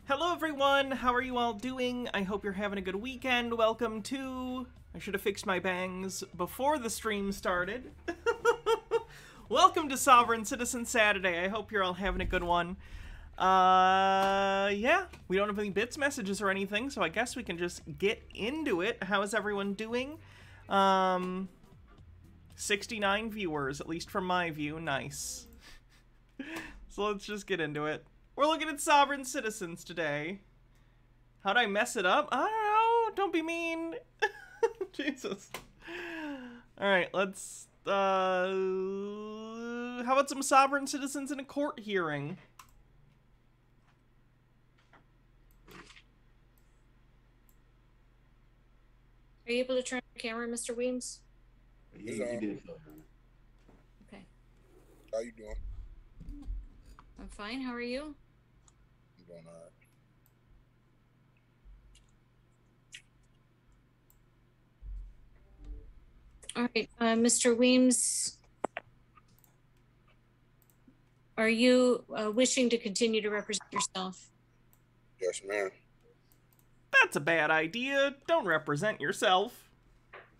Hello everyone, how are you all doing? I hope you're having a good weekend. Welcome to... I should have fixed my bangs before the stream started. Welcome to Sovereign Citizen Saturday. I hope you're all having a good one. Yeah, we don't have any bits messages or anything, so I guess we can just get into it. How is everyone doing? 69 viewers, at least from my view. Nice. So let's just get into it. We're looking at Sovereign Citizens today. How'd I mess it up? I don't know. Don't be mean. Jesus. Alright, let's, how about some Sovereign Citizens in a court hearing? Are you able to turn the camera, Mr. Weems? Yeah, you did so. Okay. How you doing? I'm fine. How are you? I'm doing all right. All right, Mr. Weems, are you wishing to continue to represent yourself? Yes, ma'am. That's a bad idea. Don't represent yourself.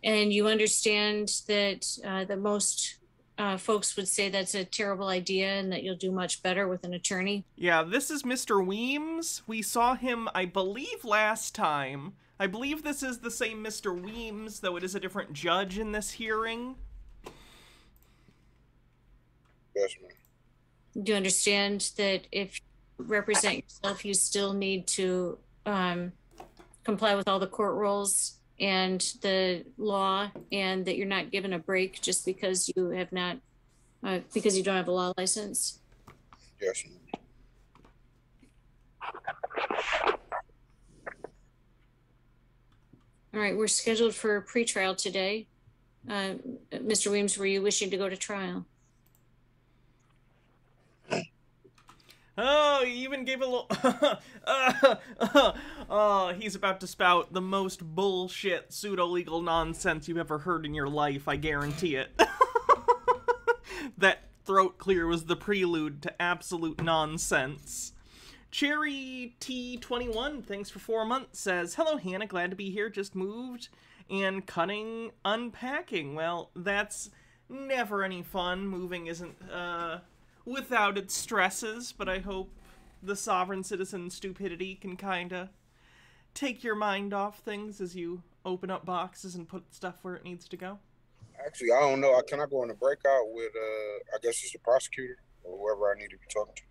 And you understand that that most folks would say that's a terrible idea and that you'll do much better with an attorney? Yeah, this is Mr. Weems. We saw him, I believe, last time. I believe this is the same Mr. Weems, though it is a different judge in this hearing. Yes, ma'am. Do you understand that if you represent yourself, you still need to comply with all the court rules and the law, and that you're not given a break just because you have not, because you don't have a law license? Yes, ma'am. All right, we're scheduled for a pretrial today. Mr. Weems, were you wishing to go to trial? Oh, he even gave a little... oh, he's about to spout the most bullshit, pseudo-legal nonsense you've ever heard in your life, I guarantee it. That throat clear was the prelude to absolute nonsense. Cherry T21, thanks for 4 months, says, hello Hannah, glad to be here, just moved, and cutting, unpacking. Well, that's never any fun. Moving isn't, without its stresses, but I hope the Sovereign Citizen stupidity can kinda take your mind off things as you open up boxes and put stuff where it needs to go. Actually, I don't know. Can I go in a breakout with, I guess it's the prosecutor or whoever I need to be talking to?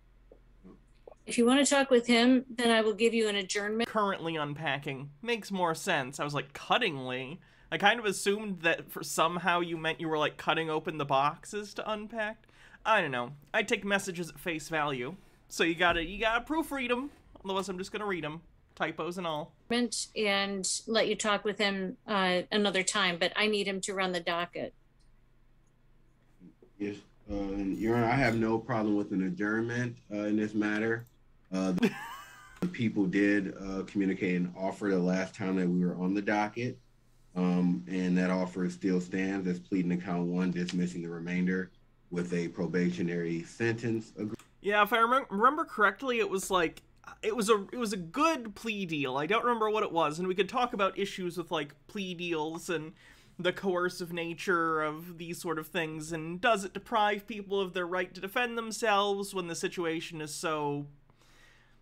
If you want to talk with him, then I will give you an adjournment. Currently unpacking. Makes more sense. I was like, cuttingly? I kind of assumed that for somehow you meant you were like cutting open the boxes to unpack. I don't know. I take messages at face value. So you gotta proofread them. Otherwise I'm just gonna read them. Typos and all. And let you talk with him another time, but I need him to run the docket. Yes, Your Honor, I have no problem with an adjournment in this matter. The people did communicate an offer the last time that we were on the docket, and that offer still stands as pleading to count 1, dismissing the remainder with a probationary sentence. Yeah, if I remember correctly, it was like it was a good plea deal. I don't remember what it was, and we could talk about issues with like plea deals and the coercive nature of these sort of things, and does it deprive people of their right to defend themselves when the situation is so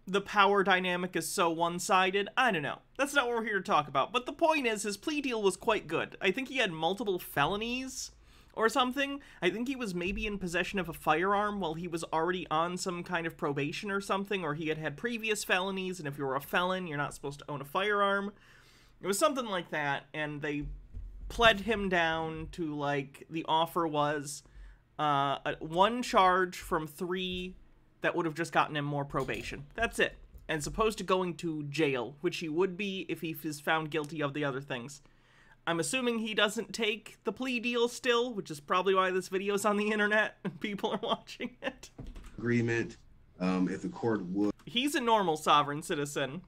the power dynamic is so one-sided. I don't know. That's not what we're here to talk about. But the point is, his plea deal was quite good. I think he had multiple felonies or something. I think he was maybe in possession of a firearm while he was already on some kind of probation or something, or he had had previous felonies, and if you're a felon, you're not supposed to own a firearm. It was something like that, and they pled him down to, like, the offer was one charge from 3 that would have just gotten him more probation. That's it. And supposed to going to jail, which he would be if he is found guilty of the other things. I'm assuming he doesn't take the plea deal still, which is probably why this video's on the internet and people are watching it. Agreement, if the court would He's a normal sovereign citizen.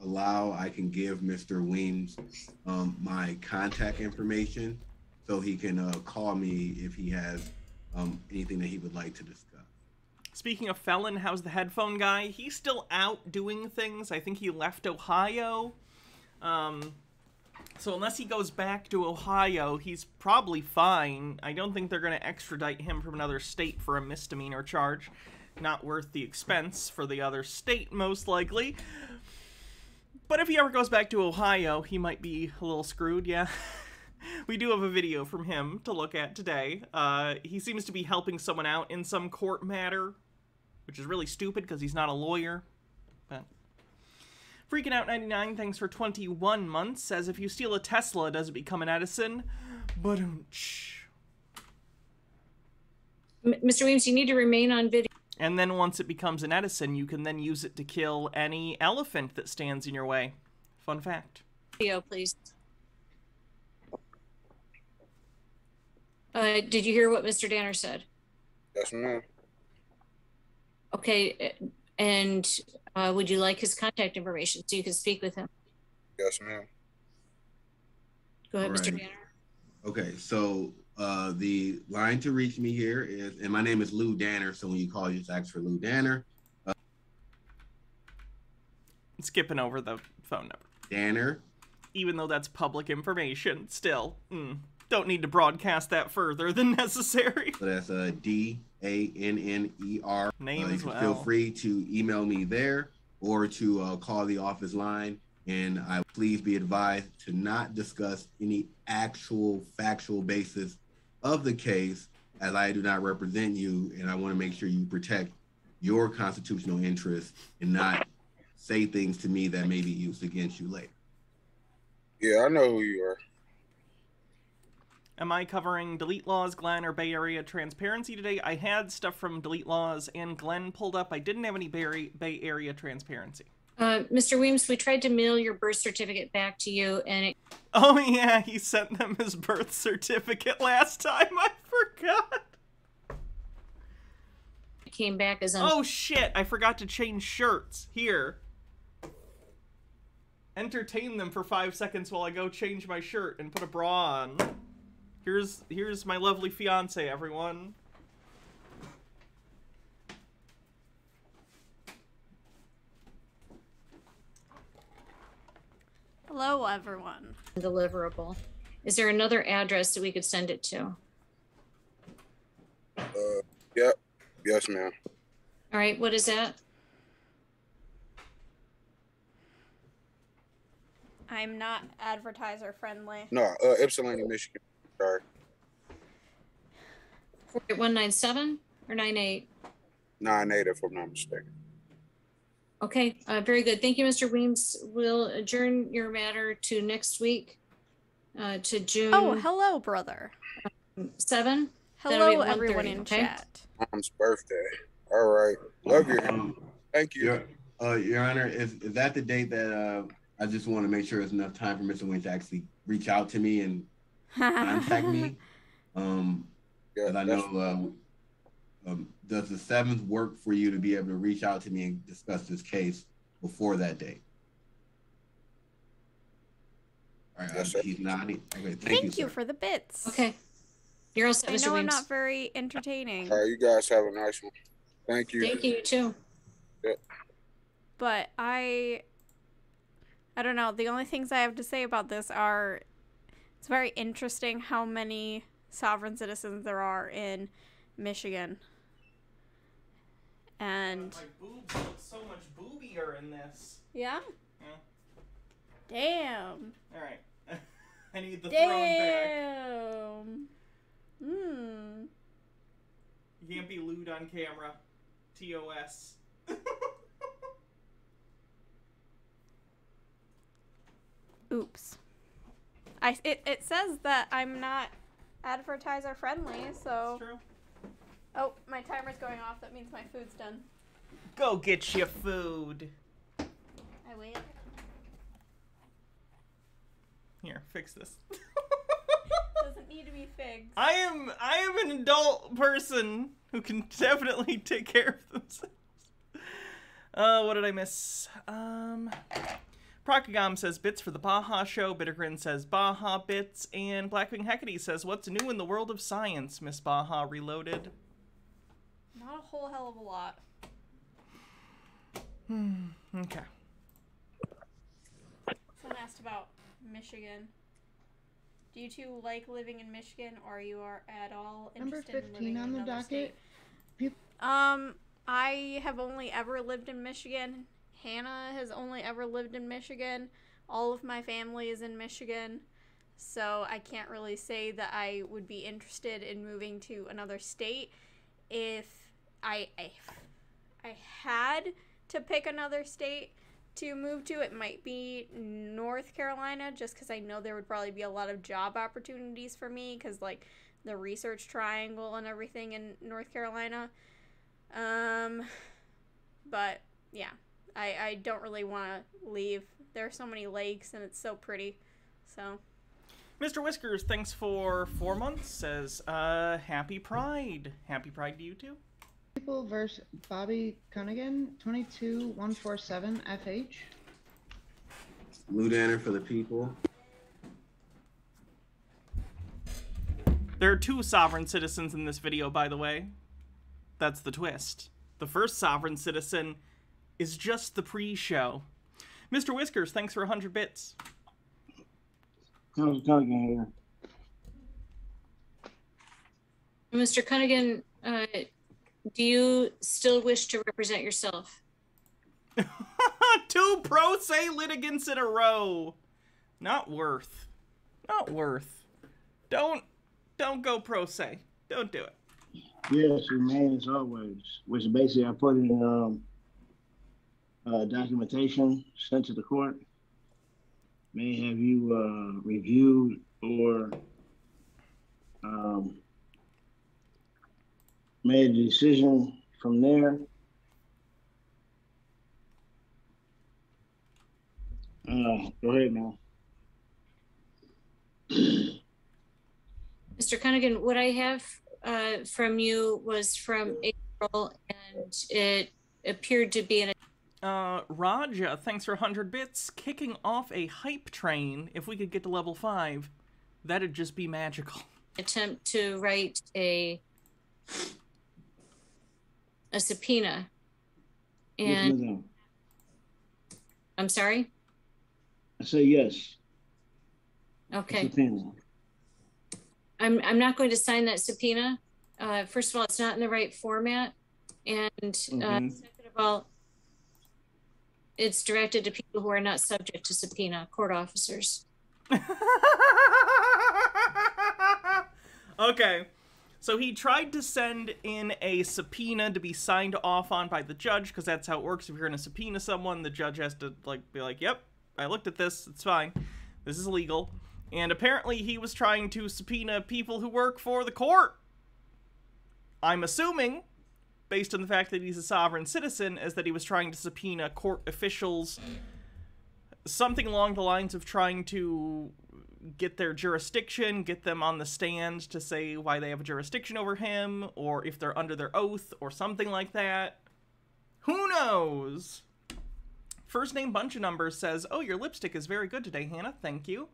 Allow, I can give Mr. Weems my contact information so he can call me if he has anything that he would like to discuss. Speaking of felon, how's the headphone guy? He's still out doing things. I think he left Ohio. So unless he goes back to Ohio, he's probably fine. I don't think they're going to extradite him from another state for a misdemeanor charge. Not worth the expense for the other state, most likely. But if he ever goes back to Ohio, he might be a little screwed, yeah. We do have a video from him to look at today. He seems to be helping someone out in some court matter, which is really stupid because he's not a lawyer. But Freaking Out 99, thanks for 21 months, says if you steal a Tesla, does it become an Edison? But Mr. Weems, you need to remain on video. And then once it becomes an Edison, you can then use it to kill any elephant that stands in your way. Fun fact. Video, please. Did you hear what Mr. Danner said? Yes, ma'am. Okay, and would you like his contact information so you can speak with him? Yes, ma'am. Go ahead, All Mr. right. Danner. Okay, so the line to reach me here is, and my name is Lou Danner, so when you call, you just ask for Lou Danner. Skipping over the phone number. Danner. Even though that's public information, still. Don't need to broadcast that further than necessary. So that's D-A-N-N-E-R. Name You as can well. feel free to email me there or to call the office line. And I please be advised to not discuss any actual factual basis of the case, as I do not represent you, and I want to make sure you protect your constitutional interests and not say things to me that may be used against you later. Yeah, I know who you are. Am I covering Delete Laws, Glenn, or Bay Area Transparency today? I had stuff from Delete Laws and Glenn pulled up. I didn't have any Bay Area Transparency. Mr. Weems, we tried to mail your birth certificate back to you, and it Oh yeah, he sent them his birth certificate last time. I forgot. came back as Oh shit, I forgot to change shirts. Here. Entertain them for 5 seconds while I go change my shirt and put a bra on. Here's my lovely fiance, everyone. Hello, everyone. deliverable. Is there another address that we could send it to? Yep. Yes, ma'am. All right, what is that? I'm not advertiser friendly. No, Ypsilanti, Michigan. Sorry. 197 or 98? 9-8, if I'm not mistaken. Okay, very good. Thank you, Mr. Weems. We'll adjourn your matter to next week, to June Oh, hello, brother. 7. That'll be Hello, at everyone 1:30, in okay? chat. Mom's birthday. All right. Love you. Thank you. Your Honor, is that the date that I just want to make sure there's enough time for Mr. Wayne to actually reach out to me and contact me? Yeah, Because I know, does the 7th work for you to be able to reach out to me and discuss this case before that date? All right, Yes, sir. he's nodding. Okay, Thank you, you sir. for the bits. Okay. You're all set, I Mr. know I'm Weems. not very entertaining, All right, you guys have a nice one. Thank you. Thank you, you too. but I don't know. The only things I have to say about this are it's very interesting how many sovereign citizens there are in Michigan. And my boobs look so much boobier in this. yeah. Yeah. Damn. All right. I need the throne back. Damn. You can't be lewd on camera. TOS. Oops. It says that I'm not advertiser friendly, so. That's true. Oh, my timer's going off. That means my food's done. Go get your food. I wait. Here, fix this. Doesn't need to be fixed. I am an adult person who can definitely take care of themselves. What did I miss? Procagam says bits for the Baja show. Bittergrin says Baja bits. And Blackwing Hecate says, what's new in the world of science, Miss Baja Reloaded? Not a whole hell of a lot. Okay. Someone asked about Michigan. Do you two like living in Michigan, or you are at all interested in living in another state? I have only ever lived in Michigan. Hannah has only ever lived in Michigan. All of my family is in Michigan. So I can't really say that I would be interested in moving to another state. If I had to pick another state to move to, it might be North Carolina, just because I know there would probably be a lot of job opportunities for me, because like the Research Triangle and everything in North Carolina. But yeah, I don't really want to leave. There are so many lakes and it's so pretty. So Mr. Whiskers, thanks for 4 months, says, happy Pride. Happy Pride to you too. People versus Bobby Cunningham, 22147 FH. Ludaner for the people. There are 2 sovereign citizens in this video, by the way. That's the twist. The first sovereign citizen is just the pre-show. Mr. Whiskers, thanks for 100 bits. How's Cunningham here? Mr. Cunningham, do you still wish to represent yourself? 2 pro se litigants in a row. Not worth. Not worth. Don't go pro se. Don't do it. Yes, remain as always. Which basically I put in documentation sent to the court. May have you reviewed or made a decision from there. Go ahead now. Mr. Cunningham, what I have from you was from April, and it appeared to be an Raja, thanks for 100 bits. Kicking off a hype train. If we could get to level 5, that'd just be magical. attempt to write a subpoena. Yes, And madam. I'm sorry? I say yes. Okay. Subpoena. I'm not going to sign that subpoena. First of all, it's not in the right format. And second of all, it's directed to people who are not subject to subpoena, court officers. Okay. So he tried to send in a subpoena to be signed off on by the judge, because that's how it works. If you're going to subpoena someone, the judge has to be like, yep, I looked at this, it's fine. This is legal. And apparently he was trying to subpoena people who work for the court. I'm assuming, based on the fact that he's a sovereign citizen, is that he was trying to subpoena court officials, something along the lines of trying to get their jurisdiction, get them on the stand to say why they have a jurisdiction over him, or if they're under their oath, or something like that. Who knows? First name bunch of numbers says, oh, your lipstick is very good today, Hannah. Thank you.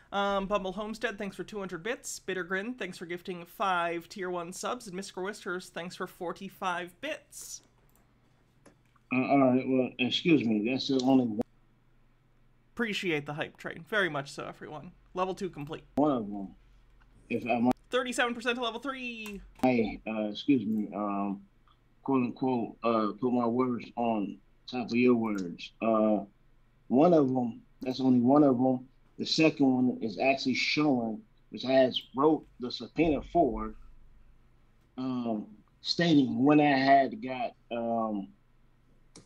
Bumble Homestead, thanks for 200 bits. Bittergrin, thanks for gifting 5 tier 1 subs. And Mr. Whiskers, thanks for 45 bits. All right. Well, excuse me. That's the only Appreciate the hype train. Very much so, everyone. Level 2 complete. one of them. If I 37% to level 3. excuse me, quote unquote, put my words on top of your words. One of them, that's only one of them. The second one is actually showing, which I has wrote the subpoena for, stating when I had got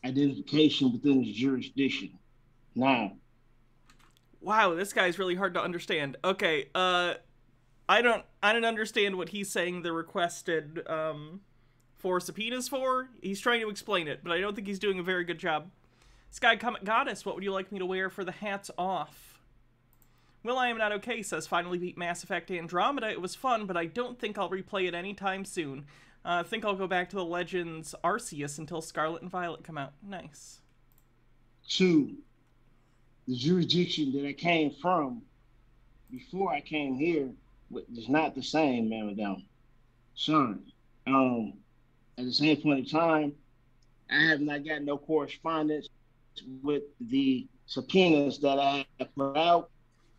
identification within the jurisdiction. Now, wow, this guy's really hard to understand. Okay, I don't understand what he's saying the requested for subpoenas for. He's trying to explain it, but I don't think he's doing a very good job. Sky Comet Goddess, what would you like me to wear for the hats off? Will I Am Not Okay says, finally beat Mass Effect Andromeda. It was fun, but I don't think I'll replay it anytime soon. I think I'll go back to the Legends Arceus until Scarlet and Violet come out. Nice. 2, the jurisdiction that I came from before I came here is not the same, Madam. Sorry. At the same point in time, I have not got no correspondence with the subpoenas that I have put out,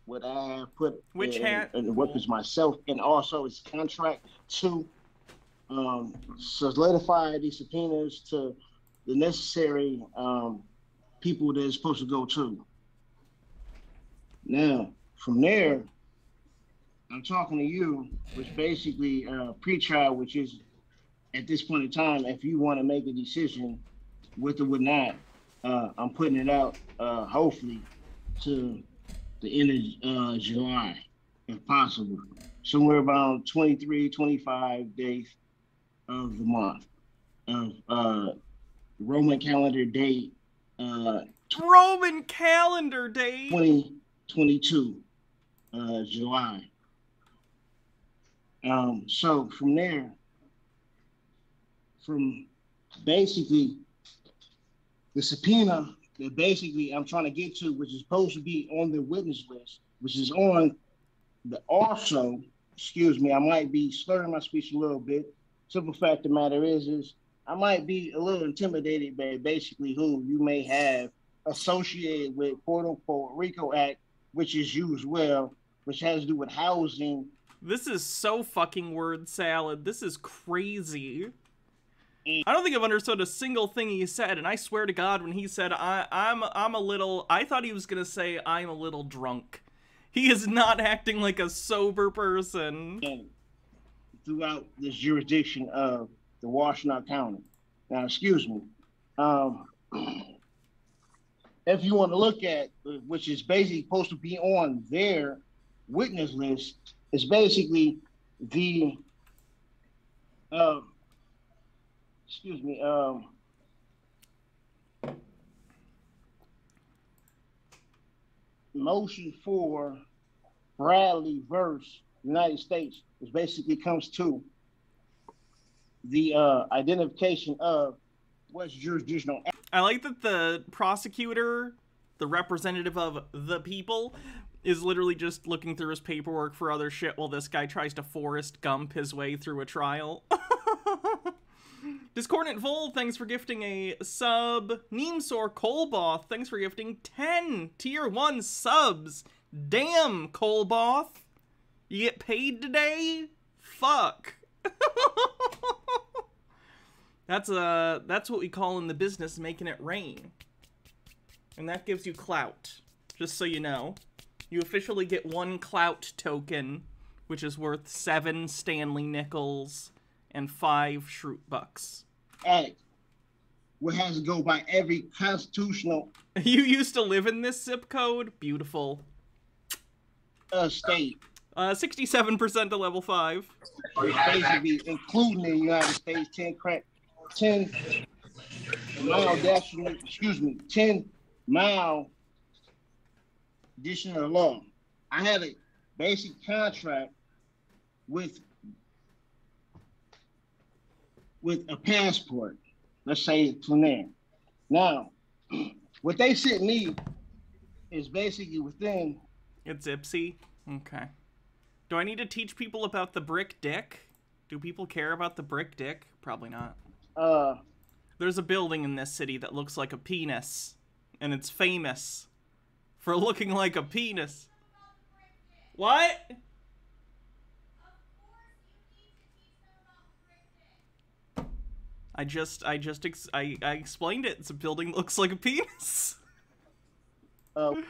what I have put Which hat? in the workers myself, and also its contract to solidify these subpoenas to the necessary people that it's supposed to go to. Now, from there, I'm talking to you, which basically pre-trial, which is at this point in time, if you want to make a decision with or with not, I'm putting it out hopefully to the end of July, if possible. Somewhere around 23, 25 days of the month of Roman calendar date. Roman calendar date? 2022, July. So from there, from basically the subpoena that basically I'm trying to get to, which is supposed to be on the witness list, which is on the also, excuse me, I might be slurring my speech a little bit. Simple fact of the matter is I might be a little intimidated by basically who you may have associated with quote unquote RICO Act, which is you as well, which has to do with housing. This is so fucking word salad. This is crazy. I don't think I've understood a single thing he said, and I swear to God, when he said I'm a little, I thought he was gonna say I'm a little drunk. He is not acting like a sober person. And throughout this jurisdiction of the Washtenaw County. Now, excuse me. If you want to look at, which is basically supposed to be on their witness list, is basically the motion for Bradley versus United States, which basically comes to the identification of what's jurisdictional. I like that the prosecutor, the representative of the people, is literally just looking through his paperwork for other shit while this guy tries to Forrest Gump his way through a trial. Discordant Vol, thanks for gifting a sub. Neemsor Colboth, thanks for gifting 10 tier 1 subs. Damn, Colboth. You get paid today? Fuck. That's what we call in the business making it rain. And that gives you clout. Just so you know. You officially get 1 clout token, which is worth 7 Stanley nickels and 5 Shroot bucks. Act, what has to go by every constitutional. You used to live in this zip code? Beautiful. State. 67% to level 5. Basically, including the United States, 10 mile national, 10 mile additional law. I had a basic contract with a passport. Let's say from there. Now, what they sent me is basically within. It's Ipsy? Okay. Do I need to teach people about the brick dick? Do people care about the brick dick? Probably not. There's a building in this city that looks like a penis. And it's famous for looking like a penis. What? I explained it. It's a building that looks like a penis. Oh.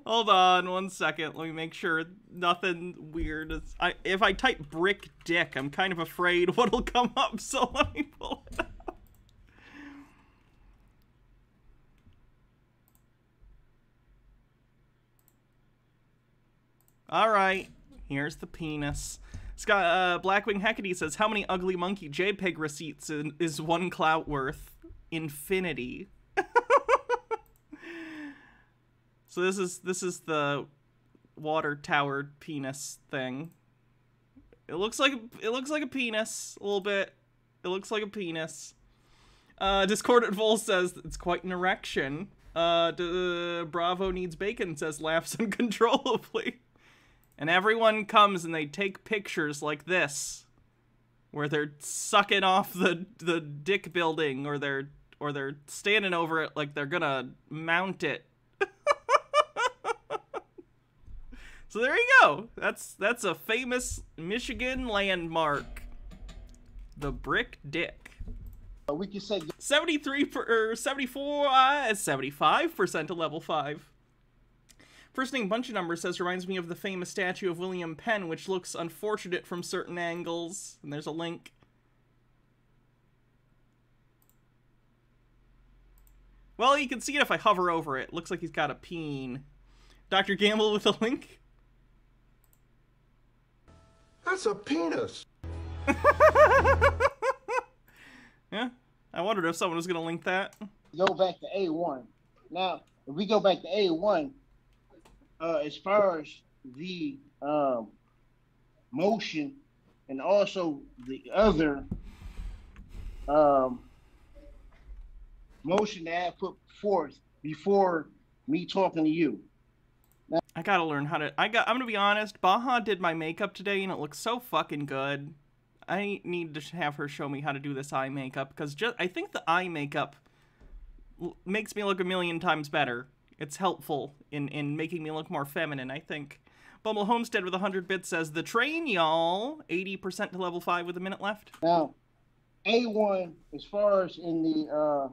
Hold on 1 second. Let me make sure nothing weird is. If I type brick dick, I'm kind of afraid what'll come up. So let me pull it up. All right, here's the penis. Scott, Blackwing Hecate says, "How many ugly monkey JPEG receipts is one clout worth? Infinity." So this is the water tower penis thing. It looks like a penis a little bit. It looks like a penis. Discordant Vol says it's quite an erection. Bravo Needs Bacon says laughs uncontrollably. And everyone comes and they take pictures like this, where they're sucking off the dick building, or they're standing over it like they're gonna mount it. So there you go. That's a famous Michigan landmark. The brick dick. We can say 75% to level 5. First name bunch of numbers says, reminds me of the famous statue of William Penn, which looks unfortunate from certain angles. And there's a link. Well, you can see it if I hover over it. Looks like he's got a peen. Dr. Gamble with a link. That's a penis. Yeah, I wondered if someone was going to link that. Go back to A1. Now, if we go back to A1, as far as the motion and also the other motion that I put forth before me talking to you. Now, I gotta learn how to. I'm gonna be honest. Baha did my makeup today, and it looks so fucking good. I need to have her show me how to do this eye makeup, because I think the eye makeup makes me look a million times better. It's helpful in making me look more feminine, I think. Bumble Homestead with 100 bits says, the train, y'all. 80% to level 5 with a minute left. Now, A1, as far as in the,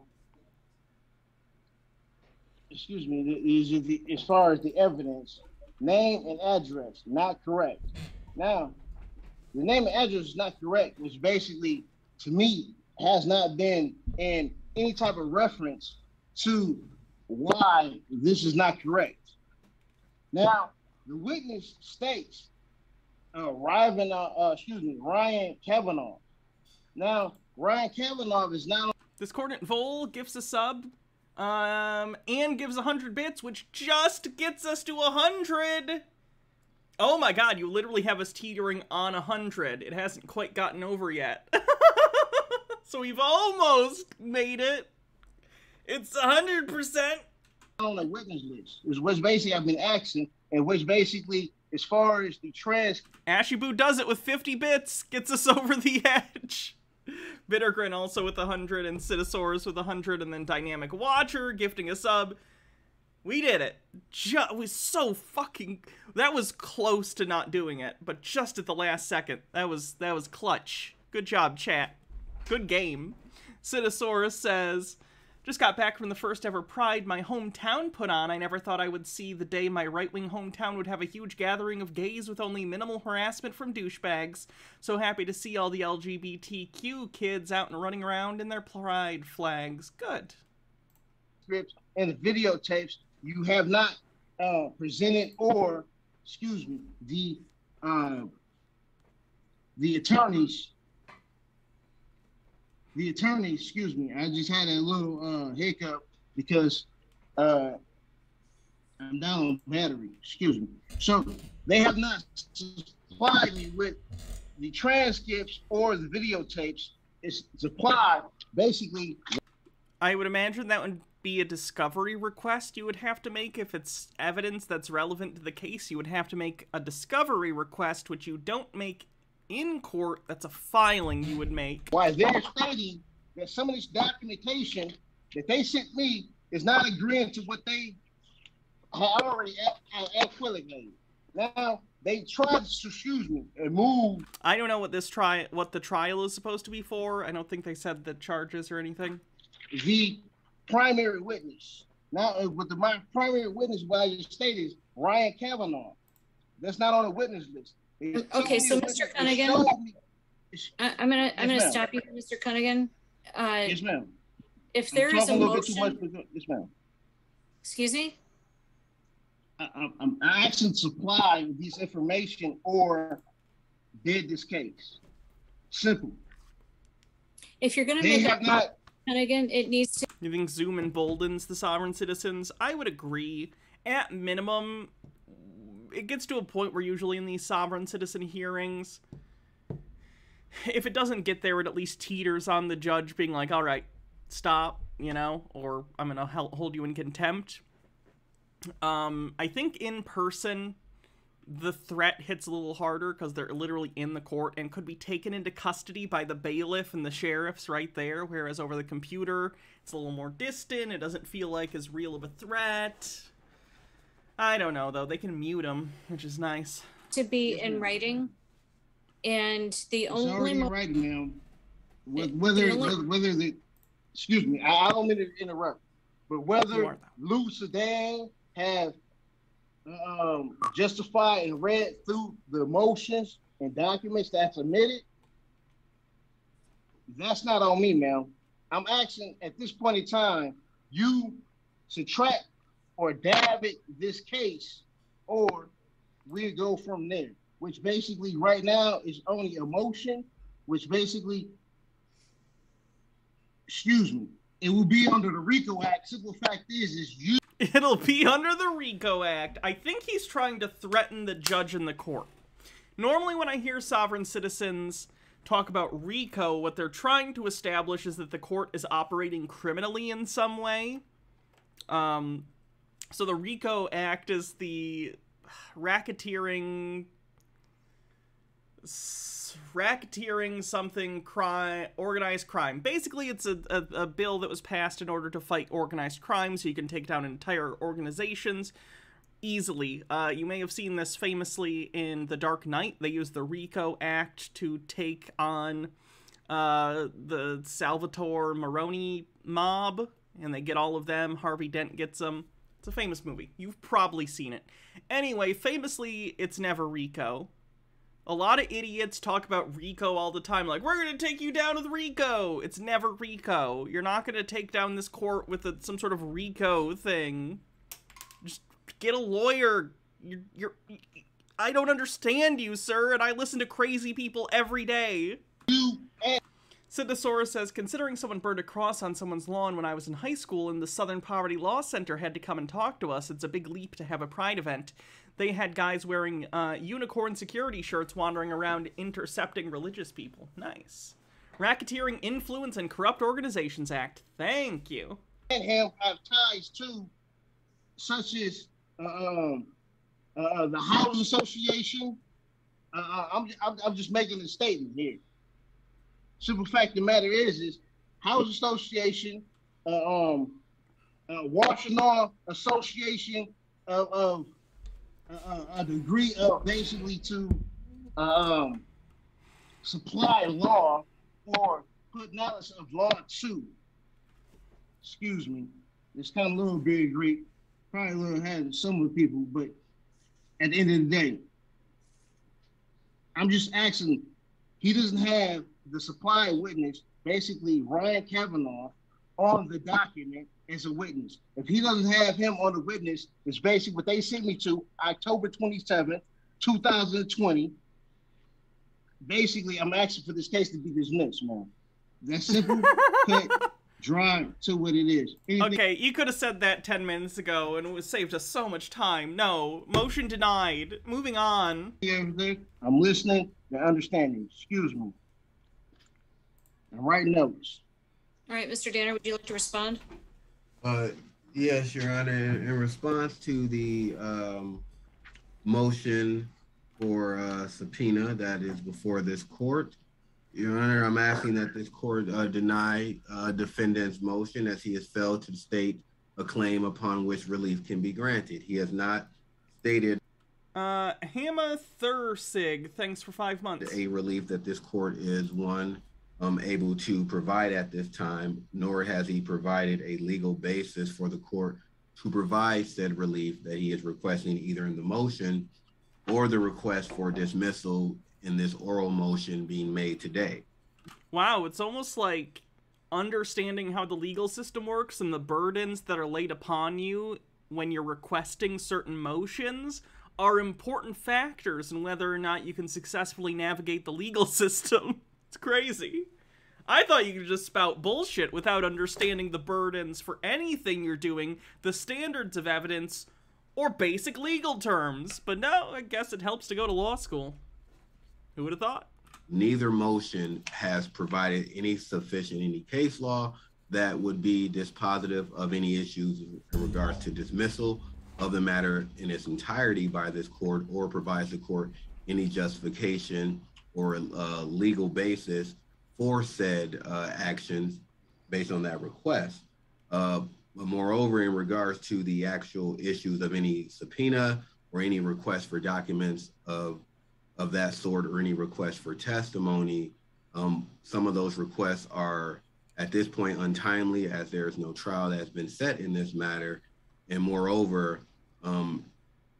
as far as the evidence, name and address, not correct. Now, the name and address is not correct, which basically, to me, has not been in any type of reference to why this is not correct. Now, the witness states, Ryan Kavanaugh. Now, Ryan Kavanaugh is now... Discordant Vol gifts a sub, and gives 100 bits, which just gets us to 100! Oh my god, you literally have us teetering on 100. It hasn't quite gotten over yet. So we've almost made it. It's 100%. On the witness list is which basically I've been asking, and which basically, as far as the Ashiboo does it with 50 bits, gets us over the edge. Bittergrin also with 100, and Citosaurus with 100, and then Dynamic Watcher gifting a sub. We did it. It was so fucking... That was close to not doing it, but just at the last second. That was clutch. Good job, chat. Good game. Citosaurus says, just got back from the first ever Pride my hometown put on. I never thought I would see the day my right-wing hometown would have a huge gathering of gays with only minimal harassment from douchebags. So happy to see all the LGBTQ kids out and running around in their Pride flags. Good. Scripts and the videotapes you have not presented, or, the attorneys, I just had a little hiccup because I'm down on battery, So they have not supplied me with the transcripts or the videotapes. It's supplied, basically. I would imagine that would be a discovery request you would have to make. If it's evidence that's relevant to the case, you would have to make a discovery request, which you don't make in court. That's a filing you would make. Why they're stating that some of this documentation that they sent me is not agreeing to what they have already acquiesced. Now, they tried to, excuse me, and move I don't know what the trial is supposed to be for. I don't think they said the charges or anything. the primary witness. Now, with my primary witness, what I just stated is Ryan Kavanaugh. That's not on the witness list. Okay, so Mr. Cunningham, I'm gonna stop you, Mr. Cunningham. Yes, ma'am. If there is a motion, yes, ma'am. excuse me. I'm asking to supply this information or did this case. Simple. If you're gonna They make have not. Cunningham, it needs to. You think Zoom emboldens the sovereign citizens? I would agree. At minimum, it gets to a point where usually in these sovereign citizen hearings, if it doesn't get there, it at least teeters on the judge being like, all right, stop, you know, or I'm going to hold you in contempt. I think in person, the threat hits a little harder because they're literally in the court and could be taken into custody by the bailiff and the sheriffs right there, whereas over the computer, it's a little more distant. It doesn't feel like as real of a threat. I don't know, though. They can mute them, which is nice. To be in writing, and the It's only already in writing, ma'am. Whether the excuse me, I don't mean to interrupt, but whether Lou Sedan have justified and read through the motions and documents that's submitted, that's not on me, ma'am. I'm asking at this point in time, you subtract or dab it this case, or we go from there, which basically right now is only a motion, which basically, excuse me, it will be under the RICO Act. Simple fact is you. It'll be under the RICO Act. I think he's trying to threaten the judge in the court. Normally when I hear sovereign citizens talk about RICO, what they're trying to establish is that the court is operating criminally in some way. So the RICO Act is the racketeering something crime, organized crime. Basically, it's a bill that was passed in order to fight organized crime, so you can take down entire organizations easily. You may have seen this famously in The Dark Knight. They used the RICO Act to take on the Salvatore Maroni mob, and they get all of them. Harvey Dent gets them. It's a famous movie. You've probably seen it. Anyway, famously, it's never RICO. A lot of idiots talk about RICO all the time, like, we're going to take you down with RICO. It's never RICO. You're not going to take down this court with some sort of RICO thing. Just get a lawyer. I don't understand you, sir, and I listen to crazy people every day. Sidosaurus says, considering someone burned a cross on someone's lawn when I was in high school and the Southern Poverty Law Center had to come and talk to us, it's a big leap to have a pride event. They had guys wearing unicorn security shirts wandering around intercepting religious people. Nice. Racketeering, Influence, and Corrupt Organizations Act. Thank you. And have ties to, such as the Housing Association. I'm just making a statement here. Simple fact of the matter is Housing Association, Washington Association of a degree of basically to supply law or put knowledge of law to. Excuse me, it's kind of a little bit Greek, probably a little ahead of some of the people, but at the end of the day, I'm just asking. He doesn't have the supply witness, basically Ryan Kavanaugh, on the document as a witness. If he doesn't have him on the witness, it's basically what they sent me to October 27th, 2020. Basically, I'm asking for this case to be dismissed, man. That's simple, cut, dry to what it is. Anything. Okay, you could have said that 10 minutes ago and it would saved us so much time. No, motion denied. Moving on. I'm listening and understanding. Excuse me. And writing notes. All right, Mr. Danner, would you like to respond? Yes, Your Honor. In response to the motion for subpoena that is before this court, Your Honor, I'm asking that this court deny defendant's motion as he has failed to state a claim upon which relief can be granted. He has not stated Hama Thursig, thanks for 5 months. A relief that this court is able to provide at this time, nor has he provided a legal basis for the court to provide said relief that he is requesting either in the motion or the request for dismissal in this oral motion being made today. Wow, it's almost like understanding how the legal system works and the burdens that are laid upon you when you're requesting certain motions are important factors in whether or not you can successfully navigate the legal system. It's crazy. I thought you could just spout bullshit without understanding the burdens for anything you're doing, the standards of evidence, or basic legal terms. But no, I guess it helps to go to law school. Who would have thought? Neither motion has provided any case law that would be dispositive of any issues in regards to dismissal of the matter in its entirety by this court, or provides the court any justification or legal basis for said actions based on that request. But moreover, in regards to the actual issues of any subpoena or any request for documents of that sort, or any request for testimony, some of those requests are at this point untimely, as there is no trial that has been set in this matter. And moreover,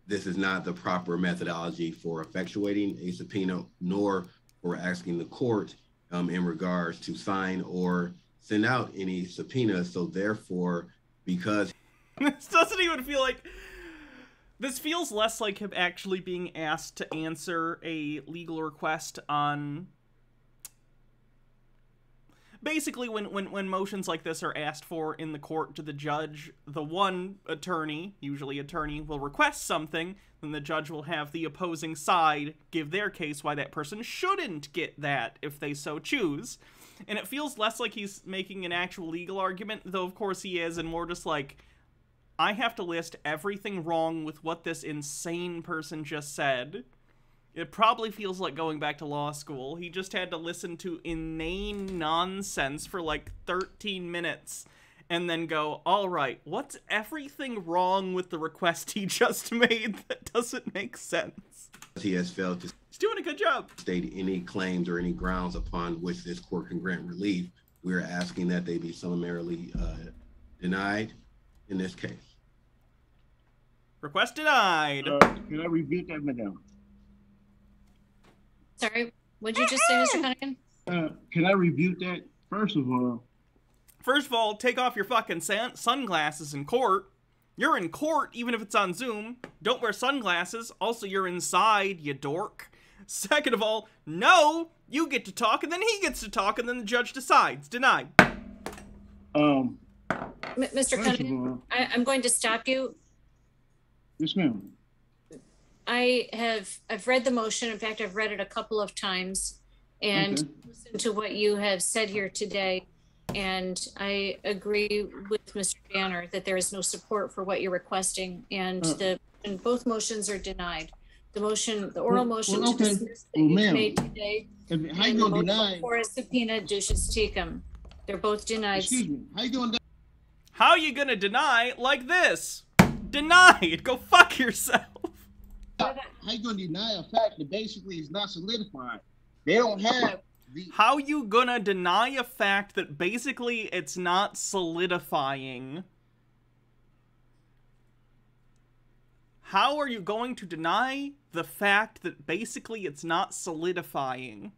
this is not the proper methodology for effectuating a subpoena, nor for asking the court in regards to sign or send out any subpoenas. So therefore, because this doesn't even feel like, this feels less like him actually being asked to answer a legal request on, basically when motions like this are asked for in the court to the judge, the one attorney, usually attorney, will request something, then the judge will have the opposing side give their case why that person shouldn't get that if they so choose. And it feels less like he's making an actual legal argument, though of course he is, and more just like, I have to list everything wrong with what this insane person just said. It probably feels like going back to law school. He just had to listen to inane nonsense for like 13 minutes and then go, all right, what's everything wrong with the request he just made that doesn't make sense? he has failed to He's doing a good job. state any claims or any grounds upon which this court can grant relief, we're asking that they be summarily denied in this case. Request denied. Can I repeat that, madam? Sorry, what'd you just say, Mr. Cunningham? Can I rebuke that? First of all, take off your fucking sunglasses in court. You're in court, even if it's on Zoom. Don't wear sunglasses. Also, you're inside, you dork. Second of all, no, you get to talk, and then he gets to talk, and then the judge decides. Denied. Mr. Cunningham, I'm going to stop you. Yes, ma'am. I've read the motion. In fact, I've read it a couple of times and listened to what you have said here today. And I agree with Mr. Banner that there is no support for what you're requesting, and both motions are denied. The oral motion to dismiss that you made today, How you and the gonna motion deny? for a subpoena duces tecum. They're both denied. Excuse me. How you doing? How you gonna deny like this? Denied. Go fuck yourself. How you gonna deny a fact that basically is not solidified? They don't have the. How you gonna deny a fact that basically it's not solidifying? How are you going to deny the fact that basically it's not solidifying?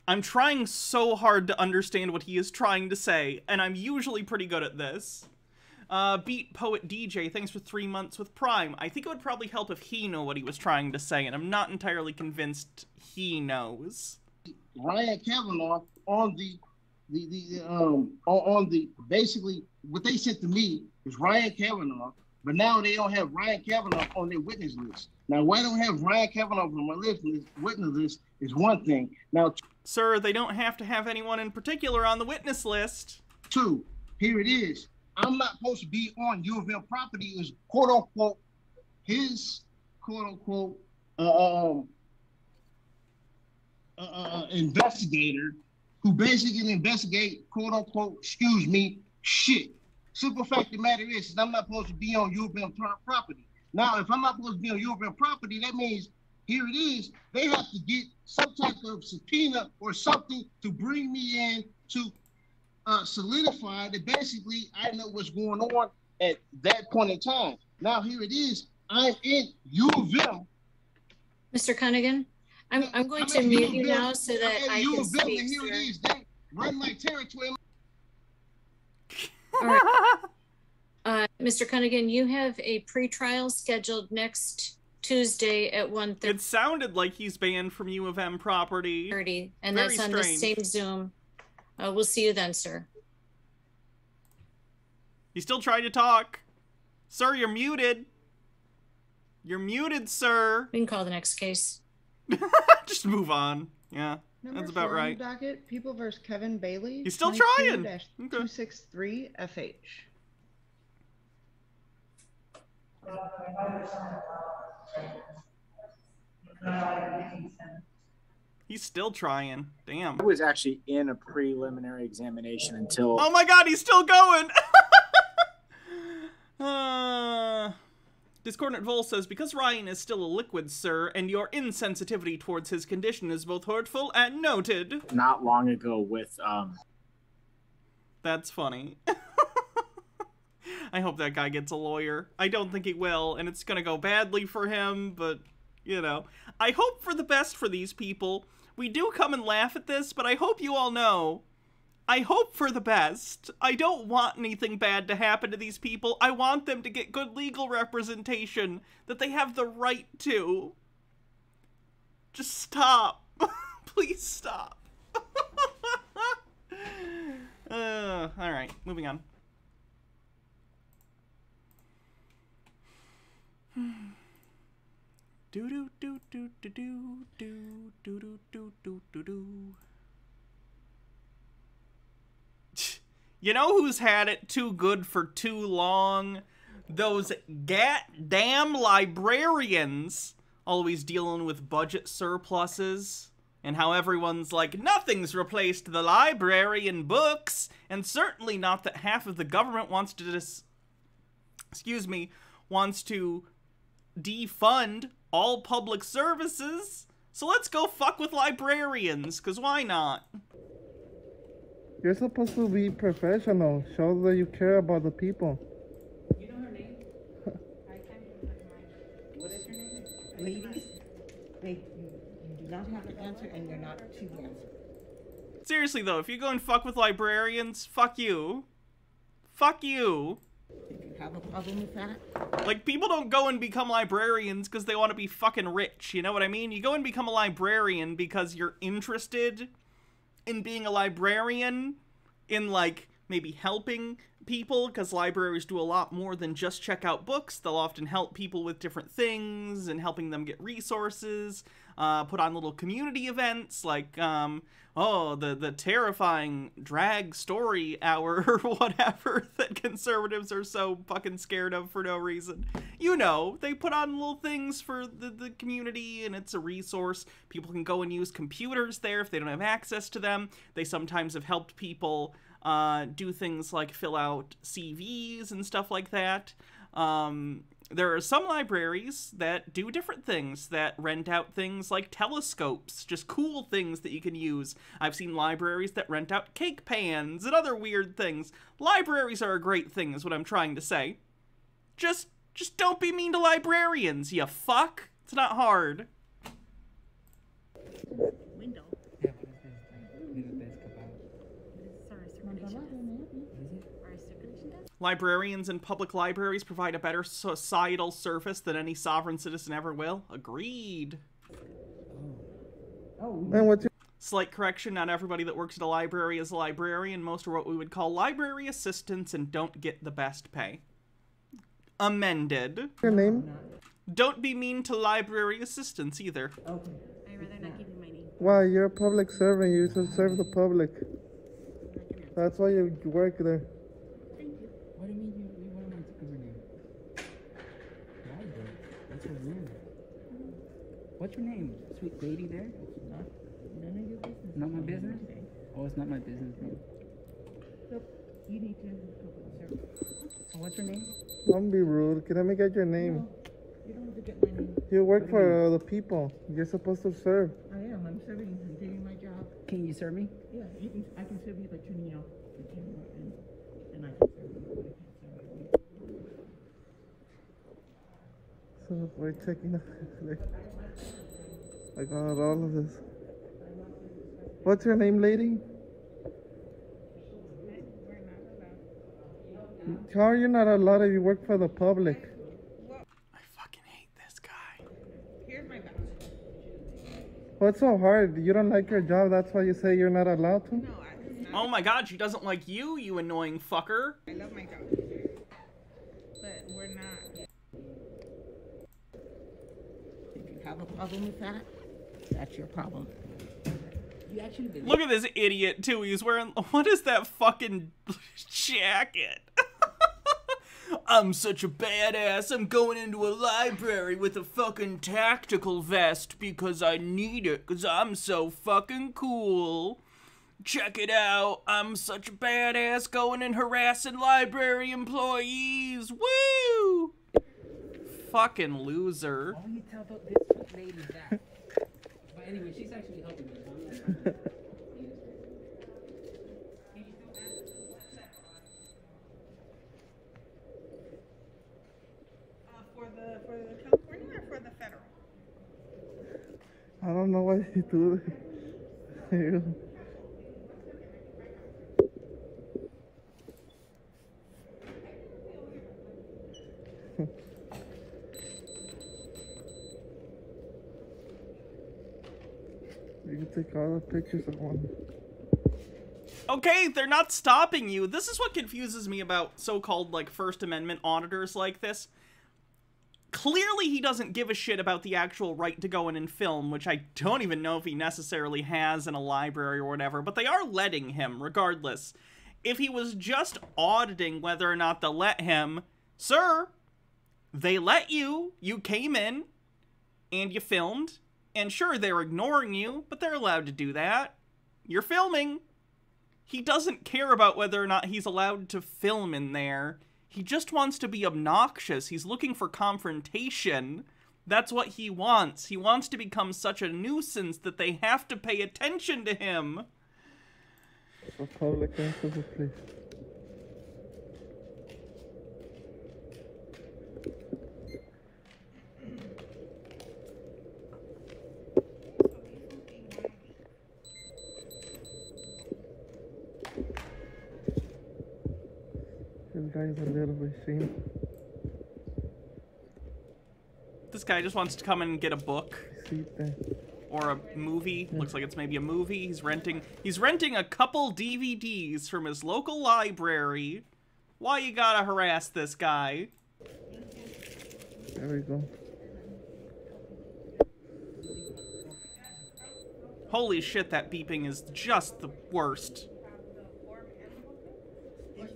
I'm trying so hard to understand what he is trying to say, and I'm usually pretty good at this. Beat Poet DJ, thanks for 3 months with Prime. I think it would probably help if he knew what he was trying to say, and I'm not entirely convinced he knows. Ryan Kavanaugh on the basically what they said to me is Ryan Kavanaugh, but now they don't have Ryan Kavanaugh on their witness list. Now, why don't have Ryan Kavanaugh on my witness list is one thing. Now, sir, they don't have to have anyone in particular on the witness list. Two, here it is. I'm not supposed to be on U of M property is quote unquote his quote unquote investigator who basically investigate quote unquote, excuse me, shit. Simple fact of the matter is I'm not supposed to be on U of M property. Now, if I'm not supposed to be on European property, that means here it is. They have to get some type of subpoena or something to bring me in to solidify that basically I know what's going on at that point in time. Now, here it is. I'm in U of M. Mr. Cunningham, I'm going to mute you now so that I can speak, Here it is. They run my territory. All right. Mr. Cunningham, you have a pretrial scheduled next Tuesday at 1:30. It sounded like he's banned from U of M property. And Very that's on the strange. same Zoom. We'll see you then, sir. He's still trying to talk. Sir, you're muted. You're muted, sir. We can call the next case. Just move on. Yeah, Number that's about 4 on right. the docket, People versus Kevin Bailey. He's still trying. 263 FH. He's still trying. Damn. I was actually in a preliminary examination until... Oh my god, he's still going! Discordant Vol says, because Ryan is still a liquid, sir, and your insensitivity towards his condition is both hurtful and noted. Not long ago with, That's funny. I hope that guy gets a lawyer. I don't think he will, and it's gonna go badly for him, but, you know. I hope for the best for these people. We do come and laugh at this, but I hope you all know, I hope for the best. I don't want anything bad to happen to these people. I want them to get good legal representation that they have the right to. Just stop. Please stop. Alright, moving on. Do do do do do do do do do do do do do. You know who's had it too good for too long? Those goddamn librarians, always dealing with budget surpluses, and how everyone's like, nothing's replaced the library in books, and certainly not that half of the government wants to wants to defund all public services. So let's go fuck with librarians, cause why not? You're supposed to be professional. Show that you care about the people. You know her name? I can't remember mine. What is her name? Ladies, you do not have to answer, and you're not to answer. Seriously though, if you go and fuck with librarians, fuck you. Fuck you. Did you have a problem with that? Like, people don't go and become librarians because they want to be fucking rich, you know what I mean? You go and become a librarian because you're interested in being a librarian, in, like, maybe helping people, because libraries do a lot more than just check out books. They'll often help people with different things and helping them get resources, put on little community events like, the terrifying drag story hour or whatever that conservatives are so fucking scared of for no reason. You know, they put on little things for the community, and it's a resource. People can go and use computers there if they don't have access to them. They sometimes have helped people do things like fill out CVs and stuff like that. There are some libraries that do different things, that rent out things like telescopes, just cool things that you can use. I've seen libraries that rent out cake pans and other weird things. Libraries are a great thing, is what I'm trying to say. Just don't be mean to librarians, you fuck. It's not hard. Window. Librarians and public libraries provide a better societal service than any sovereign citizen ever will. Agreed. And what's your Slight correction, not everybody that works at a library is a librarian. Most are what we would call library assistants and don't get the best pay. Amended. name? Don't be mean to library assistants either. Okay. I'd rather not give you my name. Why, you're a public servant. You should serve the public. That's why you work there. What do you mean you want my name? Why, though? What's your name? What's your name? Sweet lady there? It's not none of your business. Not my business? Oh, it's not my business name. Look, you need to go. What's your name? Don't be rude. Can I get your name? You don't have to get my name. You work for the people. You're supposed to serve. I am. I'm serving. I'm doing my job. Can you serve me? Yeah, you can. I can serve you by turning off the camera, and I can serve you. But I can't serve you. So we're checking out. I got all of this. What's your name, lady? How are you not allowed if you work for the public? I fucking hate this guy. Here's my badge. What's so hard? You don't like your job, that's why you say you're not allowed to? No, Oh my god, she doesn't like you, you annoying fucker. I love my job. But we're not. If you have a problem with that, that's your problem. You actually believe. Look at this idiot, too. He's wearing... What is that fucking jacket? I'm such a badass. I'm going into a library with a fucking tactical vest because I need it, because I'm so fucking cool. Check it out. I'm such a badass going and harassing library employees. Woo! Fucking loser. Why don't you tell this lady that? But anyway, she's actually helping me. For the California or for the federal? I don't know why you do this. You can take all the pictures I want. Okay, they're not stopping you. This is what confuses me about so-called, like, First Amendment auditors like this. Clearly he doesn't give a shit about the actual right to go in and film, which I don't even know if he necessarily has in a library or whatever, but they are letting him, regardless. If he was just auditing whether or not they'll let him, sir, they let you, you came in, and you filmed, and sure, they're ignoring you, but they're allowed to do that. You're filming. He doesn't care about whether or not he's allowed to film in there. He just wants to be obnoxious. He's looking for confrontation. That's what he wants. He wants to become such a nuisance that they have to pay attention to him. The public answers the police. This guy's a little bit ashamed. This guy just wants to come in and get a book. See that? Or a movie. Looks like it's maybe a movie. He's renting a couple DVDs from his local library. Why you gotta harass this guy? There we go. Holy shit, that beeping is just the worst.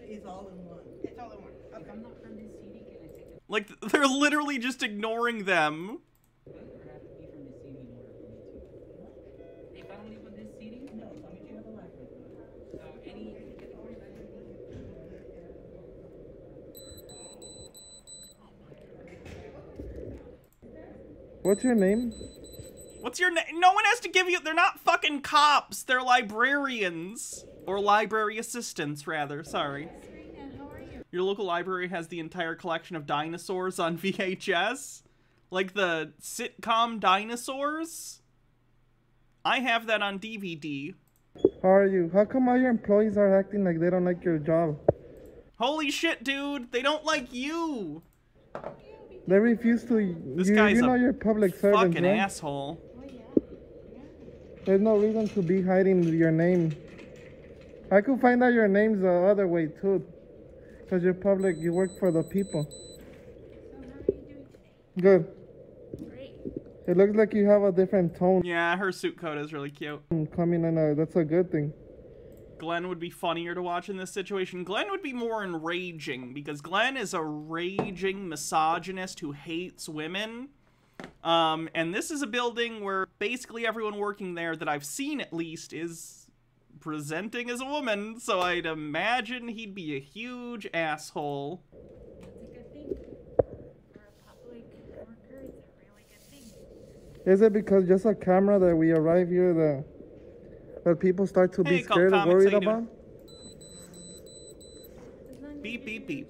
It's all in one. It's all in one. Okay. If I'm not from this CD, can I take it? Like, they're literally just ignoring them. If I don't leave with this CD, no, as long as you have a library. What's your name? What's your name? No one has to give you... They're not fucking cops. They're librarians. Or library assistants, rather. Sorry. Your local library has the entire collection of dinosaurs on VHS? Like the sitcom Dinosaurs? I have that on DVD. How are you? How come all your employees are acting like they don't like your job? Holy shit, dude! They don't like you! They refuse to... This guy's you know a you're public servant, fucking right? asshole. There's no reason to be hiding your name. I could find out your names the other way too. Because you're public, you work for the people. Good. It looks like you have a different tone. Yeah, her suit coat is really cute. Coming in, that's a good thing. Glenn would be funnier to watch in this situation. Glenn would be more enraging, because Glenn is a raging misogynist who hates women. And this is a building where basically everyone working there that I've seen at least is presenting as a woman, so I'd imagine he'd be a huge asshole. That's a good thing for a public worker. Is it because just a camera that we arrive here that people start to be scared or worried about? Beep, beep, beep.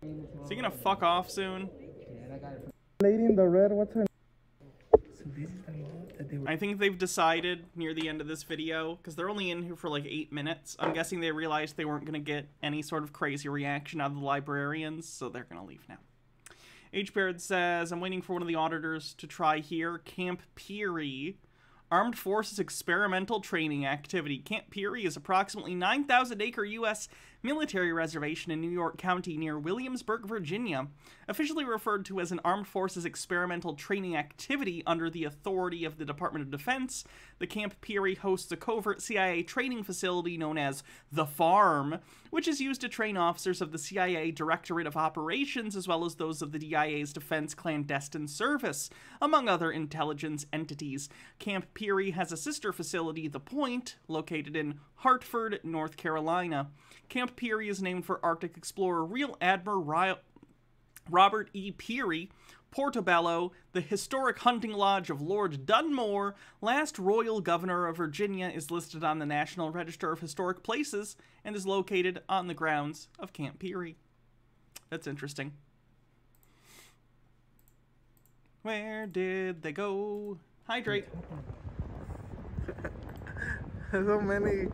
Is he gonna fuck off soon? Lady in the red, what's her name? So this is the law that they were... I think they've decided near the end of this video, because they're only in here for like 8 minutes, I'm guessing they realized they weren't gonna get any sort of crazy reaction out of the librarians, so they're gonna leave now. H. Baird says, I'm waiting for one of the auditors to try here. Camp Peary. Armed Forces Experimental Training Activity. Camp Peary is approximately 9,000-acre U.S. military reservation in New York County near Williamsburg, Virginia. Officially referred to as an Armed Forces Experimental Training Activity under the authority of the Department of Defense, the Camp Peary hosts a covert CIA training facility known as The Farm, which is used to train officers of the CIA Directorate of Operations as well as those of the DIA's Defense Clandestine Service, among other intelligence entities. Camp Peary has a sister facility, The Point, located in Hartford, North Carolina. Camp Peary is named for Arctic explorer Rear Admiral Robert E. Peary. Portobello, the historic hunting lodge of Lord Dunmore, last royal governor of Virginia, is listed on the National Register of Historic Places and is located on the grounds of Camp Peary. That's interesting. Where did they go? Hydrate. So many.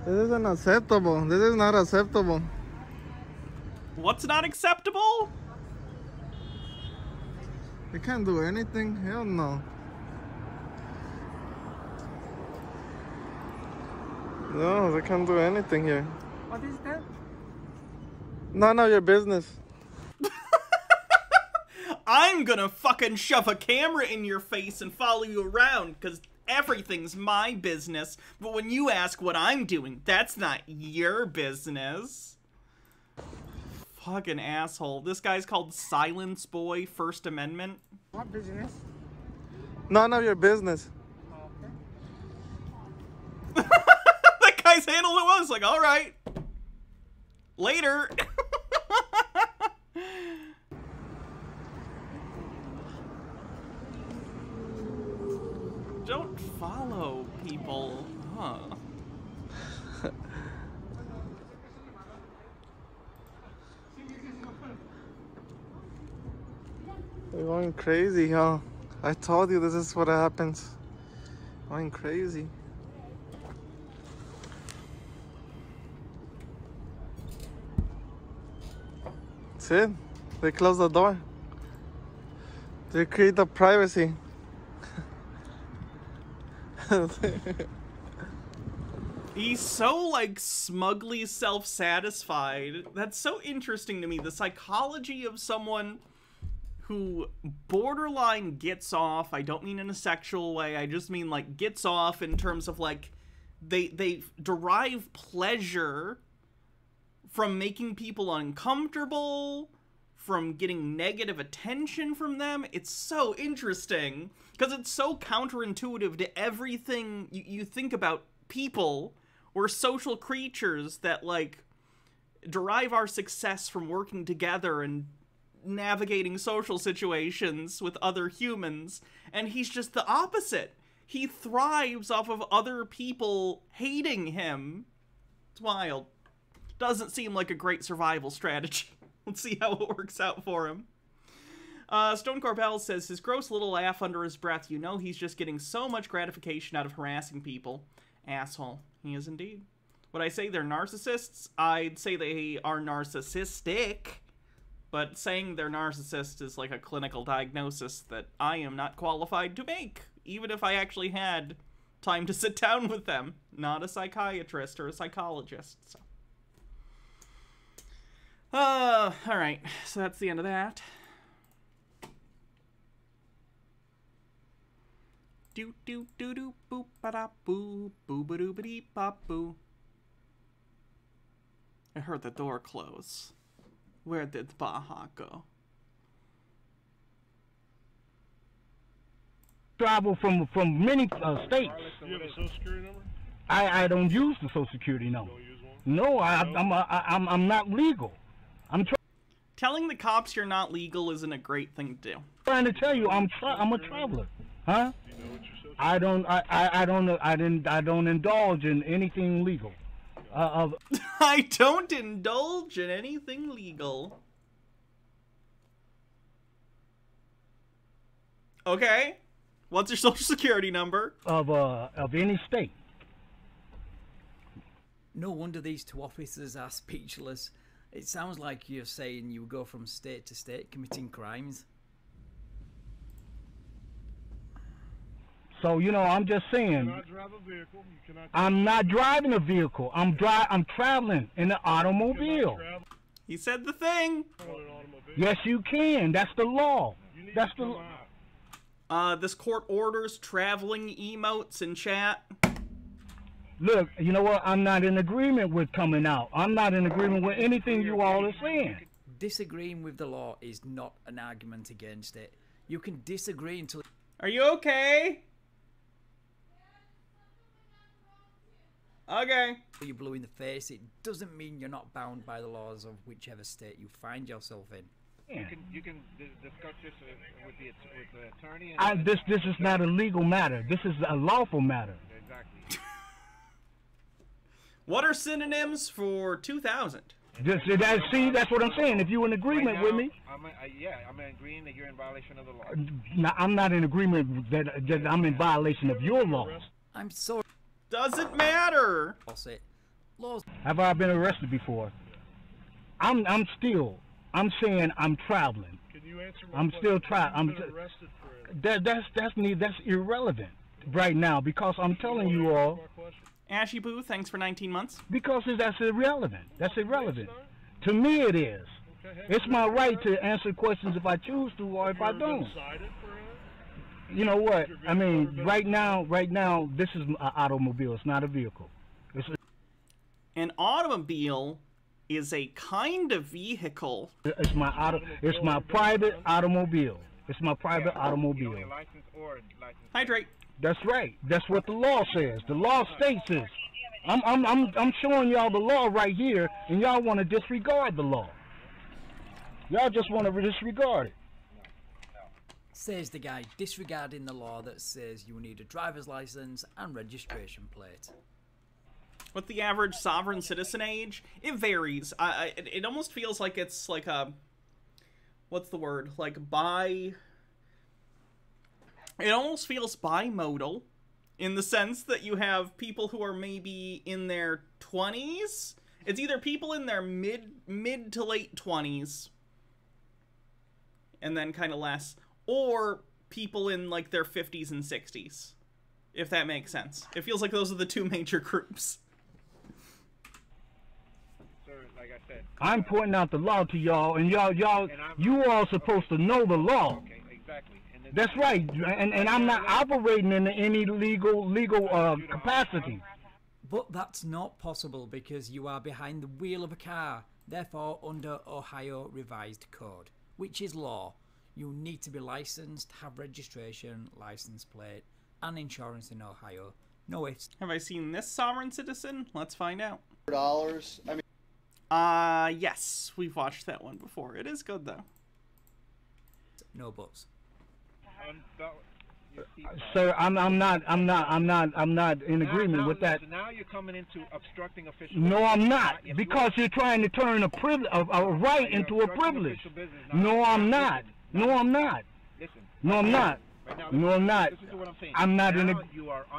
This is unacceptable. This is not acceptable. What's not acceptable? They can't do anything. Hell no. No, they can't do anything here. What is that? None of your business. I'm gonna fucking shove a camera in your face and follow you around, because everything's my business. But when you ask what I'm doing, that's not your business. Fucking asshole. This guy's called Silence Boy First Amendment. What business? None of your business. Okay. That guy's handled it well. It's like, alright. Later. Don't follow people. Huh. They're going crazy, huh? I told you this is what happens. Going crazy. That's it. They close the door. They create the privacy. He's so, like, smugly self-satisfied. That's so interesting to me. The psychology of someone who borderline gets off. I don't mean in a sexual way. I just mean, like, gets off in terms of, like, they derive pleasure from making people uncomfortable, from getting negative attention from them. It's so interesting because it's so counterintuitive to everything you think about people. We're social creatures that, like, derive our success from working together and navigating social situations with other humans, and he's just the opposite. He thrives off of other people hating him. It's wild. Doesn't seem like a great survival strategy. Let's see how it works out for him. Stone Corbell says, his gross little laugh under his breath, you know he's just getting so much gratification out of harassing people. Asshole. He is indeed. Would I say they're narcissists? I'd say they are narcissistic. But saying they're narcissists is like a clinical diagnosis that I am not qualified to make, even if I actually had time to sit down with them. Not a psychiatrist or a psychologist, so. Alright, so that's the end of that. Do do do do boop ba da boo boo ba doo ba dee bop boo. I heard the door close. Where did Baja go? travel from many states. You have a social security number? I don't use the social security number. You don't use one? No, I'm not legal. Telling the cops you're not legal isn't a great thing to do. Trying to tell you I'm a traveler, huh? Do you know what your social I don't indulge in anything legal. I don't indulge in anything legal. Okay. What's your social security number? Of any state. No wonder these two officers are speechless. It sounds like you're saying you go from state to state committing crimes. So, you know, I'm just saying. You cannot drive a vehicle. You cannot I'm not driving a vehicle. I'm traveling in an automobile. He said the thing. Yes, you can. That's the law. That's the this court orders traveling emotes in chat. Look, you know what? I'm not in agreement with coming out. I'm not in agreement with anything you all are saying. Disagreeing with the law is not an argument against it. You can disagree until... Are you okay? Okay. You're blue in the face. It doesn't mean you're not bound by the laws of whichever state you find yourself in. You can discuss this with the attorney. And this is not a legal matter. This is a lawful matter. Exactly. What are synonyms for 2000? See, that's what I'm saying. If you're in agreement with me, I'm agreeing that you're in violation of the law. No, I'm not in agreement that I'm in violation of your laws. I'm sorry. Doesn't matter. I'll say, laws. Have I been arrested before? I'm saying I'm traveling. Can you answer I'm still traveling. That's irrelevant right now because I'm telling you all. Ashy Boo, thanks for 19 months. Because that's irrelevant. That's irrelevant. To me, it is. It's my right to answer questions if I choose to or if I don't. You know what? I mean, right now, this is an automobile. It's not a vehicle. An automobile is a kind of vehicle. It's my private automobile. It's my private automobile. Hydrate. That's right. That's what the law says. The law states this. I'm showing y'all the law right here, and y'all want to disregard the law. Y'all just want to disregard it. Says the guy disregarding the law that says you need a driver's license and registration plate. What's the average sovereign citizen age? It varies. It almost feels like it's like a... What's the word? Like It almost feels bimodal in the sense that you have people who are maybe in their 20s. It's either people in their mid to late 20s and then kind of less, or people in like their 50s and 60s, if that makes sense. It feels like those are the two major groups. So, like I said, I'm pointing out the law to y'all, and you all supposed to know the law. Okay, exactly. That's right, and I'm not operating in any legal capacity. But that's not possible because you are behind the wheel of a car, therefore under Ohio Revised Code, which is law. You need to be licensed, have registration, license plate, and insurance in Ohio. No ifs. Have I seen this sovereign citizen? Let's find out. $4. I mean, yes, we've watched that one before. It is good though. No buts. Sir, I'm not in agreement with that. So now you're coming into obstructing official. No, I'm not, because you're trying to turn a right into a privilege. No, I'm not. No, I'm not. No, I'm not. No, I'm not. I'm not in a.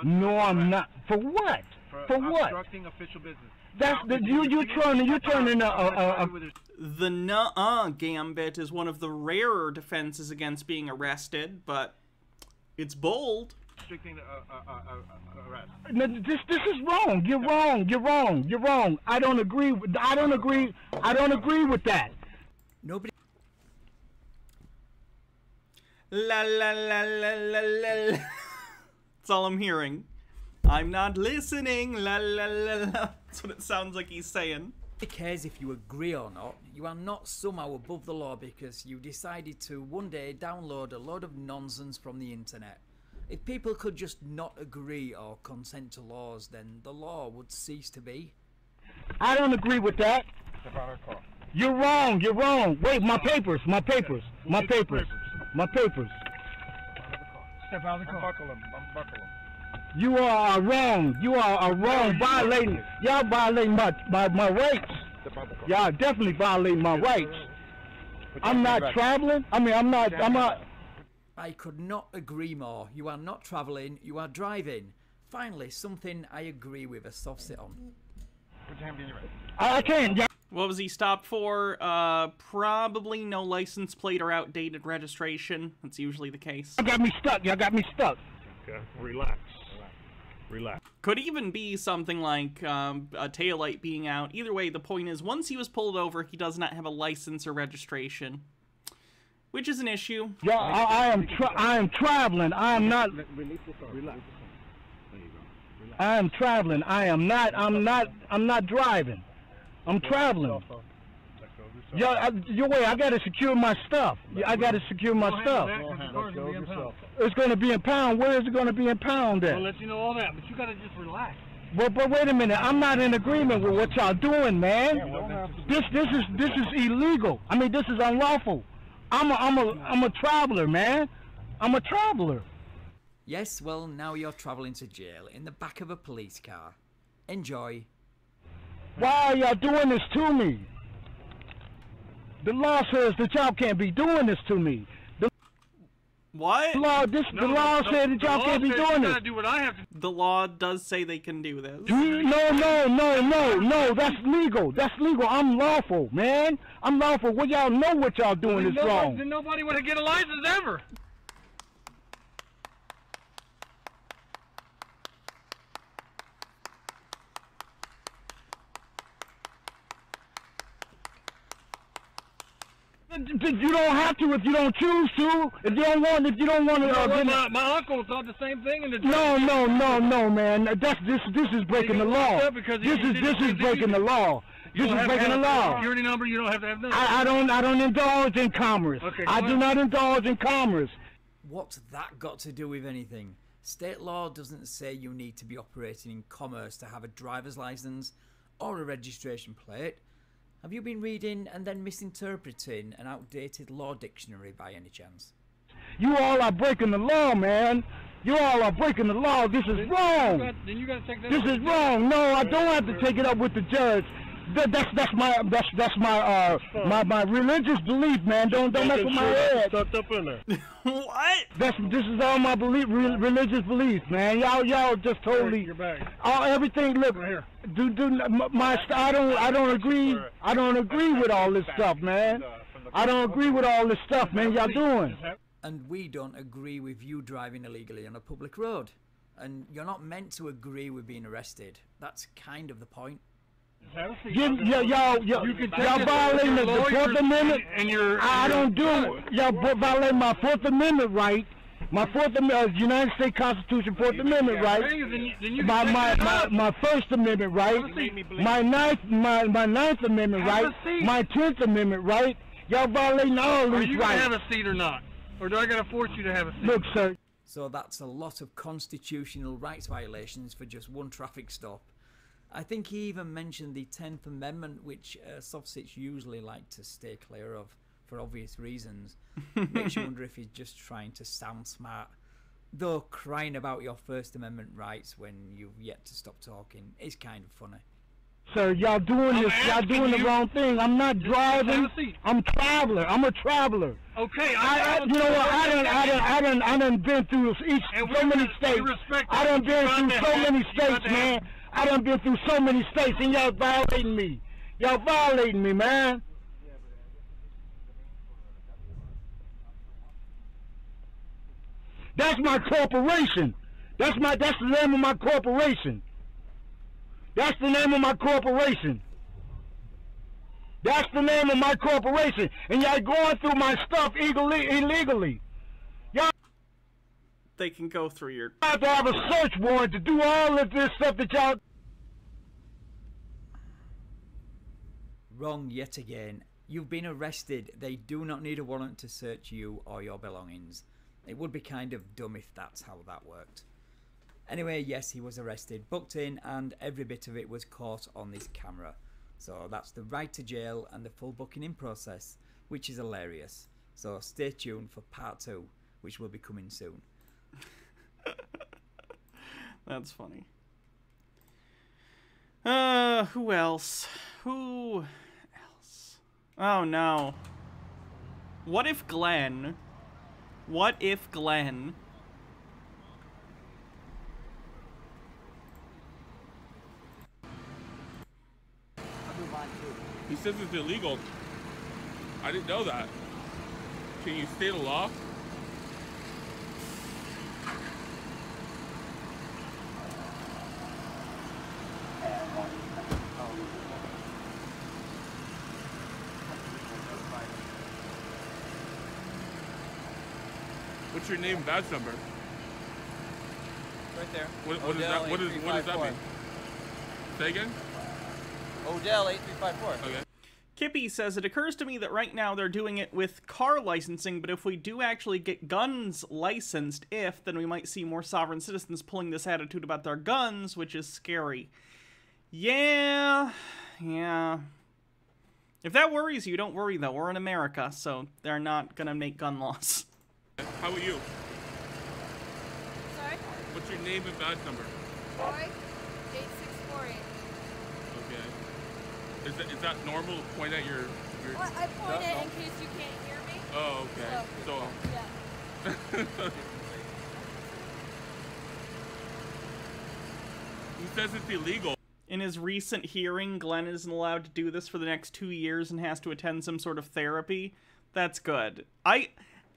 No, I'm not. For what? For what? Obstructing official business. That's the you're turning a. The nuh-uh gambit is one of the rarer defenses against being arrested, but it's bold. Restricting arrest. No, this is wrong. You're wrong. You're wrong. You're wrong. I don't agree. I don't agree with that. Nobody. La la la la la la. That's all I'm hearing. I'm not listening. La la la la. That's what it sounds like he's saying. Nobody cares if you agree or not. You are not somehow above the law because you decided to one day download a load of nonsense from the internet. If people could just not agree or consent to laws, then the law would cease to be. I don't agree with that. Step out of the car. You're wrong. You're wrong. Wait, my papers. My papers. My papers. My papers. Step out of the car. Unbuckle him. Unbuckle him. You are wrong. You are wrong. Violating. Y'all violating my rights. Step out the car. Y'all definitely violating my rights. I'm not traveling. I'm not. I could not agree more. You are not travelling, you are driving. Finally, something I agree with a soft sit on. Put your hand behind your back. I can't. What was he stopped for? Probably no license plate or outdated registration. That's usually the case. Y'all got me stuck. Y'all got me stuck. Okay, relax. Relax. Could even be something like a taillight being out. Either way, the point is, once he was pulled over, he does not have a license or registration, which is an issue. Yeah, I am traveling. I am not. Relax. I am traveling. I'm not driving. I'm traveling. Yo, wait, I gotta secure my stuff. I gotta secure my stuff. It's gonna be in pound. Where is it gonna be in pound at? I'll let you know all that, but you gotta just relax. But wait a minute. I'm not in agreement with what y'all doing, man. This is illegal. I mean, this is unlawful. I'm a traveler, man. I'm a traveler. Yes, well, now you're travelling to jail in the back of a police car. Enjoy. Why are y'all doing this to me? The law says that y'all can't be doing this to me. What? The law said that y'all can't be doing this. Do what I have to. The law does say they can do this. No. That's legal. That's legal. I'm lawful, man. I'm lawful. Well, y'all know what y'all doing is wrong. Then nobody would get a license ever. You don't have to if you don't choose to. If you don't want to. My uncle thought the same thing. No, man. This is breaking the law. This is breaking the law. This is breaking the law. Security number. You don't have to have that. I don't indulge in commerce. Okay, I do not indulge in commerce. What's that got to do with anything? State law doesn't say you need to be operating in commerce to have a driver's license or a registration plate. Have you been reading and then misinterpreting an outdated law dictionary by any chance? You all are breaking the law, man. You all are breaking the law. This is wrong. Then you gotta take that. This is wrong. No, I don't have to take it up with the judge. That's my religious belief, man. Don't mess with my head. Tucked up in there. What? This is all my religious beliefs, man. Y'all just totally. Your bag. Everything. Look, right here. I don't agree. I don't agree with all this stuff, man. I don't agree with all this stuff, man. Y'all doing. And we don't agree with you driving illegally on a public road. And you're not meant to agree with being arrested. That's kind of the point. Y'all violating the Fourth Amendment. I don't do. Y'all violating my Fourth Amendment right. My United States Constitution Fourth Amendment right. My First Amendment right. My Ninth Amendment right. My 10th Amendment right. Y'all violating all these rights. Are you gonna have a seat or not? Or do I gotta force you to have a seat? Look, sir. So that's a lot of constitutional rights violations for just one traffic stop. I think he even mentioned the 10th Amendment, which soft-sits usually like to stay clear of for obvious reasons. Makes you wonder if he's just trying to sound smart. Though crying about your First Amendment rights when you've yet to stop talking is kind of funny. Sir, y'all doing this. Y'all doing the wrong thing. I'm not driving. I'm traveler. I'm a traveler. Okay, you know what? I done been through so many states. I done been through so many states, man. I done been through so many states, and y'all violating me. Y'all violating me, man. That's my corporation. That's the name of my corporation. That's the name of my corporation. That's the name of my corporation. And y'all going through my stuff illegally. Y'all they can go through your... have to have a search warrant to do all of this stuff that y'all... Wrong yet again. You've been arrested. They do not need a warrant to search you or your belongings. It would be kind of dumb if that's how that worked. Anyway, yes, he was arrested, booked in, and every bit of it was caught on this camera. So that's the ride to jail and the full booking in process, which is hilarious. So stay tuned for part 2, which will be coming soon. That's funny. Who else? Who else? Oh no. What if Glenn? He says it's illegal. I didn't know that. Can you state a law? What's your name and badge number? Right there. What does that mean? Say again? Odell 8354. Okay. Kippy says, it occurs to me that right now they're doing it with car licensing, but if we do actually get guns licensed, then we might see more sovereign citizens pulling this attitude about their guns, which is scary. Yeah. If that worries you, don't worry though. We're in America, so they're not gonna make gun laws. How are you? Sorry? What's your name and badge number? Roy, 8648. Okay. Is that normal to point at your... Well, I point it in case you can't hear me. Oh, okay. So yeah. He says it's illegal. In his recent hearing, Glenn isn't allowed to do this for the next 2 years and has to attend some sort of therapy. That's good.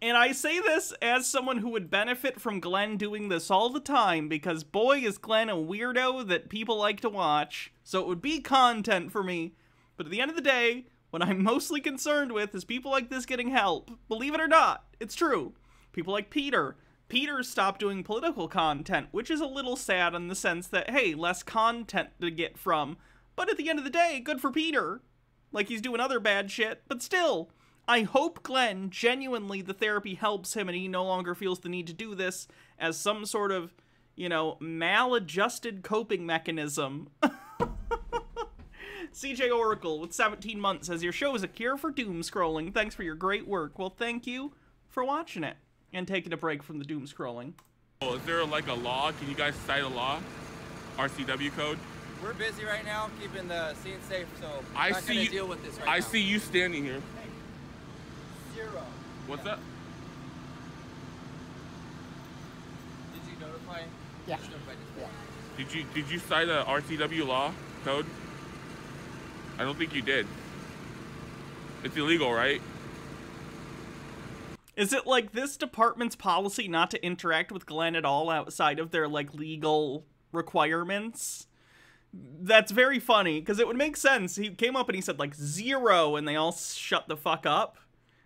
And I say this as someone who would benefit from Glenn doing this all the time, because boy is Glenn a weirdo that people like to watch, so it would be content for me. But at the end of the day, what I'm mostly concerned with is people like this getting help. Believe it or not, it's true. People like Peter. Peter stopped doing political content, which is a little sad in the sense that, hey, less content to get from. But at the end of the day, good for Peter. Like he's doing other bad shit, but still. I hope Glenn, genuinely, the therapy helps him and he no longer feels the need to do this as some sort of, maladjusted coping mechanism. CJ Oracle with 17 months says, your show is a cure for doom scrolling. Thanks for your great work. Well, thank you for watching it and taking a break from the doom scrolling. Oh, is there like a law? Can you guys cite a law? RCW code? We're busy right now, keeping the scene safe, so I'm not going to deal with this right now. I see you standing here. 0. What's that? Did you notify? Yeah. Did you cite a RCW law code? I don't think you did. It's illegal, right? Is it like this department's policy not to interact with Glenn at all outside of their legal requirements? That's very funny, because it would make sense. He came up and he said 0 and they all shut the fuck up.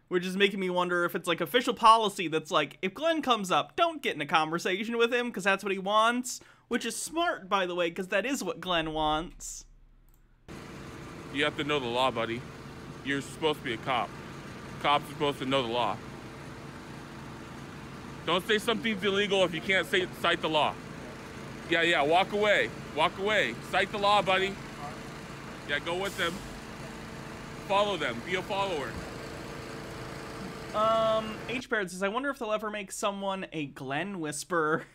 Which is making me wonder if it's official policy that's if Glenn comes up, don't get in a conversation with him because that's what he wants. Which is smart, by the way, because that is what Glenn wants. You have to know the law, buddy. You're supposed to be a cop. Cops are supposed to know the law. Don't say something's illegal if you can't cite the law. Yeah, walk away. Walk away. Cite the law, buddy. Yeah, go with them. Follow them. Be a follower. H-Baird says, I wonder if they'll ever make someone a Glenn whisperer.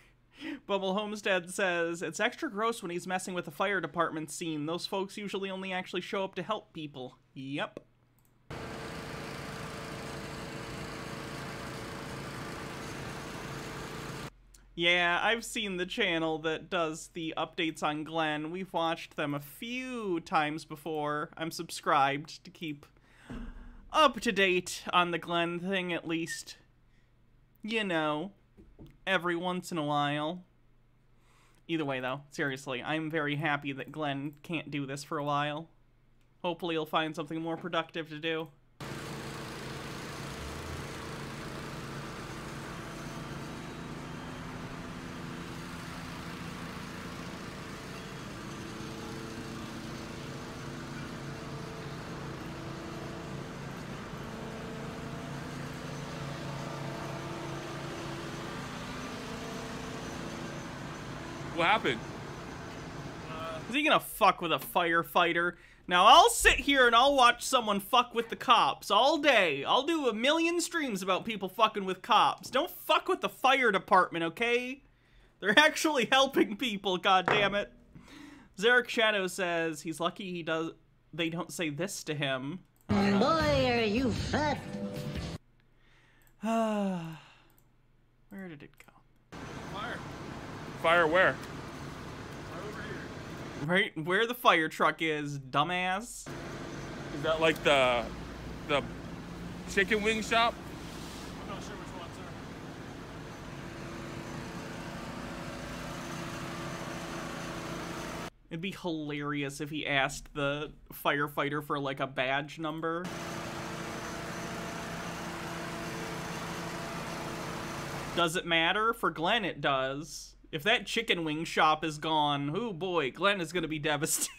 Bubble Homestead says, it's extra gross when he's messing with the fire department scene. Those folks usually only actually show up to help people. Yep. Yeah, I've seen the channel that does the updates on Glenn. We've watched them a few times before. I'm subscribed to keep up to date on the Glenn thing, at least. Every once in a while. Either way, though, seriously, I'm very happy that Glenn can't do this for a while. Hopefully he'll find something more productive to do. What happened? Is he gonna fuck with a firefighter? Now I'll sit here and I'll watch someone fuck with the cops all day. I'll do 1,000,000 streams about people fucking with cops. Don't fuck with the fire department, okay? They're actually helping people, goddammit. Zarek Shadow says he's lucky they don't say this to him. Boy, are you fat. Where did it go? Fire. Fire where? Right where the fire truck is, dumbass. Is that like the chicken wing shop? I'm not sure which one, sir. It'd be hilarious if he asked the firefighter for like a badge number. Does it matter? For Glenn it does. If that chicken wing shop is gone, oh boy, Glenn is gonna be devastated.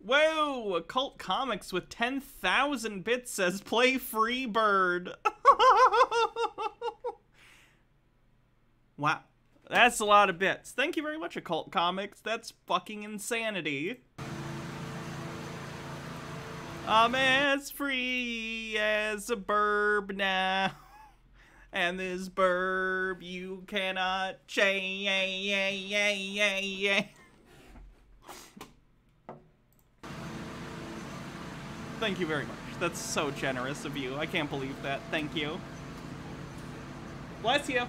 Whoa! Occult Comics with 10,000 bits says play Free Bird. Wow. That's a lot of bits. Thank you very much, Occult Comics. That's fucking insanity. I'm as free as a burb now. And this burb you cannot change. Thank you very much. That's so generous of you. I can't believe that. Thank you. Bless you.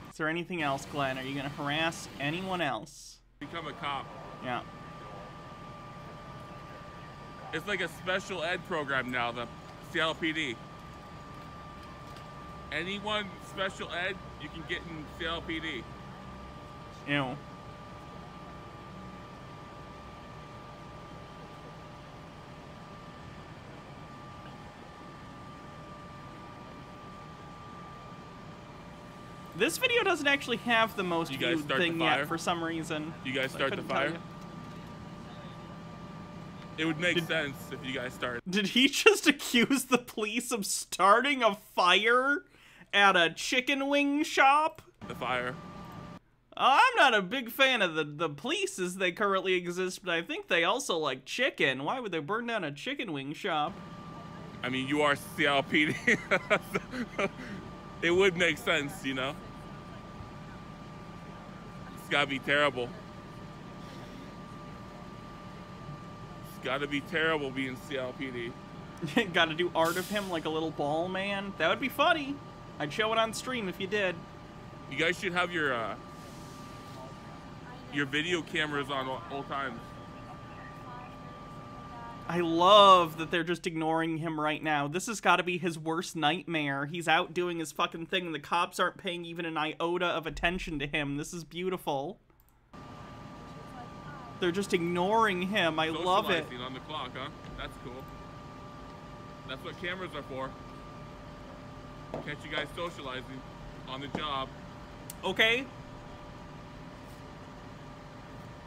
Is there anything else, Glenn? Are you gonna harass anyone else? Become a cop. Yeah. It's like a special ed program now, the Seattle PD. Anyone special ed, you can get in Seattle PD. Ew. This video doesn't actually have the most viewed thing yet for some reason. You guys start the fire? It would make sense if you guys started. Did he just accuse the police of starting a fire at a chicken wing shop? The fire. I'm not a big fan of the police as they currently exist, but I think they also like chicken. Why would they burn down a chicken wing shop? I mean, you are Seattle PD. It would make sense, you know? It's gotta be terrible. It's gotta be terrible being Seattle PD. Gotta do art of him like a little ball man. That would be funny. I'd show it on stream if you did. You guys should have your video cameras on all times. I love that they're just ignoring him right now. This has got to be his worst nightmare. He's out doing his fucking thing and the cops aren't paying even an iota of attention to him. This is beautiful. They're just ignoring him. I love it. Socializing on the clock, huh? That's cool. That's what cameras are for. Catch you guys socializing on the job. Okay.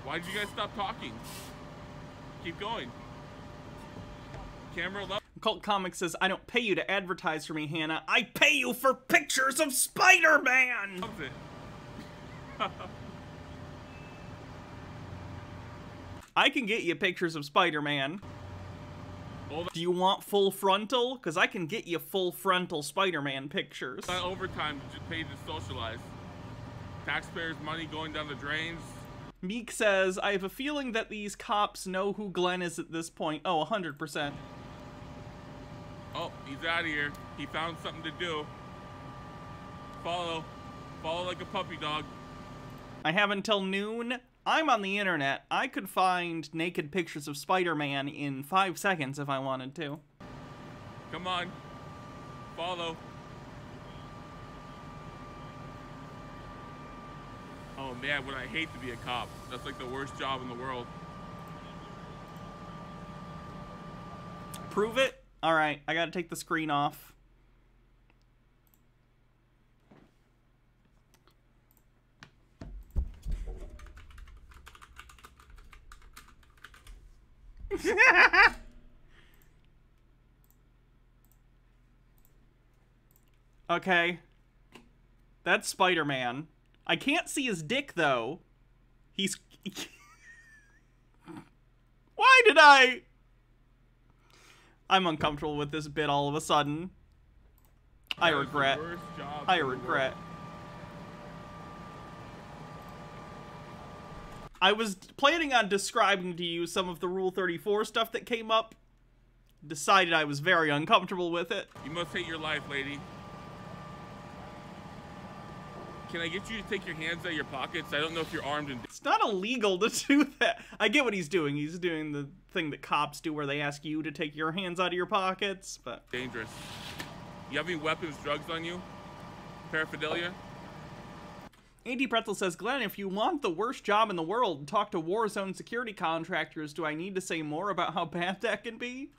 Why did you guys stop talking? Keep going. Camera level. Cult Comics says, I don't pay you to advertise for me, Hannah. I pay you for pictures of Spider-Man! I can get you pictures of Spider-Man. Do you want full frontal? Because I can get you full frontal Spider-Man pictures. Not overtime paid to socialize. Taxpayers' money going down the drains. Meek says, I have a feeling that these cops know who Glenn is at this point. Oh, 100%. Oh, he's out of here. He found something to do. Follow. Follow like a puppy dog. I have until noon. I'm on the internet. I could find naked pictures of Spider-Man in 5 seconds if I wanted to. Come on. Follow. Oh man, would I hate to be a cop. That's like the worst job in the world. Prove it? Alright, I gotta take the screen off. Okay. That's Spider-Man. I can't see his dick, though. He's... Why did I... I'm uncomfortable with this bit all of a sudden. I regret. I regret. I was planning on describing to you some of the Rule 34 stuff that came up. Decided I was very uncomfortable with it. You must hate your life, lady. Can I get you to take your hands out of your pockets? I don't know if you're armed and... It's not illegal to do that. I get what he's doing. He's doing the thing that cops do where they ask you to take your hands out of your pockets, but... Dangerous. You have any weapons, drugs on you? Paraphernalia? Andy Pretzel says, Glenn, if you want the worst job in the world, talk to Warzone security contractors. Do I need to say more about how bad that can be?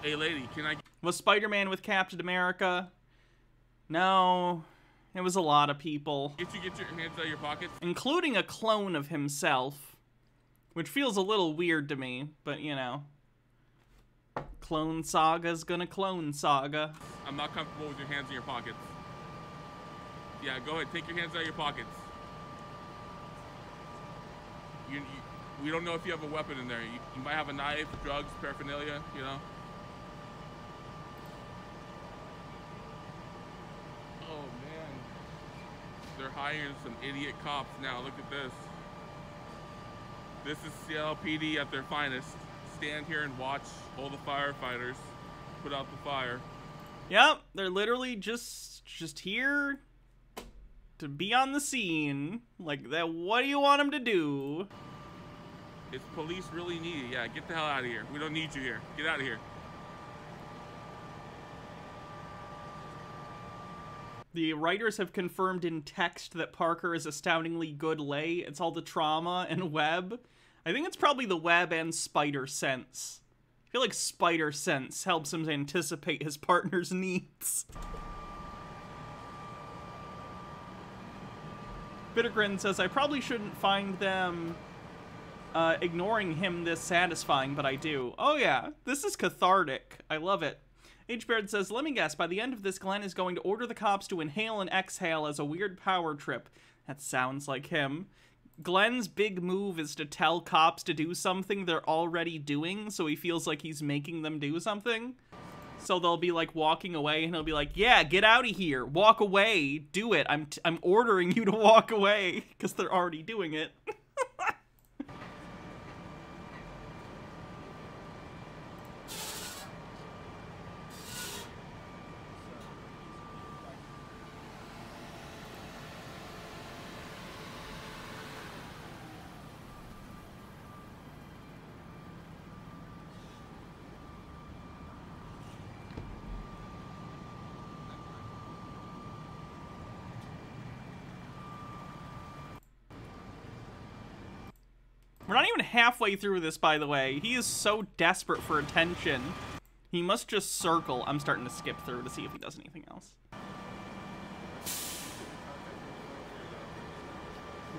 Hey, lady, can I... Was Spider-Man with Captain America? No, it was a lot of people. Get your hands out of your pockets? Including a clone of himself, which feels a little weird to me, but you know. Clone Saga's gonna clone Saga. I'm not comfortable with your hands in your pockets. Yeah, go ahead, take your hands out of your pockets. We don't know if you have a weapon in there. You might have a knife, drugs, paraphernalia, you know? They're hiring some idiot cops now. Look at this. This is CLPD at their finest. Stand here and watch all the firefighters put out the fire. Yep, they're literally just here to be on the scene. Like that. What do you want them to do? Is police really needed? Yeah, get the hell out of here. We don't need you here. Get out of here. The writers have confirmed in text that Parker is astoundingly good lay. It's all the trauma and web. I think it's probably the web and spider sense. I feel like spider sense helps him anticipate his partner's needs. Bittergrin says, I probably shouldn't find them ignoring him this satisfying, but I do. Oh yeah, this is cathartic. I love it. H-Baird says, let me guess, by the end of this, Glenn is going to order the cops to inhale and exhale as a weird power trip. That sounds like him. Glenn's big move is to tell cops to do something they're already doing, so he feels like he's making them do something. So they'll be, like, walking away, and he'll be like, yeah, get out of here. Walk away. Do it. I'm ordering you to walk away, because they're already doing it. We're not even halfway through this, by the way. He is so desperate for attention. He must just circle. I'm starting to skip through to see if he does anything else.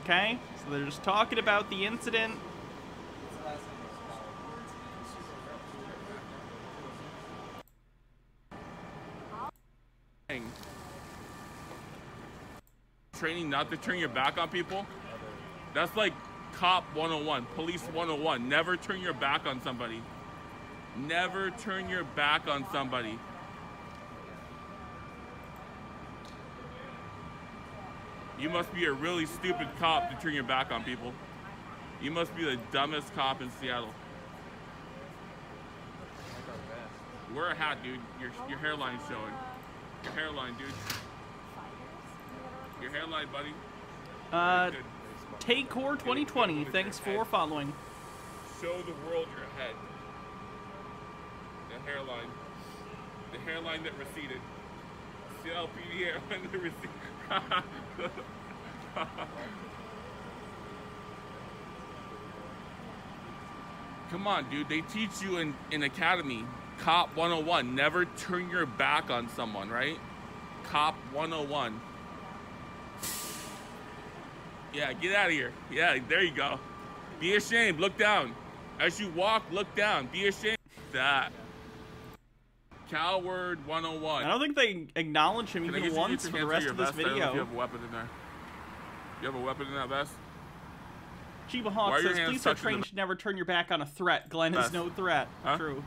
Okay, so they're just talking about the incident. Training not to turn your back on people? That's like Cop 101, Police 101. Never turn your back on somebody. Never turn your back on somebody. You must be a really stupid cop to turn your back on people. You must be the dumbest cop in Seattle. Wear a hat, dude. Your hairline's showing. Your hairline, dude. Your hairline, buddy. Take Core 2020. Thanks for following. Show the world your head. The hairline. The hairline that receded. CLPD hairline that receded. Come on, dude. They teach you in Academy. Cop 101. Never turn your back on someone, right? Cop 101. Yeah, get out of here. Yeah, there you go. Be ashamed. Look down. As you walk, look down. Be ashamed. That. Coward 101. I don't think they acknowledge him even once for the rest of this video. You have a weapon in there. You have a weapon in that vest? Chiba Hawk says, police are trained to never turn your back on a threat. Glenn is no threat. Huh? True.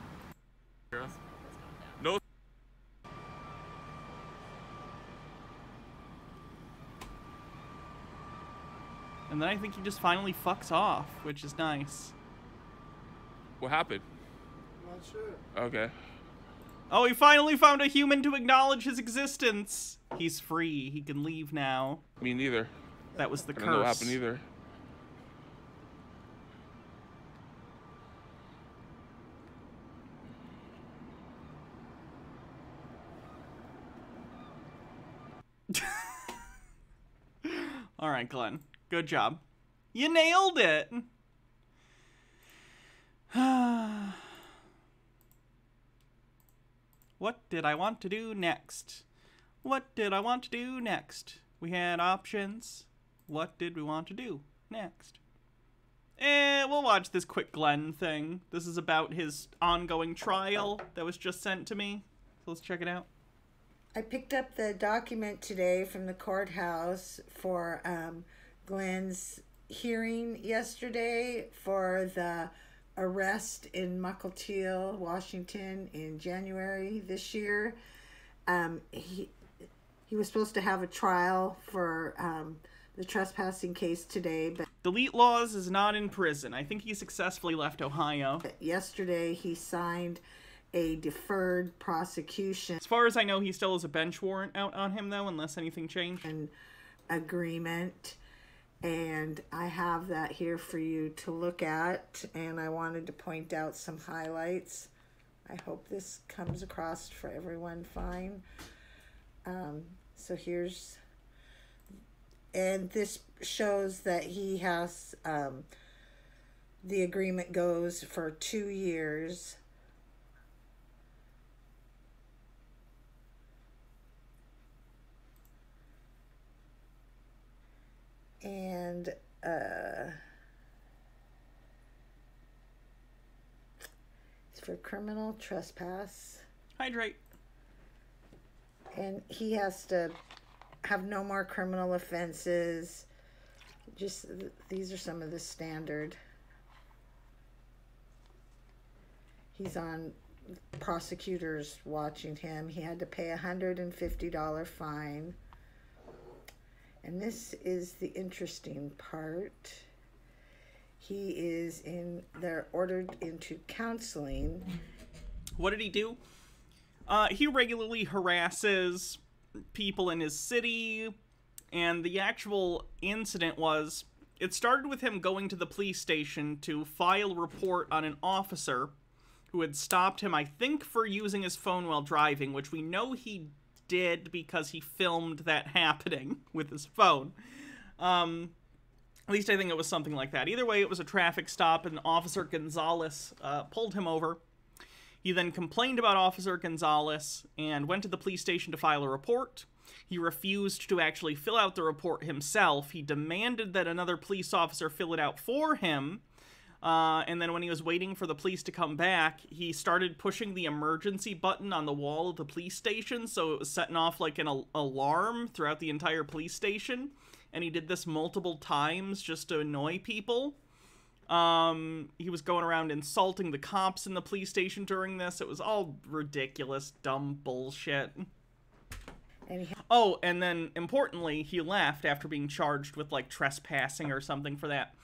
No. And then I think he just finally fucks off, which is nice. What happened? Not sure. Okay. Oh, he finally found a human to acknowledge his existence. He's free. He can leave now. Me neither. That was the curse. I don't know what happened either. All right, Glenn. Good job. You nailed it. What did I want to do next? What did I want to do next? We had options. What did we want to do next? We'll watch this quick Glenn thing. This is about his ongoing trial that was just sent to me. So let's check it out. I picked up the document today from the courthouse for Glenn's hearing yesterday for the arrest in Mukilteo, Washington in January this year. He was supposed to have a trial for the trespassing case today, but Delete Laws is not in prison. I think he successfully left Ohio. Yesterday he signed a deferred prosecution. As far as I know, he still has a bench warrant out on him, though, unless anything changed. An agreement, and I have that here for you to look at, and I wanted to point out some highlights. I hope this comes across for everyone fine. So here's, and this shows that he has, the agreement goes for 2 years. And it's for criminal trespass. Hydrate. And he has to have no more criminal offenses. Just these are some of the standard. He's on prosecutors watching him. He had to pay a $150 fine. And this is the interesting part. They're ordered into counseling. What did he do? He regularly harasses people in his city, and the actual incident was, it started with him going to the police station to file a report on an officer who had stopped him, I think, for using his phone while driving, which we know he did because he filmed that happening with his phone. At least I think it was something like that. Either way, it was a traffic stop, and Officer Gonzalez pulled him over. He then complained about Officer Gonzalez and went to the police station to file a report. He refused to actually fill out the report himself. He demanded that another police officer fill it out for him. And then when he was waiting for the police to come back, he started pushing the emergency button on the wall of the police station, so it was setting off like an alarm throughout the entire police station. and he did this multiple times just to annoy people. He was going around insulting the cops in the police station during this. It was all ridiculous, dumb bullshit. Oh, and then, importantly, he left after being charged with, like, trespassing or something for that.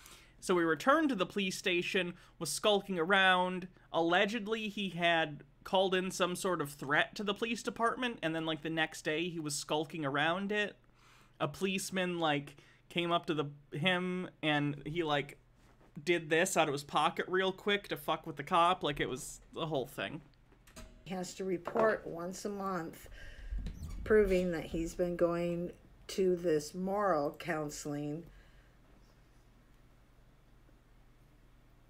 So he returned to the police station, was skulking around. Allegedly, he had called in some sort of threat to the police department, and then, like, the next day, he was skulking around it. A policeman, like, came up to him, and he, like, did this out of his pocket real quick to fuck with the cop. Like, it was the whole thing. He has to report once a month, proving that he's been going to this moral counseling.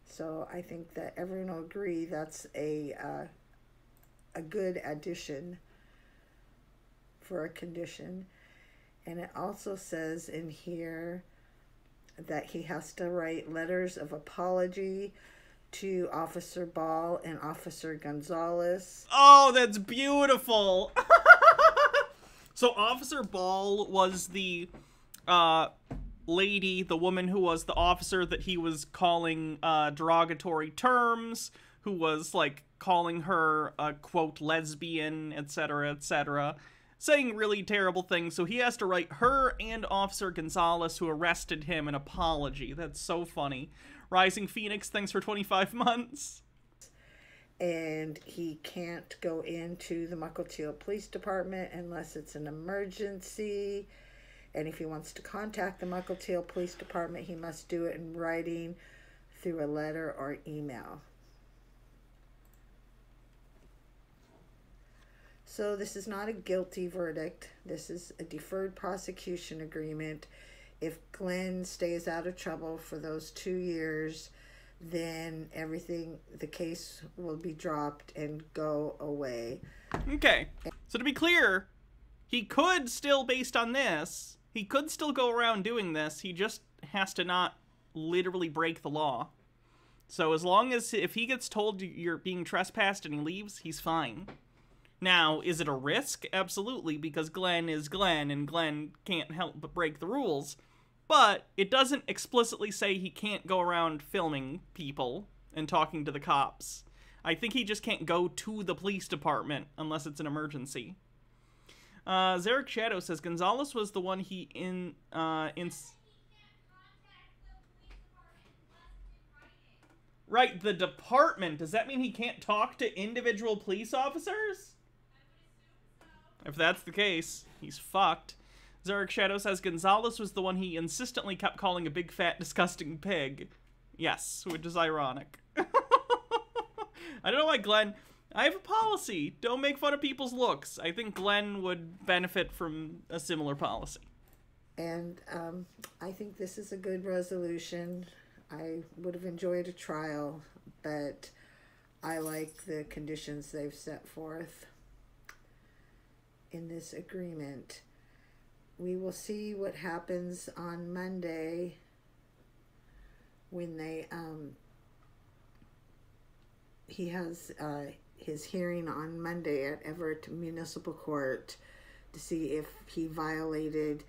So I think that everyone will agree that's a good addition for a condition. And it also says in here that he has to write letters of apology to Officer Ball and Officer Gonzalez. Oh, that's beautiful! So Officer Ball was the lady, the woman who was the officer that he was calling derogatory terms, who was, like, calling her a, quote, lesbian, etc., etc., saying really terrible things. So he has to write her and Officer Gonzalez, who arrested him, an apology. That's so funny. Rising Phoenix, thanks for 25 months. And he can't go into the Mukilteo Police Department unless it's an emergency. And if he wants to contact the Mukilteo Police Department, he must do it in writing through a letter or email. So this is not a guilty verdict. This is a deferred prosecution agreement. If Glenn stays out of trouble for those 2 years, then the case will be dropped and go away. Okay. So to be clear, he could still, based on this, he could still go around doing this. He just has to not literally break the law. So as long as, if he gets told you're being trespassed and he leaves, he's fine. Now, is it a risk? Absolutely, because Glenn is Glenn, and Glenn can't help but break the rules. But it doesn't explicitly say he can't go around filming people and talking to the cops. I think he just can't go to the police department unless it's an emergency. Zarek Shadow says Gonzalez was the one he Right, the department. Does that mean he can't talk to individual police officers? If that's the case, he's fucked. Zarek Shadow says Gonzalez was the one he insistently kept calling a big, fat, disgusting pig. Yes, which is ironic. I don't know why Glenn... I have a policy. Don't make fun of people's looks. I think Glenn would benefit from a similar policy. And I think this is a good resolution. I would have enjoyed a trial, but I like the conditions they've set forth in this agreement. We will see what happens on Monday when they he has his hearing on Monday at Everett Municipal Court to see if he violated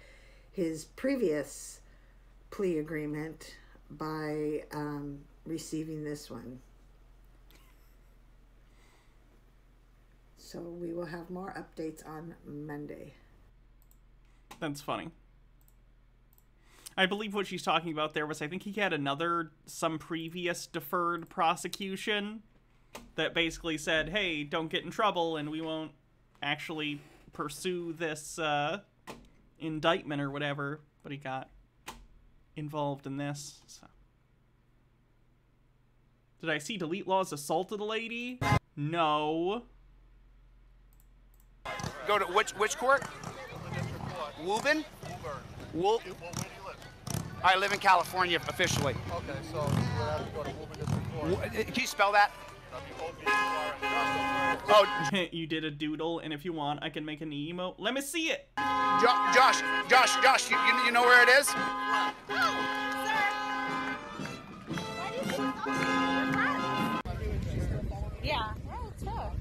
his previous plea agreement by receiving this one. So we will have more updates on Monday. That's funny. I believe what she's talking about there was, I think he had some previous deferred prosecution that basically said, hey, don't get in trouble and we won't actually pursue this indictment or whatever, but he got involved in this. So. Did I see Delete Laws assaulted a lady? No. Go to which court? Woburn? Where do you live? I live in California officially. Okay, so you would have to go to Woburn District Court. Can you spell that? Oh, you did a doodle, and if you want, I can make an emote. Let me see it. Josh, you know where it is? Yeah. Right, sure.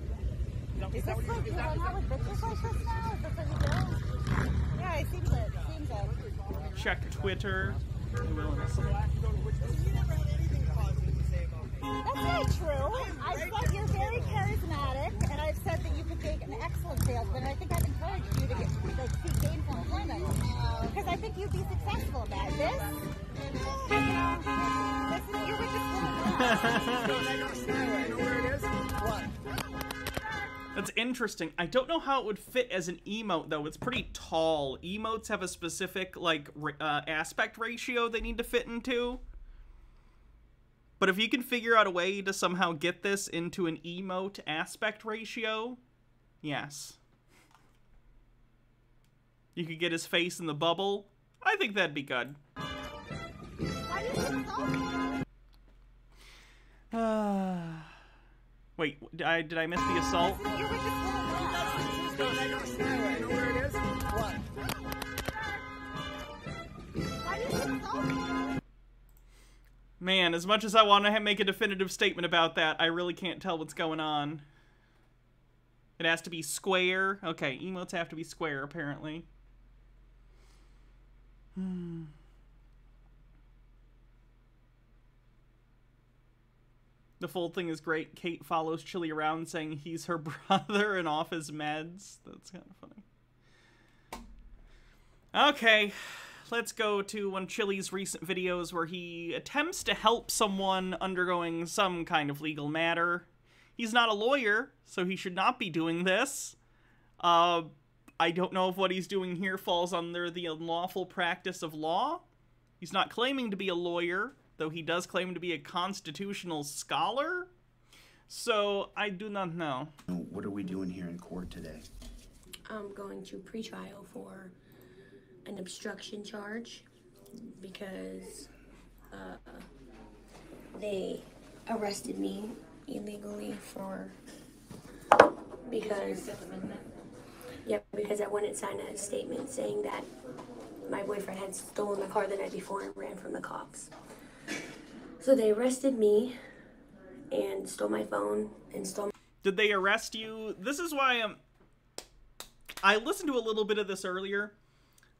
Is this like you hang out with bitches like this now? Is this what you do? Yeah, it seems it. check Twitter. I will in a second. That's not true. I've said you're very charismatic, and I've said that you could make an excellent salesman, and I think I've encouraged you to get seek gainful employment because I think you'd be successful at this. You know, you're with this woman. That's interesting. I don't know how it would fit as an emote, though. It's pretty tall. Emotes have a specific, like, aspect ratio they need to fit into. But if you can figure out a way to somehow get this into an emote aspect ratio, yes. You could get his face in the bubble. I think that'd be good. Wait, did I miss the assault? Man, as much as I want to make a definitive statement about that, I really can't tell what's going on. It has to be square. Okay, emotes have to be square, apparently. The full thing is great. Kate follows Chili around saying he's her brother and off his meds. That's kind of funny. Okay, let's go to one of Chili's recent videos where he attempts to help someone undergoing some kind of legal matter. He's not a lawyer, so he should not be doing this. I don't know if what he's doing here falls under the unlawful practice of law. He's not claiming to be a lawyer, though he does claim to be a constitutional scholar. So, I do not know. What are we doing here in court today? I'm going to pretrial for an obstruction charge because they arrested me illegally because I wouldn't sign a statement saying that my boyfriend had stolen my car the night before and ran from the cops. So they arrested me and stole my phone and stole. Did they arrest you? This is why I listened to a little bit of this earlier.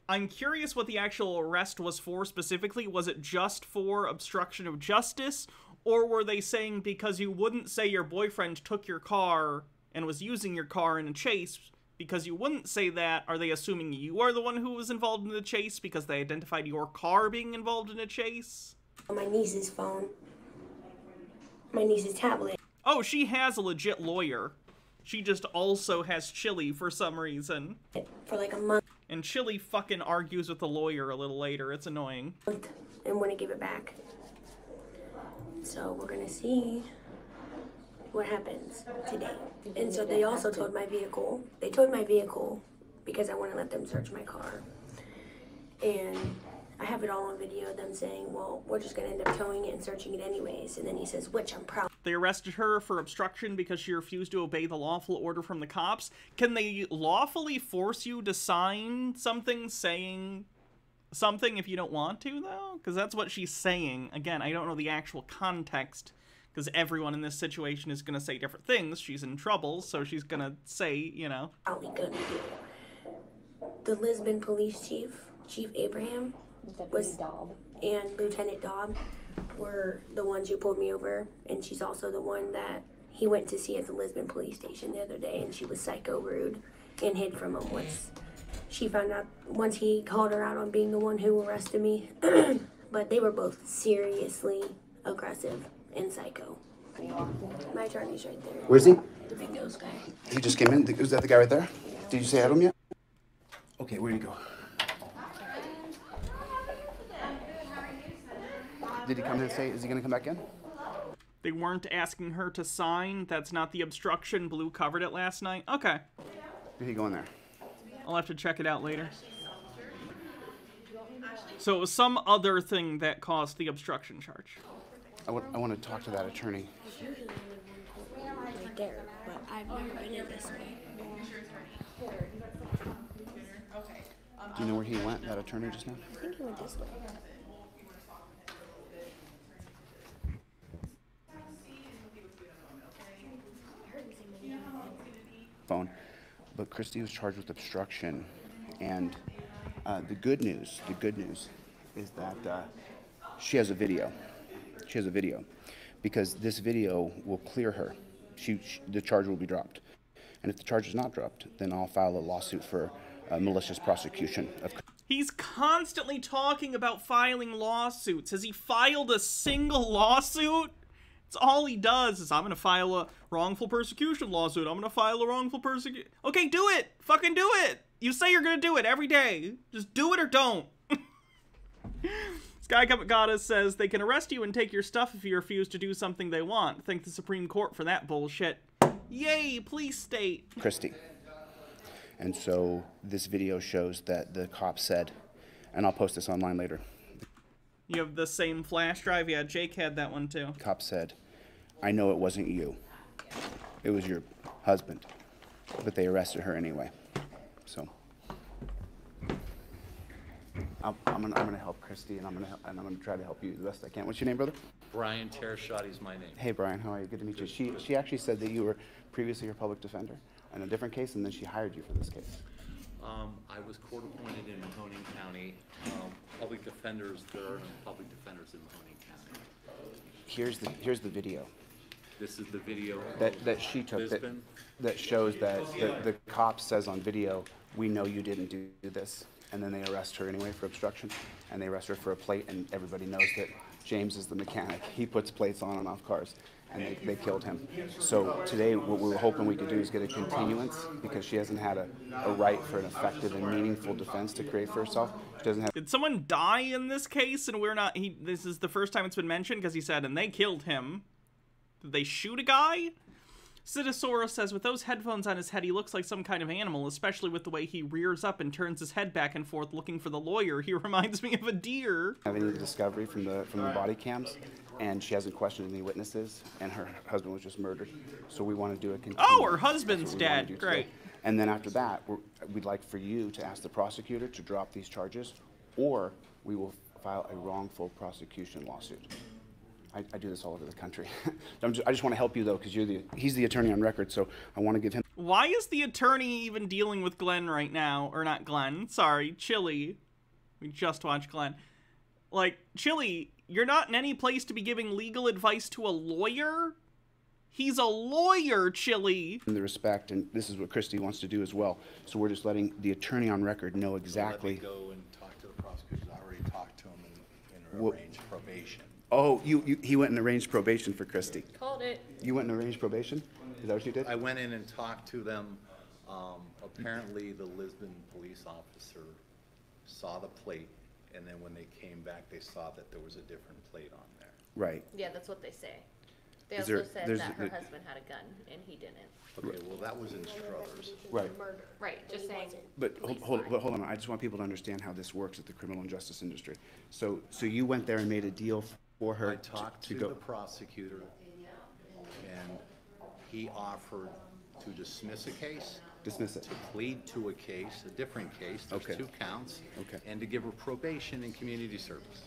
I'm curious what the actual arrest was for specifically. Was it just for obstruction of justice? Or were they saying because you wouldn't say your boyfriend took your car and was using your car in a chase, because you wouldn't say that, are they assuming you are the one who was involved in the chase because they identified your car being involved in a chase? My niece's phone. My niece's tablet. Oh, she has a legit lawyer. She just also has Chili for some reason. For like a month. And Chili fucking argues with the lawyer a little later. It's annoying. And wouldn't give it back. So we're gonna see what happens today. And so they also towed my vehicle. They towed my vehicle because I wouldn't let them search my car. And I have it all on video of them saying, well, we're just gonna end up towing it and searching it anyways. And then he says, which I'm proud. They arrested her for obstruction because she refused to obey the lawful order from the cops. Can they lawfully force you to sign something saying something if you don't want to, though? Because that's what she's saying. Again, I don't know the actual context, because everyone in this situation is going to say different things. She's in trouble, so she's going to say, you know. Probably gonna do. The Lisbon police chief, Chief Abraham, and Lieutenant Dobb were the ones who pulled me over, and she's also the one that he went to see at the Lisbon police station the other day, and she was psycho rude and hid from him once she found out, once he called her out on being the one who arrested me. But they were both seriously aggressive and psycho. My attorney's right there. Where's he? The big nose guy. He just came in. Was that the guy right there? Did you say hi to him yet? Okay, where'd he go? Did he come in and say, is he going to come back in? They weren't asking her to sign. That's not the obstruction. Blue covered it last night. Okay. Did he go in there? I'll have to check it out later. So it was some other thing that caused the obstruction charge. I want to talk to that attorney. Right there, but I've never been in this way. Do you know where he went, that attorney, just now? I think he went this way. Phone. But Christy was charged with obstruction, and The good news is that she has a video. She has a video, because this video will clear her. The charge will be dropped, and if the charge is not dropped, then I'll file a lawsuit for malicious prosecution of. He's constantly talking about filing lawsuits. Has he filed a single lawsuit? It's all he does is, I'm gonna file a wrongful persecution lawsuit. I'm gonna file a wrongful persecution. Okay, do it. Fucking do it. You say you're gonna do it every day. Just do it or don't. Sky Goddess says they can arrest you and take your stuff if you refuse to do something they want. Thank the Supreme Court for that bullshit. Yay, police state. Christie. And so this video shows that the cop said, and I'll post this online later. You have the same flash drive? Yeah, Jake had that one too. Cop said, I know it wasn't you. It was your husband. But they arrested her anyway. So I'm gonna help Christy, and I'm gonna try to help you the best I can. What's your name, brother? Brian Tereshotty is my name. Hey Brian, how are you? Good to meet you. She actually said that you were previously her public defender in a different case, and then she hired you for this case. I was court appointed in Mahoning County. Public defenders, there are no public defenders in Mahoning County. Here's the video. This is the video that she took that shows that the cop says on video, we know you didn't do this, and then they arrest her anyway for obstruction, and they arrest her for a plate, and everybody knows that James is the mechanic. He puts plates on and off cars, and they killed him. So today what we were hoping we could do is get a continuance, because she hasn't had a right for an effective and meaningful defense to create for herself. She doesn't have. Did someone die in this case and we're not? This is the first time it's been mentioned, because he said, and they killed him. Did they shoot a guy? Citisaurus says, with those headphones on his head, he looks like some kind of animal, especially with the way he rears up and turns his head back and forth looking for the lawyer. He reminds me of a deer. Having the discovery from the body cams, and she hasn't questioned any witnesses, and her husband was just murdered. So we want to do a continuance. Oh, her husband's dead. Great. And then after that, we'd like for you to ask the prosecutor to drop these charges, or we will file a wrongful prosecution lawsuit. I do this all over the country. I just want to help you, though, because he's the attorney on record, so I want to give him. Why is the attorney even dealing with Glenn right now? Or not Glenn, sorry, Chili. We just watched Glenn. Like, Chili, you're not in any place to be giving legal advice to a lawyer? He's a lawyer, Chili. In the respect, and this is what Christy wants to do as well, so we're just letting the attorney on record know exactly. Let me go and talk to the prosecutors. I already talked to him and arranged probation. Oh, he went and arranged probation for Christy. Called it. You went and arranged probation? Is that what you did? I went in and talked to them. Apparently, the Lisbon police officer saw the plate, and then when they came back, they saw that there was a different plate on there. Right. Yeah, that's what they say. They Is also said there's that her husband had a gun, and he didn't. Okay, well, that was in Struthers. Right. Right, just saying. But hold on. I just want people to understand how this works at the criminal justice industry. So you went there and made a deal for her. I talked to the prosecutor, and he offered to dismiss a case. Dismiss it. To plead to a case, a different case. There's 2 counts. Okay. And to give her probation and community service.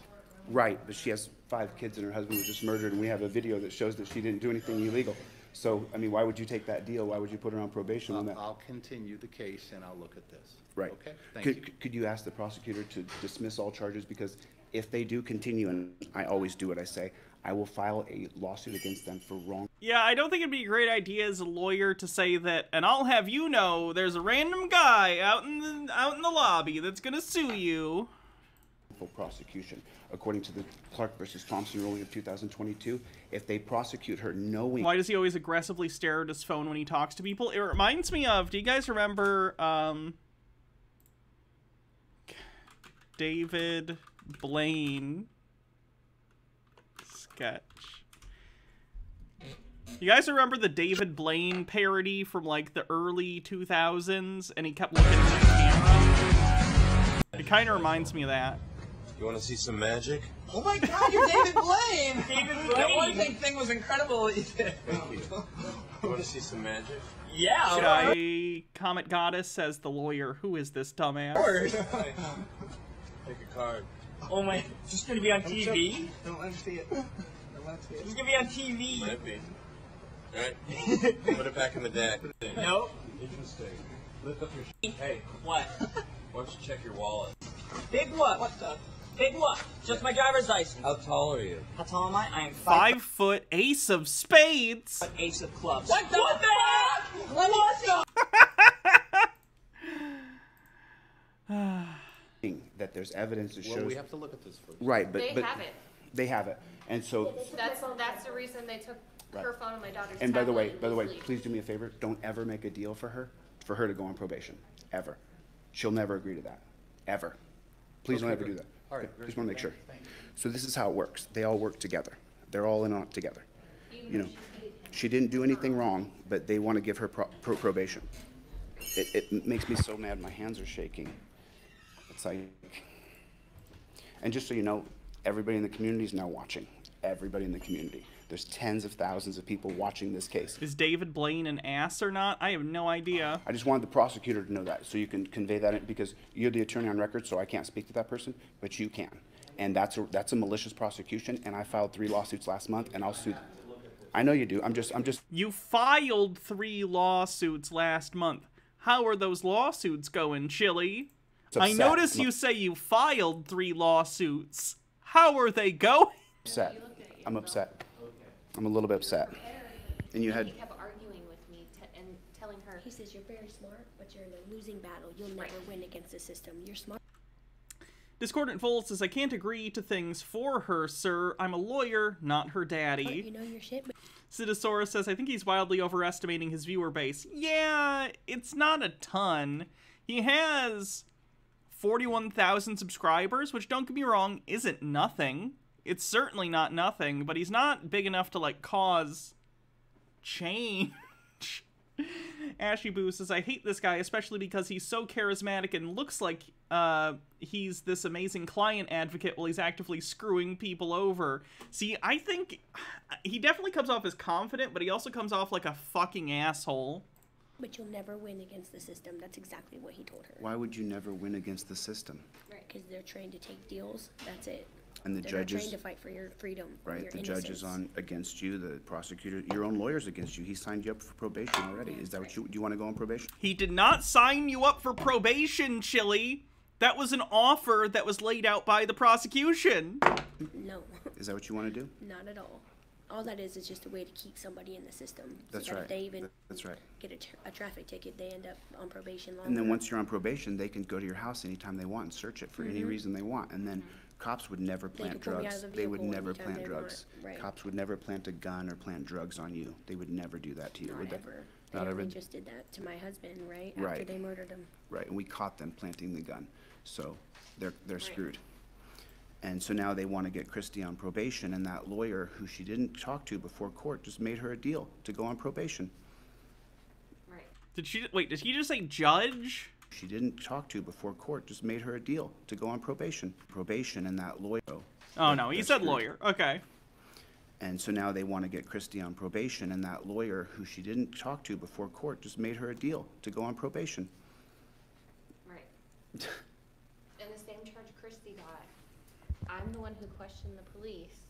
Right, but she has 5 kids and her husband was just murdered, and we have a video that shows that she didn't do anything illegal. So, I mean, why would you take that deal? Why would you put her on probation on that? I'll continue the case, and I'll look at this. Right. Okay, thank you. Could you ask the prosecutor to dismiss all charges? Because if they do continue, and I always do what I say, I will file a lawsuit against them for wrong. Yeah, I don't think it'd be a great idea as a lawyer to say that, and I'll have you know, there's a random guy out in the lobby that's gonna sue you. For prosecution, according to the Clark versus Thompson ruling of 2022, if they prosecute her knowing. Why does he always aggressively stare at his phone when he talks to people? It reminds me of, do you guys remember David Blaine sketch? You guys remember the David Blaine parody from like the early 2000s, and he kept looking at the camera? It kind of reminds me of that. You want to see some magic? Oh my God, you're David Blaine! David Blaine! That one thing was incredible. Thank you. You want to see some magic? Yeah. Should I? Comet Goddess says the lawyer. Who is this dumbass? Take a card. Oh my, is this going to be on TV? Don't let him see it. Don't let him see it. It's going to be on TV. Might be. Alright. Put it back in the deck. Nope. Interesting. Lift up your Hey, what? Why don't you check your wallet? Big what? What the? Big what? Just my driver's license. How tall are you? How tall am I? I am 5 foot, ace of spades. Ace of clubs. What the? What the? What the? That there's evidence that shows. Well, we have to look at this first. Right, but They have it. They have it, and so. That's the reason they took her phone and my daughter's And by the way, tablet. please do me a favor. Don't ever make a deal for her to go on probation, ever. She'll never agree to that, ever. Please don't ever do that. All right. Just want to make sure. So this is how it works. They all work together. They're all in on it together. You know, she didn't do anything wrong, but they want to give her probation. It makes me so mad. My hands are shaking. It's like, and just so you know, everybody in the community is now watching. Everybody in the community. There's tens of thousands of people watching this case. Is David Blaine an ass or not? I have no idea. I just wanted the prosecutor to know that, so you can convey that in, because you're the attorney on record, so I can't speak to that person, but you can. And that's a malicious prosecution, and I filed 3 lawsuits last month, and I'll sue them. I know you do. I'm just. You filed 3 lawsuits last month. How are those lawsuits going, Chili? I notice you say you filed 3 lawsuits. How are they going? Upset. I'm upset. I'm a little bit upset. And you had. He kept arguing with me and telling her. He says you're very smart, but you're in a losing battle. You'll never win against the system. You're smart. Discordant Fold says, I can't agree to things for her, sir. I'm a lawyer, not her daddy. You know your shit. Cidosaurus says, I think he's wildly overestimating his viewer base. Yeah, it's not a ton. He has 41,000 subscribers, which, don't get me wrong, isn't nothing. It's certainly not nothing, but he's not big enough to, like, cause change. Ashy Boo says, I hate this guy, especially because he's so charismatic and looks like he's this amazing client advocate while he's actively screwing people over. See, I think he definitely comes off as confident, but he also comes off like a fucking asshole. But you'll never win against the system. That's exactly what he told her. Why would you never win against the system? Right, because they're trained to take deals. That's it. And the they're judges, not trained to fight for your freedom. Right, your the innocence. judge is on against you, the prosecutor, your own lawyer's against you. He signed you up for probation already. Is that what do you want to go on probation? He did not sign you up for probation, Chili. That was an offer that was laid out by the prosecution. No. Is that what you want to do? Not at all. All that is just a way to keep somebody in the system. That's so that right. If they even That's right. get a traffic ticket, they end up on probation longer. And then once you're on probation, they can go to your house anytime they want and search it for any reason they want. And then cops would never plant drugs. They would never plant drugs. Right. Cops would never plant a gun or plant drugs on you. They would never do that to you, would they? Not ever. They just did that to my husband, right? Right. After they murdered him. Right, and we caught them planting the gun. So they're screwed. And so now they want to get Christy on probation, and that lawyer who she didn't talk to before court just made her a deal to go on probation. Right. Did he just say judge? She didn't talk to before court just made her a deal to go on probation. Probation, and that lawyer. Oh no, he said lawyer. Okay. And so now they want to get Christy on probation, and that lawyer who she didn't talk to before court just made her a deal to go on probation. Right. And the same charge Christy got. I'm the one who questioned the police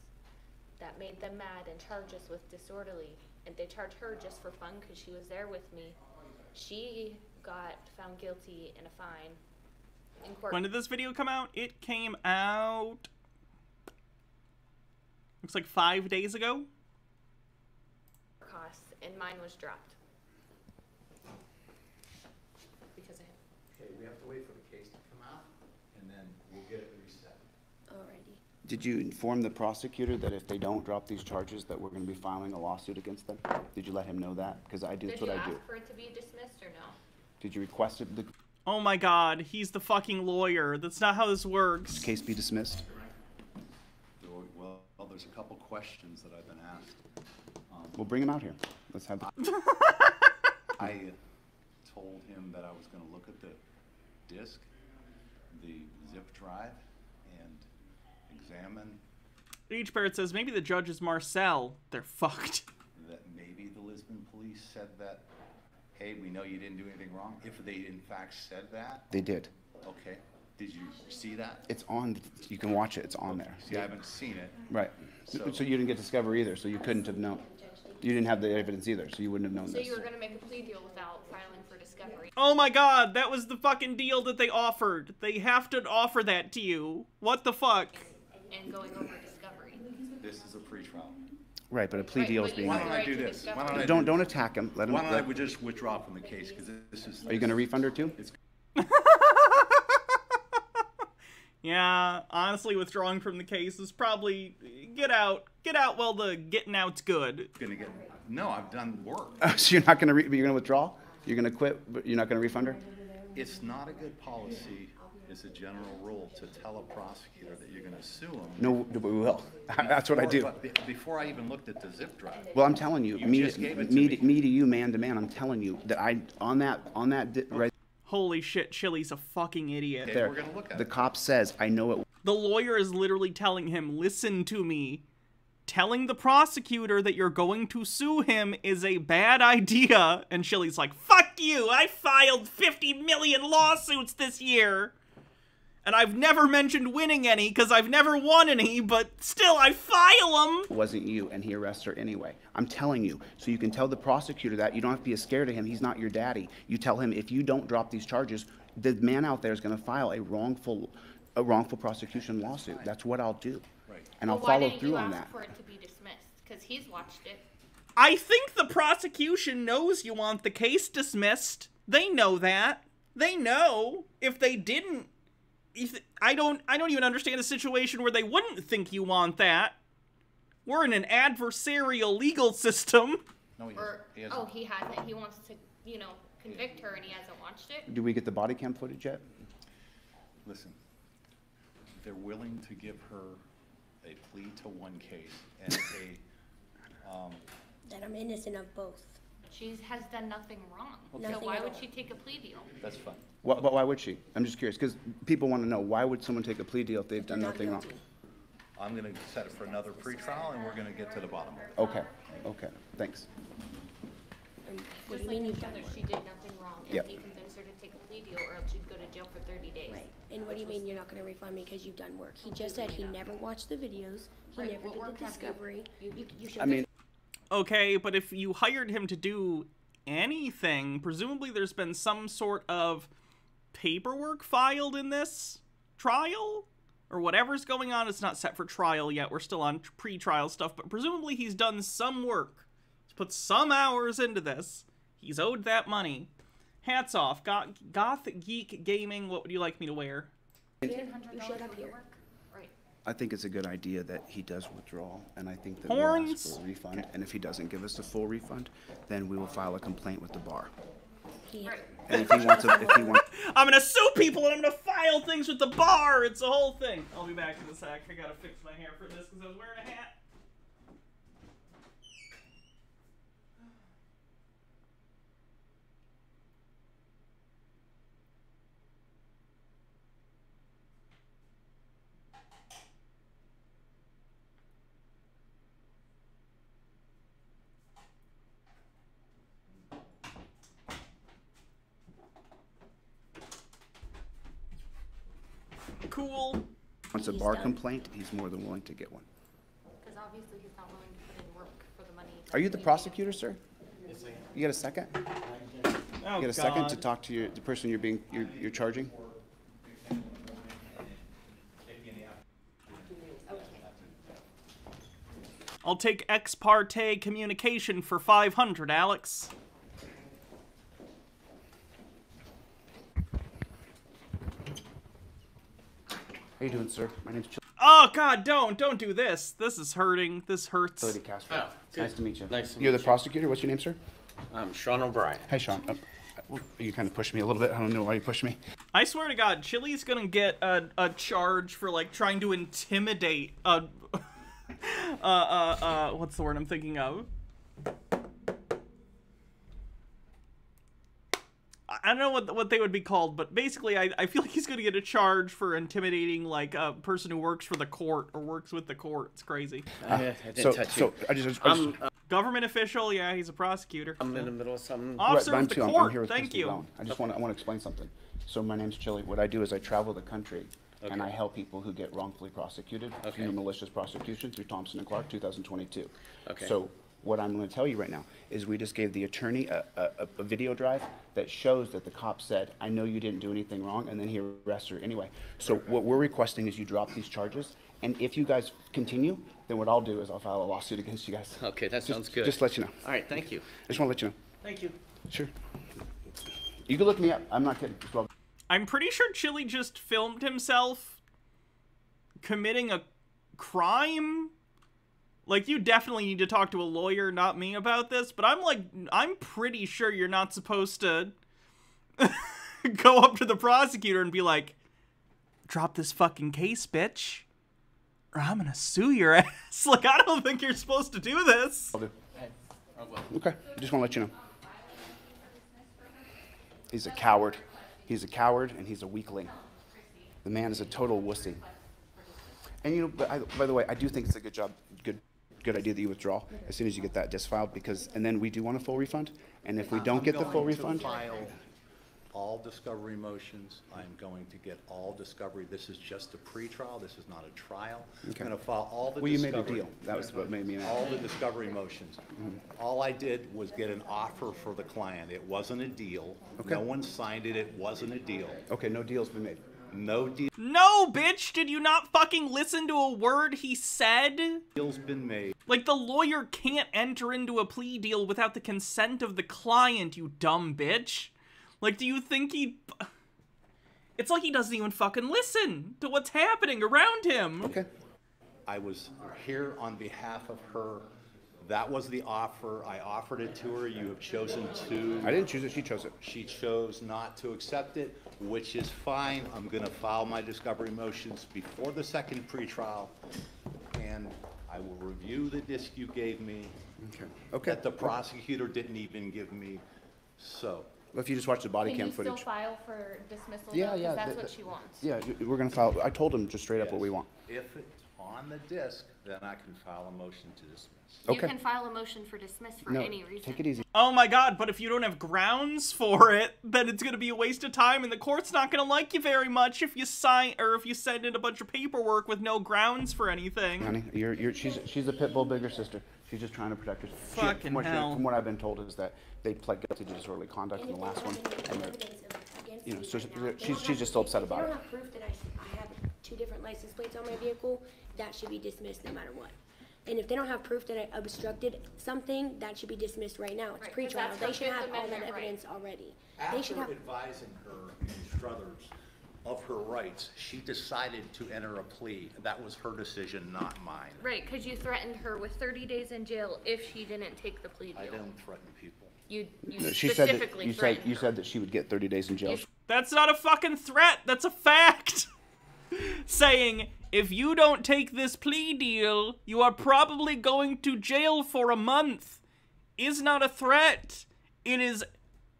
that made them mad and charged us with disorderly. And they charged her just for fun because she was there with me. She got found guilty in a fine in court. When did this video come out? It came out... looks like 5 days ago? Costs, and mine was dropped. Because of him. Okay, we have to wait for the case to come out, and then we'll get it reset. Alrighty. Did you inform the prosecutor that if they don't drop these charges that we're going to be filing a lawsuit against them? Did you let him know that? Because I do. That's what I do. Did you ask for it to be dismissed or no? Did you request it? Oh my god, he's the fucking lawyer. That's not how this works. This case be dismissed? Well, there's a couple questions that I've been asked. We'll bring him out here. Let's have the... I told him that I was going to look at the disk, the zip drive, and examine... Each parrot says, maybe the judge is Marcel. They're fucked. That maybe the Lisbon police said that, hey, we know you didn't do anything wrong. If they in fact said that... They did. Okay. Did you see that? It's on. You can watch it. It's on there. See, I haven't seen it. Right. So you didn't get Discover either, so you couldn't have known. You didn't have the evidence either, so you wouldn't have known So this. you were gonna make a plea deal without filing for discovery. Oh my god, that was the fucking deal that they offered. They have to offer that to you. What the fuck? And going over discovery. This is a pretrial. Right, but a plea deal is being. Why don't I do this? Why don't I Don't attack him. Let him. Why don't I would just withdraw from the case because this is. Are you going to refund her too? Yeah, honestly, withdrawing from the case is probably get out while the getting out's good. No, I've done work. So you're not going to. You're going to withdraw. You're going to quit, but you're not going to refund her. It's not a good policy. It's a general rule to tell a prosecutor that you're going to sue them. No, we will. That's what I do. Before I even looked at the zip drive. Well, I'm telling you, me to you, man to man. I'm telling you that on that right. Holy shit, Chili's a fucking idiot. There, the cop says, I know it. The lawyer is literally telling him, listen to me. Telling the prosecutor that you're going to sue him is a bad idea. And Chili's like, fuck you, I filed 50 million lawsuits this year. And I've never mentioned winning any because I've never won any, but still I file them. It wasn't you, and he arrests her anyway. I'm telling you, so you can tell the prosecutor that. You don't have to be scared of him. He's not your daddy. You tell him, if you don't drop these charges, the man out there is going to file a wrongful prosecution lawsuit. That's what I'll do. Right. And I'll follow through on that. For it to be dismissed, because he's watched it. I think the prosecution knows you want the case dismissed. They know that. They know. If they didn't, I don't even understand a situation where they wouldn't think you want that. We're in an adversarial legal system. No, he hasn't. Oh, he hasn't. He wants to, convict her, and he hasn't watched it. Do we get the body cam footage yet? Listen, they're willing to give her a plea to one case and that I'm innocent of both. She has done nothing wrong. Okay. So why would she take a plea deal? That's fine. Why would she? I'm just curious, because people want to know, why would someone take a plea deal if they've done nothing wrong? I'm going to set it for another pretrial, and we're going to get to the bottom of it. Okay, thanks. What do Just you like mean each other, she did nothing wrong, and Yep. he convinced her to take a plea deal, or else she'd go to jail for 30 days. Right. And what do you mean you're not going to refund me because you've done work? He just said he never watched the videos. He Right, never what did the work have you- discovery. You should. I mean, Okay, but if you hired him to do anything, presumably there's been some sort of paperwork filed in this trial? Or whatever's going on. It's not set for trial yet. We're still on pre-trial stuff, but presumably he's done some work. He's put some hours into this. He's owed that money. Hats off. Goth Geek Gaming, what would you like me to wear? You showed up here. Right. I think it's a good idea that he does withdraw, and I think that Horns. we'll ask for a refund, and if he doesn't give us a full refund, then we will file a complaint with the bar. Right. And if he wants I'm gonna sue people and I'm gonna file things with the bar. It's a whole thing. I'll be back in a sec. I gotta fix my hair for this because I was wearing a hat. Cool. Wants a bar complaint, he's more than willing to get one. Because obviously he's not willing to put in work for the money. Are you the prosecutor, sir? You got a second? Oh, You got a second God. to talk to the person you're charging? I'll take ex parte communication for 500, Alex. How you doing, sir? My name's Oh God, don't do this. This is hurting. This hurts. Chili Castro. Oh, good. Nice to meet you. Nice to You're meet the you. prosecutor. What's your name, sir? I'm Sean O'Brien. Hi, Sean. You kind of pushed me a little bit. I don't know why you pushed me. I swear to God, Chili's gonna get a charge for like trying to intimidate what's the word I'm thinking of? I don't know what they would be called, but basically I feel like he's gonna get a charge for intimidating like a person who works for the court or works with the court. It's crazy. I didn't touch you. Government official, yeah, he's a prosecutor. I'm in the middle of something. Officer Right, of the I'm court, here with thank Mr. you. Brown. I want to explain something. So my name's Chili. What I do is I travel the country and I help people who get wrongfully prosecuted through malicious prosecution through Thompson and Clark 2022. Okay. So what I'm going to tell you right now is we just gave the attorney a video drive that shows that the cop said, I know you didn't do anything wrong, and then he arrests her anyway. So what we're requesting is you drop these charges, and if you guys continue, then what I'll do is I'll file a lawsuit against you guys. Okay, that sounds good. Just to let you know. All right, thank you. I just want to let you know. Thank you. Sure. You can look me up. I'm not kidding. Well, I'm pretty sure Chili just filmed himself committing a crime. Like, you definitely need to talk to a lawyer, not me, about this, but I'm pretty sure you're not supposed to go up to the prosecutor and be like, drop this fucking case, bitch, or I'm gonna sue your ass. Like, I don't think you're supposed to do this. I'll do. Okay, just want to let you know. He's a coward. He's a coward, and he's a weakling. The man is a total wussy. And you know, by the way, I do think it's a good idea that you withdraw as soon as you get that disc filed, because, and then we do want a full refund. And if we don't get the full refund, I'm going to file all discovery motions. I'm going to get all discovery. This is just a pretrial. This is not a trial. Okay. I'm going to file all the well, you discovery. made a deal. That was what made me mad. All the discovery motions. All I did was get an offer for the client. It wasn't a deal. Okay. No one signed it. It wasn't a deal. Okay, no deal's been made. No deal. No, bitch! Did you not fucking listen to a word he said? Deal's been made. Like, the lawyer can't enter into a plea deal without the consent of the client, you dumb bitch. Like, do you think he... It's like he doesn't even fucking listen to what's happening around him. Okay. I was here on behalf of her. That was the offer. I offered it to her. You have chosen to... I didn't choose it. She chose it. She chose not to accept it, which is fine. I'm going to file my discovery motions before the second pretrial, and I will review the disc you gave me. Okay. Okay. That the prosecutor didn't even give me. So... Well, if you just watch the body cam footage. Can you still file for dismissal? Yeah, though? yeah. That's what she wants. Yeah, we're going to file. I told him just straight up what we want. If it's on the disc, then I can file a motion to dismiss. You can file a motion for dismiss for any reason. Take it easy. Oh my god, but if you don't have grounds for it, then it's gonna be a waste of time, and the court's not gonna like you very much if you sign, or if you send in a bunch of paperwork with no grounds for anything. Honey, she's a pit bull bigger sister. She's just trying to protect herself. Fucking hell. From what I've been told is that they pled guilty to disorderly conduct in the last one, and you know, so she's just so upset about it. If I don't have proof that I have 2 different license plates on my vehicle, that should be dismissed no matter what. And if they don't have proof that I obstructed something, that should be dismissed right now. It's pretrial. They should have all that evidence already. They should have. After advising her in Struthers of her rights, she decided to enter a plea. That was her decision, not mine. Right, because you threatened her with 30 days in jail if she didn't take the plea deal. I don't threaten people. You She specifically said that you said that she would get 30 days in jail. That's not a fucking threat. That's a fact. Saying, if you don't take this plea deal, you are probably going to jail for a month, is not a threat. It is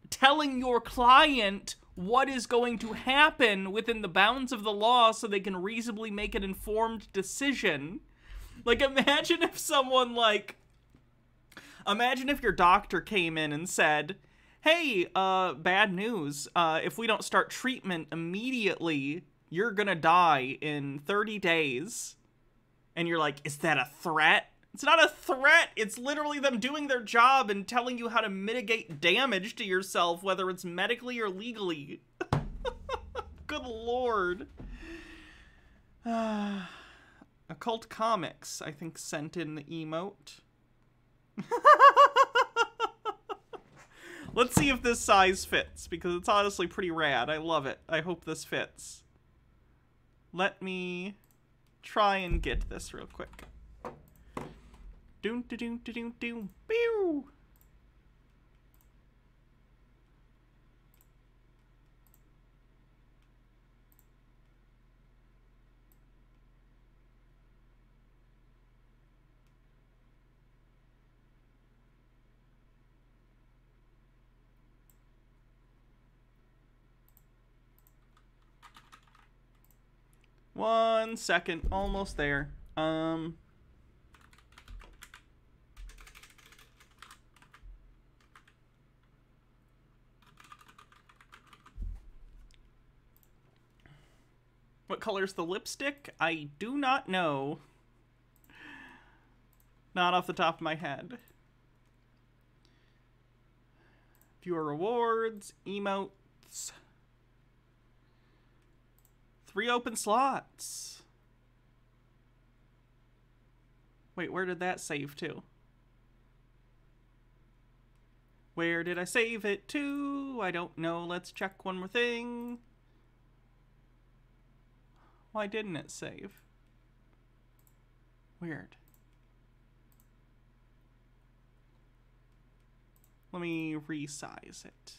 telling your client what is going to happen within the bounds of the law so they can reasonably make an informed decision. Like, imagine if someone, imagine if your doctor came in and said, hey, bad news, if we don't start treatment immediately, you're gonna die in 30 days. And you're like, is that a threat? It's not a threat. It's literally them doing their job and telling you how to mitigate damage to yourself, whether it's medically or legally. Good lord. Occult Comics, I think, sent in the emote. Let's see if this size fits, because it's honestly pretty rad. I love it. I hope this fits. Let me try and get this real quick. Doom, doom, doom, doom, doom, pew. One second, almost there. What color's the lipstick? I do not know. Not off the top of my head. Viewer rewards, emotes. 3 open slots. Wait, where did that save to? Where did I save it to? I don't know. Let's check one more thing. Why didn't it save? Weird. Let me resize it.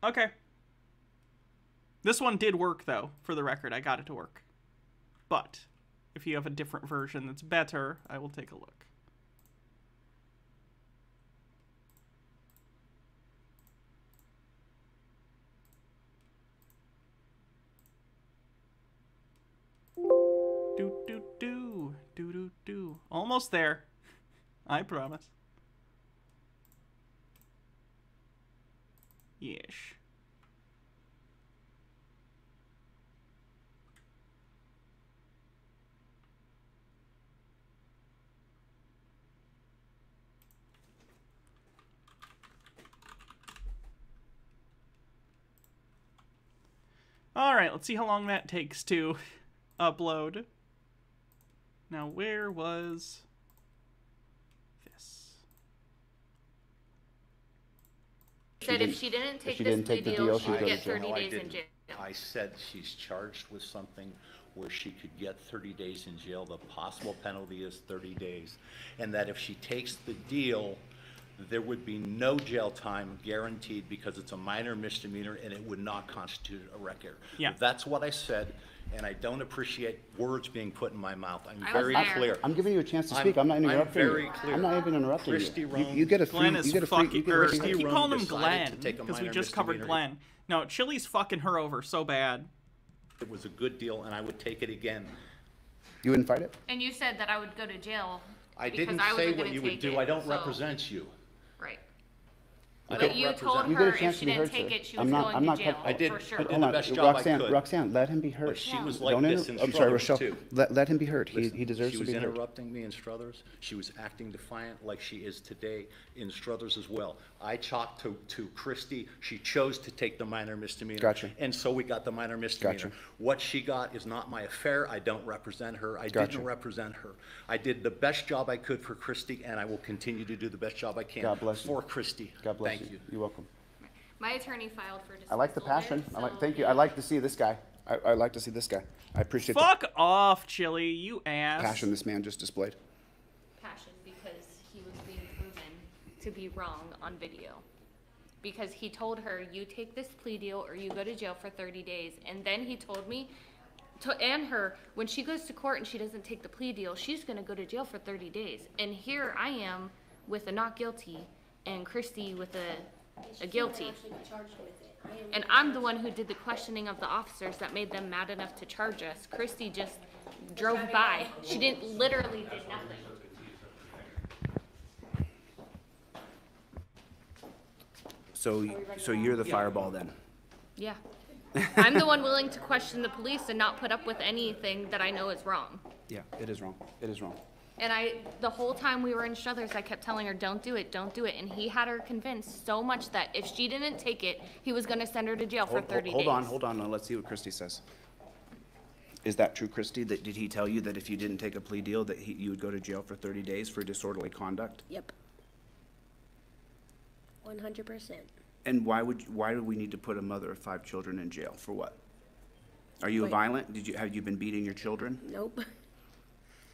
Okay. This one did work, though, for the record. I got it to work. But if you have a different version that's better, I will take a look. Do. Almost there. I promise. Yes. All right, let's see how long that takes to upload. Now, where was this? Said if she didn't take this plea deal, she would get 30 days in jail. I said she's charged with something where she could get 30 days in jail. The possible penalty is 30 days. And that if she takes the deal, there would be no jail time guaranteed because it's a minor misdemeanor and it would not constitute a record. Yeah. That's what I said, and I don't appreciate words being put in my mouth. I'm very clear. I'm giving you a chance to speak. I'm not interrupting I'm very you. clear. I'm not even interrupting Christy you. You get a free. Glenn is you get a free. fucking. I keep calling him Glenn because we just covered Glenn. No, Chili's fucking her over so bad. It was a good deal, and I would take it again. You wouldn't fight it? And you said that I would go to jail. I didn't say what you would do. I don't represent you. Right. I But don't you represent told you. her if she didn't take it, she was going to jail. I did for sure. the best job I could. Roxanne, let him be heard. But she was like Don't this in I'm sorry, Struthers, Rochelle. too. Let him be heard. He Listen, deserves to be heard. She was interrupting me in Struthers. She was acting defiant like she is today in Struthers as well. I talked to Christy. She chose to take the minor misdemeanor. Gotcha. And so we got the minor misdemeanor. Gotcha. What she got is not my affair. I don't represent her. I Gotcha. didn't represent her. I did the best job I could for Christy, and I will continue to do the best job I can God bless you. for Christy. God bless Thank you. You're welcome. My attorney filed for dismissal. I like the passion. there, Thank you. I like to see this guy. I like to see this guy. I appreciate Fuck off, Chili, you ass. the passion this man just displayed. Passion because he was being proven to be wrong on video. Because he told her, you take this plea deal or you go to jail for 30 days. And then he told me, and her, when she goes to court and she doesn't take the plea deal, she's going to go to jail for 30 days. And here I am with a not guilty and Christy with a guilty. And I'm the one who did the questioning of the officers that made them mad enough to charge us. Christy just drove by. She literally did nothing. So you're the fireball then? Yeah. I'm the one willing to question the police and not put up with anything that I know is wrong. Yeah, it is wrong. It is wrong. And the whole time we were in Struthers, I kept telling her, don't do it, don't do it. And he had her convinced so much that if she didn't take it, he was going to send her to jail for 30 days. Hold on. Now let's see what Christy says. Is that true, Christy? Did he tell you that if you didn't take a plea deal that you would go to jail for 30 days for disorderly conduct? Yep. 100%. And why do we need to put a mother of 5 children in jail? For what? Are you violent? Have you been beating your children? Nope.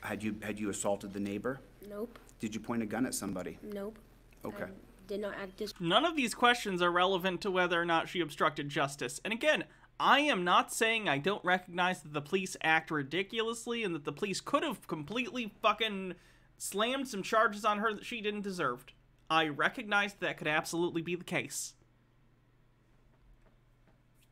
Had you assaulted the neighbor? Nope. Did you point a gun at somebody? Nope. Okay. Did not act None of these questions are relevant to whether or not she obstructed justice. And again, I am not saying I don't recognize that the police act ridiculously and that the police could have completely fucking slammed some charges on her that she didn't deserve. I recognize that could absolutely be the case.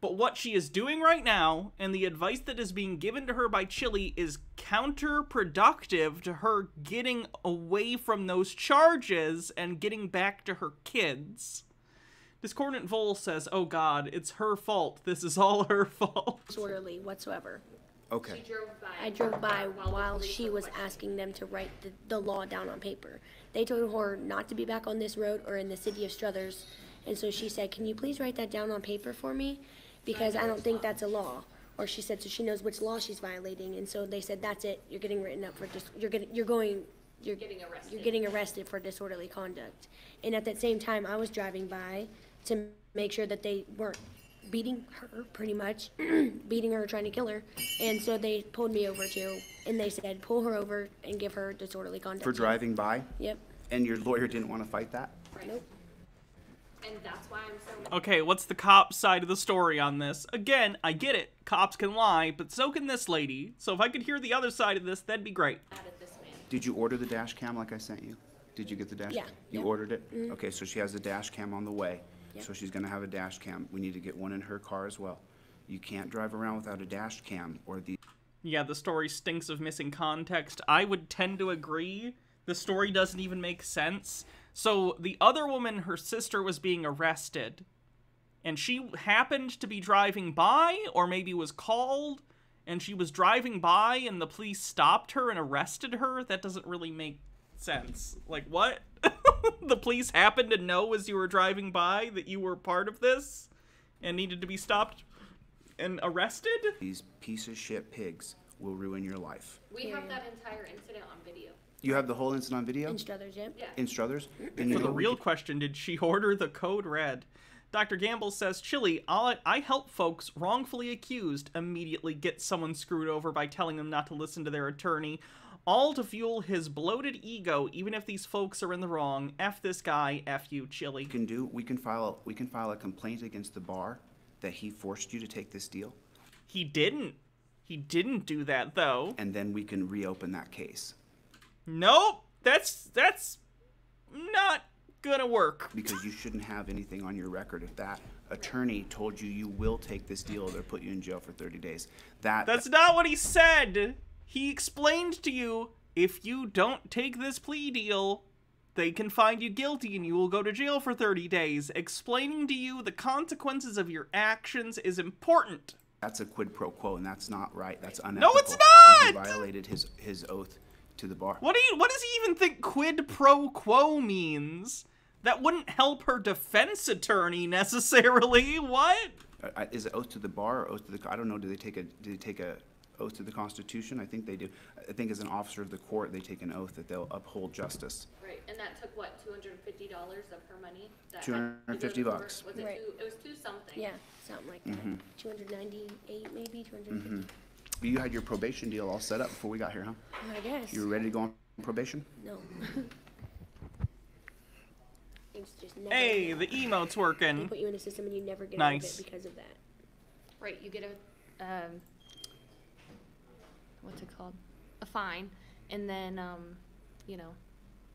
But what she is doing right now, and the advice that is being given to her by Chili, is counterproductive to her getting away from those charges and getting back to her kids. Discordant Vol says, oh god, it's her fault. This is all her fault. Disorderly whatsoever. Okay. I drove by while she was asking them to write the law down on paper. They told her not to be back on this road or in the city of Struthers. And so she said, can you please write that down on paper for me? Because I don't think that's a law. Or she said, so she knows which law she's violating. And so they said, that's it. You're getting written up for you're getting arrested for disorderly conduct. And at that same time, I was driving by to make sure that they weren't beating her, pretty much, beating her, trying to kill her. And so they pulled me over too, and they said, pull her over and give her disorderly conduct. For driving by? Yep. And your lawyer didn't want to fight that? Nope. And that's why I'm so... Okay, what's the cop's side of the story on this? Again, I get it. Cops can lie, but so can this lady. So if I could hear the other side of this, that'd be great. Did you order the dash cam like I sent you? Did you get the dash Yeah. cam? You Yep. ordered it? Mhm. Okay, so she has a dash cam on the way. Yep. So she's gonna have a dash cam. We need to get one in her car as well. You can't drive around without a dash cam or the... Yeah, the story stinks of missing context. I would tend to agree. The story doesn't even make sense. So the other woman, her sister, was being arrested. And she happened to be driving by, or maybe was called, and she was driving by and the police stopped her and arrested her? That doesn't really make sense. Like, what? The police happened to know as you were driving by that you were part of this and needed to be stopped and arrested? These piece of shit pigs will ruin your life. We have that entire incident on video. You have the whole incident on video? In Struthers, yep. Yeah. In Struthers? For the real question, did she order the code red? Dr. Gamble says, Chili, I help folks wrongfully accused immediately get someone screwed over by telling them not to listen to their attorney, all to fuel his bloated ego, even if these folks are in the wrong. F this guy, F you, Chili. We can file a complaint against the bar that he forced you to take this deal. He didn't. He didn't do that, though. And then we can reopen that case. Nope, that's not gonna work. Because you shouldn't have anything on your record if that attorney told you you will take this deal, they'll put you in jail for 30 days. That's not what he said. He explained to you, if you don't take this plea deal, they can find you guilty and you will go to jail for 30 days. Explaining to you the consequences of your actions is important. That's a quid pro quo, and that's not right. That's unethical. No, it's not! He violated his oath to the bar. What does he even think quid pro quo means? That wouldn't help her defense attorney necessarily. What? Is it oath to the bar or oath to the? I don't know. Do they take a oath to the Constitution? I think they do. I think as an officer of the court, they take an oath that they'll uphold justice. Right, and that took what, $250 of her money? $250 bucks. Was it Right. it was two something. Yeah, something like that. 298 maybe, 250. You had your probation deal all set up before we got here, huh? I guess. You were ready to go on probation? No. It's just never Hey, the emote's working. They put you in a system and you never get Nice. out of it because of that. Right, you get a, what's it called? A fine, and then, you know,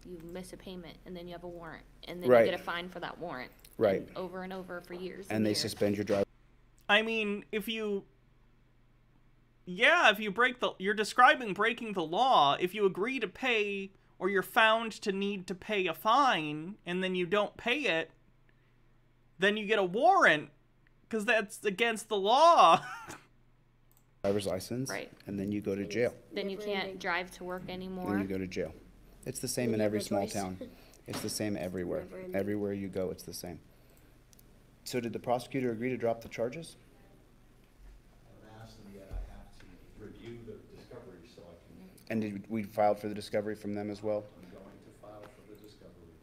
you miss a payment, and then you have a warrant, and then Right. you get a fine for that warrant. Right. And over and over for years. And they years. suspend your driver. I mean, if you you're describing breaking the law. If you agree to pay, or you're found to need to pay a fine, and then you don't pay it, then you get a warrant, because that's against the law. Driver's license. Right. And then you go to jail. Then you can't drive to work anymore. Then you go to jail. It's the same in every small town. It's the same everywhere. Everywhere you go, it's the same. So did the prosecutor agree to drop the charges? I haven't asked them yet. I have to review the discovery so I can. And did we filed for the discovery from them as well? I'm going to file for the discovery.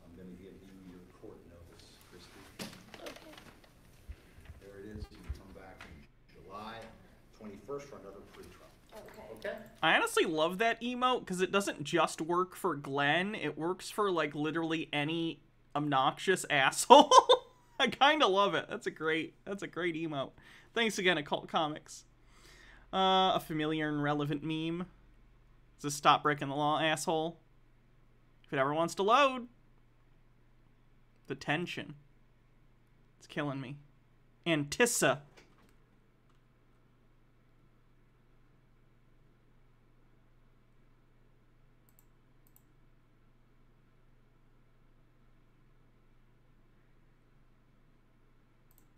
I'm going to give you your court notice, Christy. Okay. There it is. You can come back in July 21st for another pre-trial. Okay. Okay? I honestly love that emote, because it doesn't just work for Glenn, it works for, like, literally any obnoxious asshole. I kind of love it. That's a great emote. Thanks again, Occult Comics. A familiar and relevant meme. Is this stop breaking the law, asshole? If it ever wants to load. The tension. It's killing me. Antissa.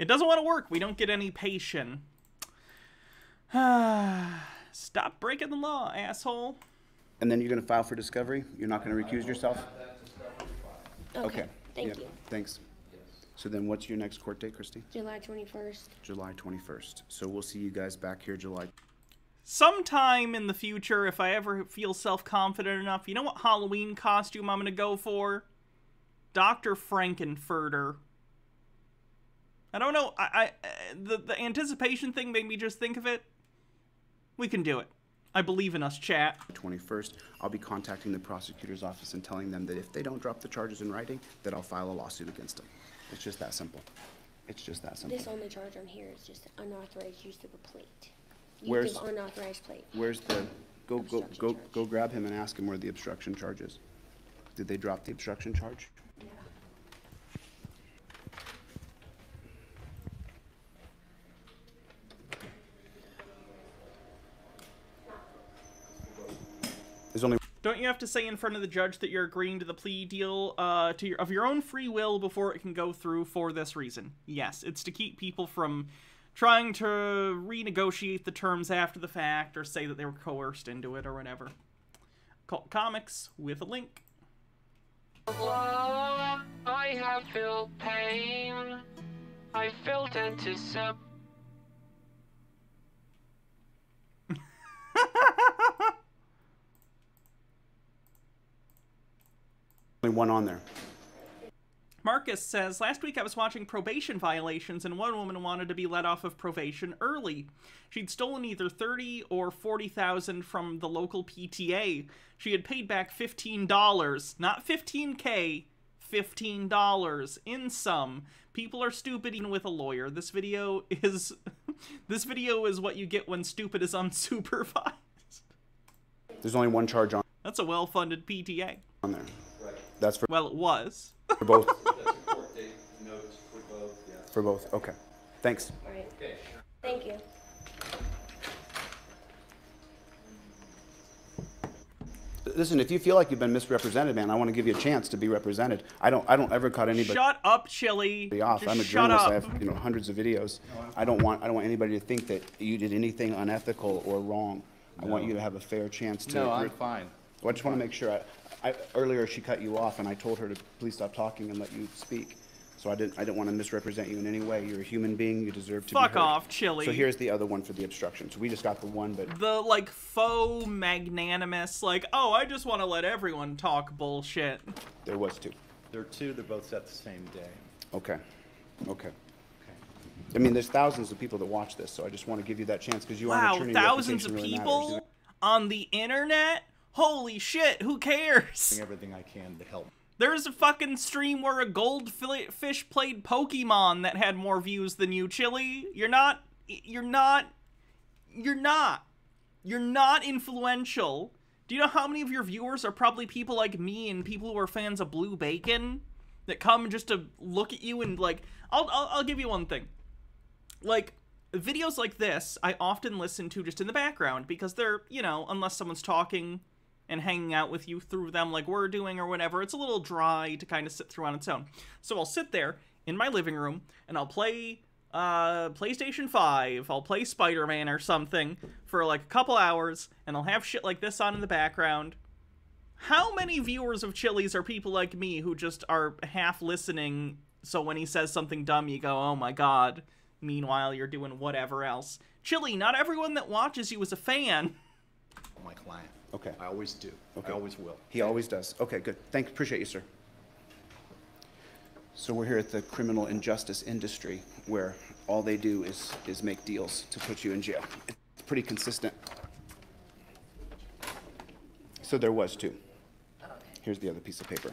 It doesn't want to work. We don't get any patient. Stop breaking the law, asshole. And then you're going to file for discovery? You're not going to recuse yourself? Okay. Thank you. Thanks. So then what's your next court date, Christy? July 21st. July 21st. So we'll see you guys back here July. Sometime in the future, if I ever feel self-confident enough, you know what Halloween costume I'm going to go for? Dr. Frankenfurter. I don't know. The anticipation thing made me just think of it. We can do it. I believe in us, chat. 21st, I'll be contacting the prosecutor's office and telling them that if they don't drop the charges in writing, that I'll file a lawsuit against them. It's just that simple. It's just that simple. This only charge on here is just unauthorized use of a plate. Where's Use of unauthorized plate. Where's the go grab him and ask him where the obstruction charge is. Did they drop the obstruction charge? Yeah. There's only. Don't you have to say in front of the judge that you're agreeing to the plea deal of your own free will before it can go through for this reason? Yes, it's to keep people from trying to renegotiate the terms after the fact or say that they were coerced into it or whatever. Cult Comics with a link. I have felt pain. I felt anticipation. Only one on there. Marcus says, last week I was watching probation violations and one woman wanted to be let off of probation early. She'd stolen either $30,000 or $40,000 from the local PTA. She had paid back $15, not $15K, $15 in sum. People are stupid even with a lawyer. This video is what you get when stupid is unsupervised. There's only one charge on. That's a well-funded PTA. On there. That's for. Well, it was. For both. For both. Okay. Thanks. All right. Thank you. Listen, if you feel like you've been misrepresented, man, I want to give you a chance to be represented. I don't ever cut anybody. Shut up, Chili. Off. Just I'm a shut journalist. up. I have hundreds of videos. I don't want anybody to think that you did anything unethical or wrong. I want you to have a fair chance to. No, I'm fine. Well, I just want to make sure. Earlier she cut you off, and I told her to please stop talking and let you speak. So I didn't want to misrepresent you in any way. You're a human being. You deserve to be heard. Fuck off, Chili. So here's the other one for the obstruction. So we just got the one, but the like faux magnanimous, like, oh, I just want to let everyone talk bullshit. There was two. There are two. They're both set the same day. Okay. I mean, there's thousands of people that watch this, so I just want to give you that chance because you are an attorney. Thousands of really people matters. on the internet. Holy shit! Who cares? Doing everything I can to help. There's a fucking stream where a goldfish played Pokemon that had more views than you, Chili. You're not influential. Do you know how many of your viewers are probably people like me and people who are fans of Blue Bacon that come just to look at you and like, I'll give you one thing. Like, videos like this, I often listen to just in the background because they're, you know, unless someone's talking and hanging out with you through them like we're doing or whatever, it's a little dry to kind of sit through on its own. So I'll sit there in my living room and I'll play PlayStation 5, I'll play Spider-Man or something for like a couple hours, and I'll have shit like this on in the background. How many viewers of Chili's are people like me who just are half listening, so when he says something dumb you go, oh my god, meanwhile you're doing whatever else? Chili, not everyone that watches you is a fan. My client. Okay. I always do. Okay. I always will. He always does. Okay, good. Thanks. Appreciate you, sir. So we're here at the criminal injustice industry where all they do is make deals to put you in jail. It's pretty consistent. So there was two. Here's the other piece of paper.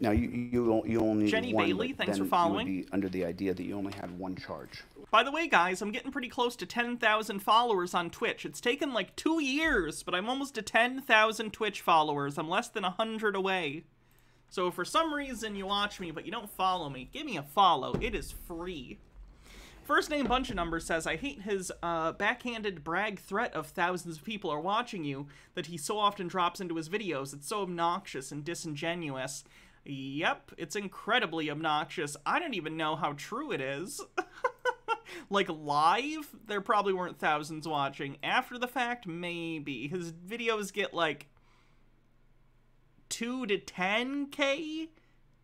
Now you only Jenny need one, Bailey, but thanks then for following. You would be under the idea that you only had one charge. By the way, guys, I'm getting pretty close to 10,000 followers on Twitch. It's taken like 2 years, but I'm almost to 10,000 Twitch followers. I'm less than 100 away. So if for some reason you watch me, but you don't follow me, give me a follow. It is free. First name bunch of numbers says, I hate his backhanded brag threat of thousands of people are watching you that he so often drops into his videos. It's so obnoxious and disingenuous. Yep, it's incredibly obnoxious. I don't even know how true it is. Like, live, there probably weren't thousands watching. After the fact, maybe. His videos get, like, 2 to 10K?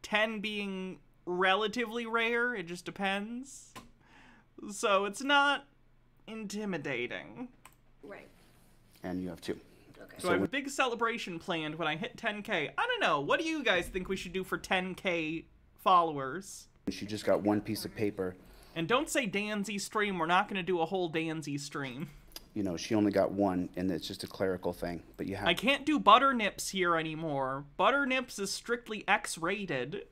10 being relatively rare, it just depends. So it's not intimidating. Right. And you have 2. Okay. So I have a big celebration planned when I hit 10K. I don't know, what do you guys think we should do for 10K followers? She just got 1 piece of paper. And don't say Danzy stream, we're not going to do a whole Danzy stream. You know, she only got 1, and it's just a clerical thing. But you have. I can't do butter nips here anymore. Butter nips is strictly X-rated.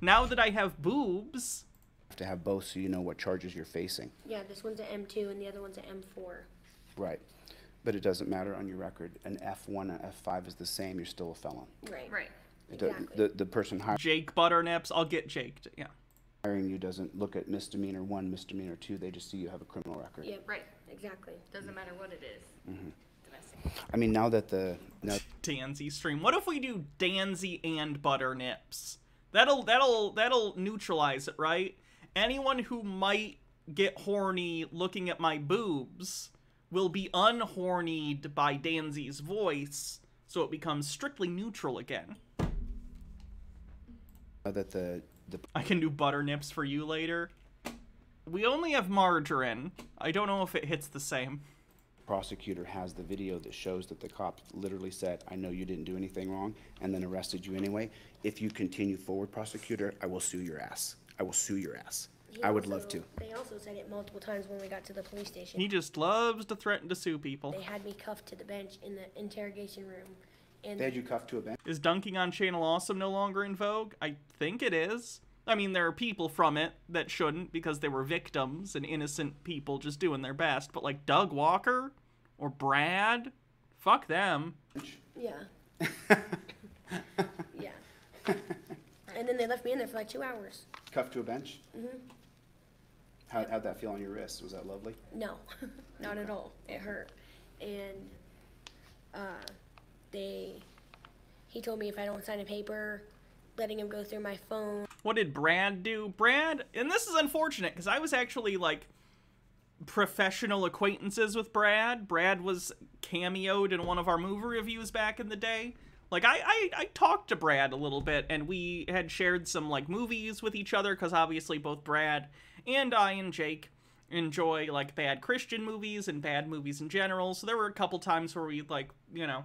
Now that I have boobs. You have to have both so you know what charges you're facing. Yeah, this one's an M2 and the other one's an M4. Right. But it doesn't matter on your record. An F1 and F5 is the same. You're still a felon. Right. Right. Exactly. The person Jake Butternips, I'll get jaked, yeah. hiring you doesn't look at misdemeanor 1, misdemeanor 2. They just see you have a criminal record. Yeah, right. Exactly. Doesn't matter what it is. Mm-hmm. Domestic. I mean, now that Danzy stream. What if we do Danzy and Butternips? That'll neutralize it, right? Anyone who might get horny looking at my boobs will be unhornied by Danzy's voice, so it becomes strictly neutral again. that I can do Butternips for you later. We only have margarine. I don't know if it hits the same. Prosecutor has the video that shows that the cop literally said, I know you didn't do anything wrong, and then arrested you anyway. If you continue forward, prosecutor, I will sue your ass. I will sue your ass. I would love to. They also said it multiple times when we got to the police station. He just loves to threaten to sue people. They had me cuffed to the bench in the interrogation room. And They had you cuffed to a bench? Is dunking on Channel Awesome no longer in vogue? I think it is. I mean, there are people from it that shouldn't because they were victims and innocent people just doing their best. But like Doug Walker or Brad, fuck them. Yeah. Yeah. And then they left me in there for like 2 hours. Cuffed to a bench? Mm-hmm. How'd that feel on your wrist? Was that lovely? No, not at all. It hurt. And he told me if I don't sign a paper, letting him go through my phone. What did Brad do? Brad, and this is unfortunate because I was actually like professional acquaintances with Brad. Brad was cameoed in one of our movie reviews back in the day. Like, I talked to Brad a little bit, and we had shared some, like, movies with each other, because obviously both Brad and I and Jake enjoy, like, bad Christian movies and bad movies in general, so there were a couple times where we, like, you know,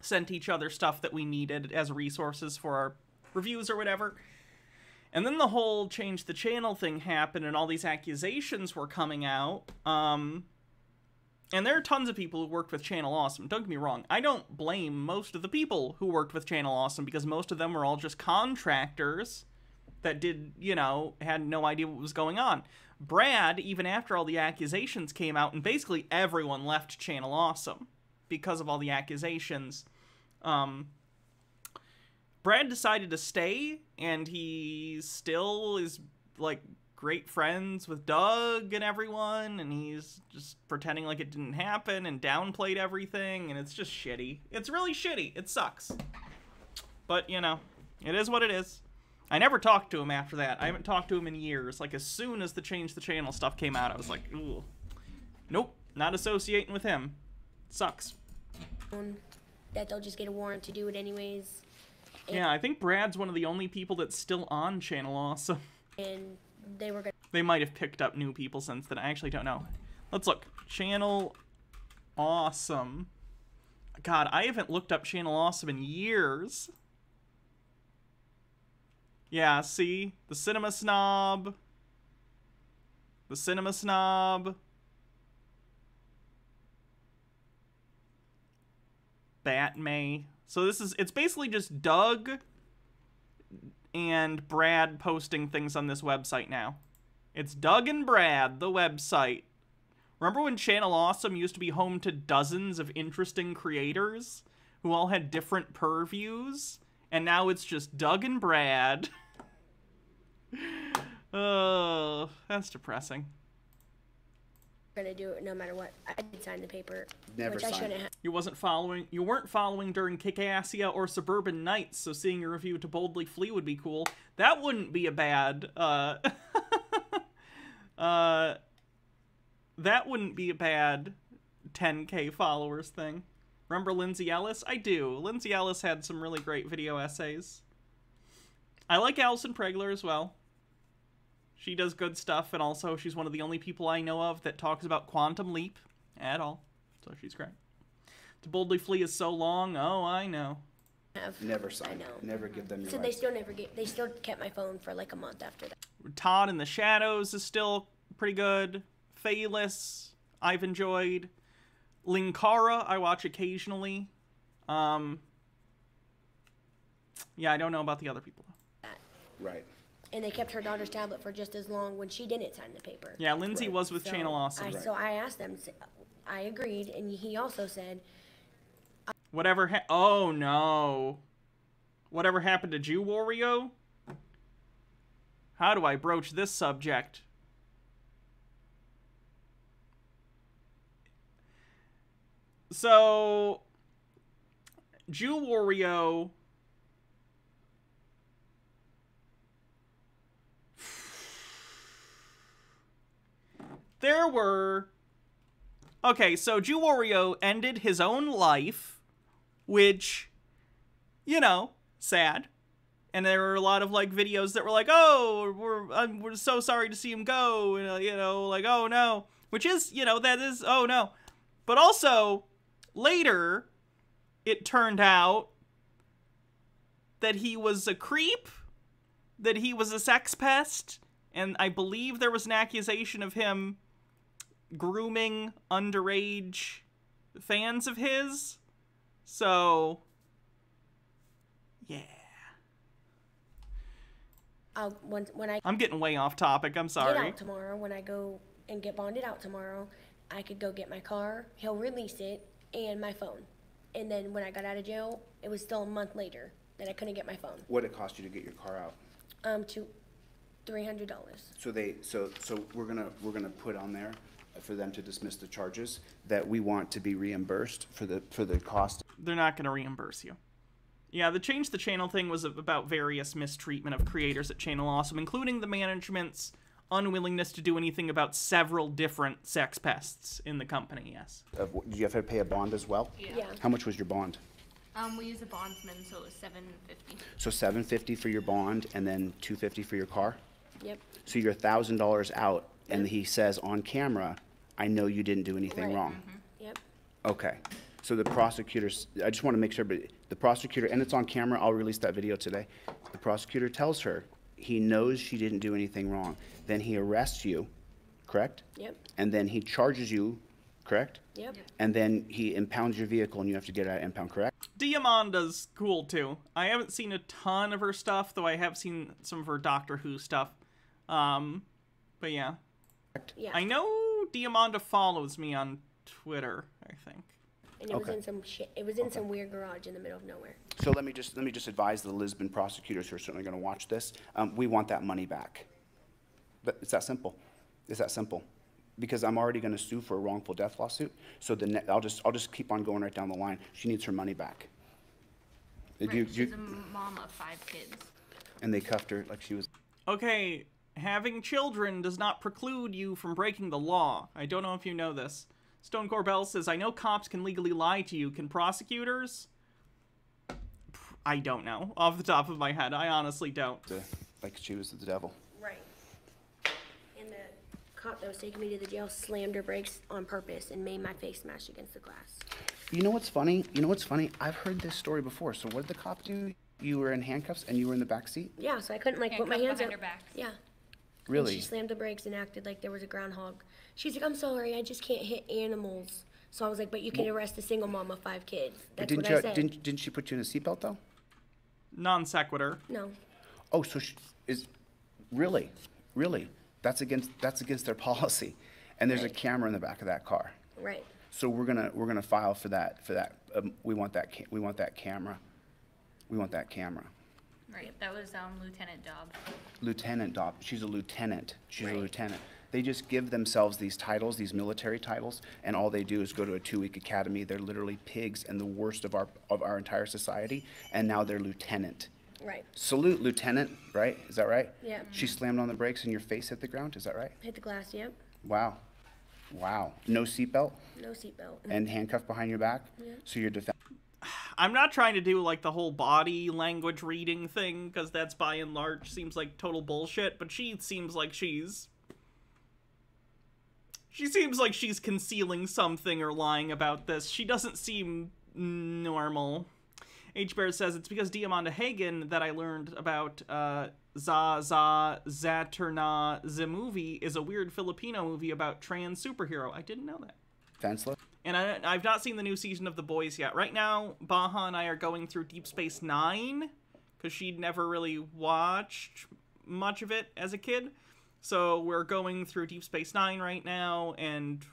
sent each other stuff that we needed as resources for our reviews or whatever. And then the whole change the channel thing happened, and all these accusations were coming out, and there are tons of people who worked with Channel Awesome. Don't get me wrong. I don't blame most of the people who worked with Channel Awesome because most of them were all just contractors that did, you know, had no idea what was going on. Brad, even after all the accusations came out, and basically everyone left Channel Awesome because of all the accusations, Brad decided to stay, and he still is, like, great friends with Doug and everyone, and he's just pretending like it didn't happen and downplayed everything, and it's just shitty. It's really shitty. It sucks. But, you know, it is what it is. I never talked to him after that. I haven't talked to him in years. Like, as soon as the Change the Channel stuff came out, I was like, ooh. Nope, not associating with him. It sucks. That they'll just get a warrant to do it anyways. Yeah, I think Brad's one of the only people that's still on Channel Awesome. And they were gonna... They might have picked up new people since then. I actually don't know. Let's look. Channel Awesome. God, I haven't looked up Channel Awesome in years. Yeah, see? The Cinema Snob. The Cinema Snob. Batmay. So this is, it's basically just Doug and Brad posting things on this website now. It's Doug and Brad, the website. Remember when Channel Awesome used to be home to dozens of interesting creators who all had different purviews? And now it's just Doug and Brad. Oh, that's depressing. gonna do it no matter what. I did sign the paper, Never which I signed shouldn't have. You weren't following during Kickassia or Suburban Nights, so seeing your review to Boldly Flee would be cool. That wouldn't be a bad, that wouldn't be a bad 10K followers thing. Remember Lindsay Ellis? I do. Lindsay Ellis had some really great video essays. I like Alison Pregler as well. She does good stuff, and also she's one of the only people I know of that talks about Quantum Leap at all. So she's great. To Boldly Flee is so long. Oh, I know. Never signed. Never give them your So rights. they still kept my phone for like a month after that. Todd in the Shadows is still pretty good. Phaelus, I've enjoyed. Linkara, I watch occasionally. Yeah, I don't know about the other people. Right. And they kept her daughter's tablet for just as long when she didn't sign the paper. Yeah, Lindsay was with So Channel Awesome. So I asked them, I agreed, and he also said, Oh no. Whatever happened to Jew Wario? How do I broach this subject? So, Jew Wario... There were... Okay, so Jew Wario ended his own life, which, you know, sad. And there were a lot of, like, videos that were like, oh, we're so sorry to see him go, and, you know, like, oh, no. Which is, you know, that is, oh, no. But also, later, it turned out that he was a creep, that he was a sex pest, and I believe there was an accusation of him grooming underage fans of his. So, yeah. I'm getting way off topic. I'm sorry. Get out tomorrow, when I go and get bonded out tomorrow, I could go get my car, he'll release it, and my phone. And then when I got out of jail, it was still a month later that I couldn't get my phone. What did it cost you to get your car out? To $300. So we're gonna put on there for them to dismiss the charges that we want to be reimbursed for the cost. They're not going to reimburse you. Yeah, the Change the Channel thing was about various mistreatment of creators at Channel Awesome, including the management's unwillingness to do anything about several different sex pests in the company, yes. Did you have to pay a bond as well? Yeah. How much was your bond? We use a bondsman, so it was $750. So $750 for your bond and then $250 for your car? Yep. So you're $1,000 out, and he says on camera, I know you didn't do anything wrong. Yep. Okay. So the prosecutors, I just want to make sure, but the prosecutor, and it's on camera, I'll release that video today. The prosecutor tells her he knows she didn't do anything wrong. Then he arrests you, correct? Yep. And then he charges you, correct? Yep. And then he impounds your vehicle and you have to get out of impound, correct? Diamonda's cool too. I haven't seen a ton of her stuff, though I have seen some of her Doctor Who stuff. But yeah. Yeah. I know Diamanda follows me on Twitter, I think. And it was in some shit. It was in some weird garage in the middle of nowhere. So let me just advise the Lisbon prosecutors who are certainly going to watch this. We want that money back. But it's that simple. It's that simple. Because I'm already going to sue for a wrongful death lawsuit. So I'll just keep on going right down the line. She needs her money back. Right, she's a mom of 5 kids. And they cuffed her like she was. Okay, having children does not preclude you from breaking the law. I don't know if you know this. Stone Corbell says, I know cops can legally lie to you. Can prosecutors? I don't know. Off the top of my head, I honestly don't. Like she was the devil. Right. And the cop that was taking me to the jail slammed her brakes on purpose and made my face smash against the glass. You know what's funny? I've heard this story before. So what did the cop do? You were in handcuffs and you were in the back seat? Yeah, so I couldn't put my hands up. Her back. Yeah. Really? And she slammed the brakes and acted like there was a groundhog. She's like, I'm sorry, I just can't hit animals. So I was like, but you can arrest a single mom of 5 kids. That's what I said. Didn't she put you in a seatbelt though? Non sequitur. No. Oh, so she is really? That's against their policy. And there's a camera in the back of that car. Right. So we're gonna file for that. We want that camera. We want that camera. Right. That was Lieutenant Dobb. Lieutenant Dobb. She's a lieutenant. A lieutenant. They just give themselves these titles, these military titles, and all they do is go to a 2-week academy. They're literally pigs and the worst of our entire society, and now they're lieutenant. Right. Salute, lieutenant, right? Is that right? Yeah. She slammed on the brakes and your face hit the ground, is that right? Hit the glass, yep. Wow. Wow. No seatbelt? No seatbelt. And handcuffed behind your back? Yeah. So you're defense. I'm not trying to do like the whole body language reading thing, because that's by and large seems like total bullshit, but she seems like she's concealing something or lying about this. She doesn't seem normal. H-Bear says, it's because Diamanda Hagen that I learned about Zaterna the movie is a weird Filipino movie about trans superhero. I didn't know that. Defenseless? And I've not seen the new season of The Boys yet. Right now, Baha and I are going through Deep Space Nine, because she'd never really watched much of it as a kid. So we're going through Deep Space Nine right now, and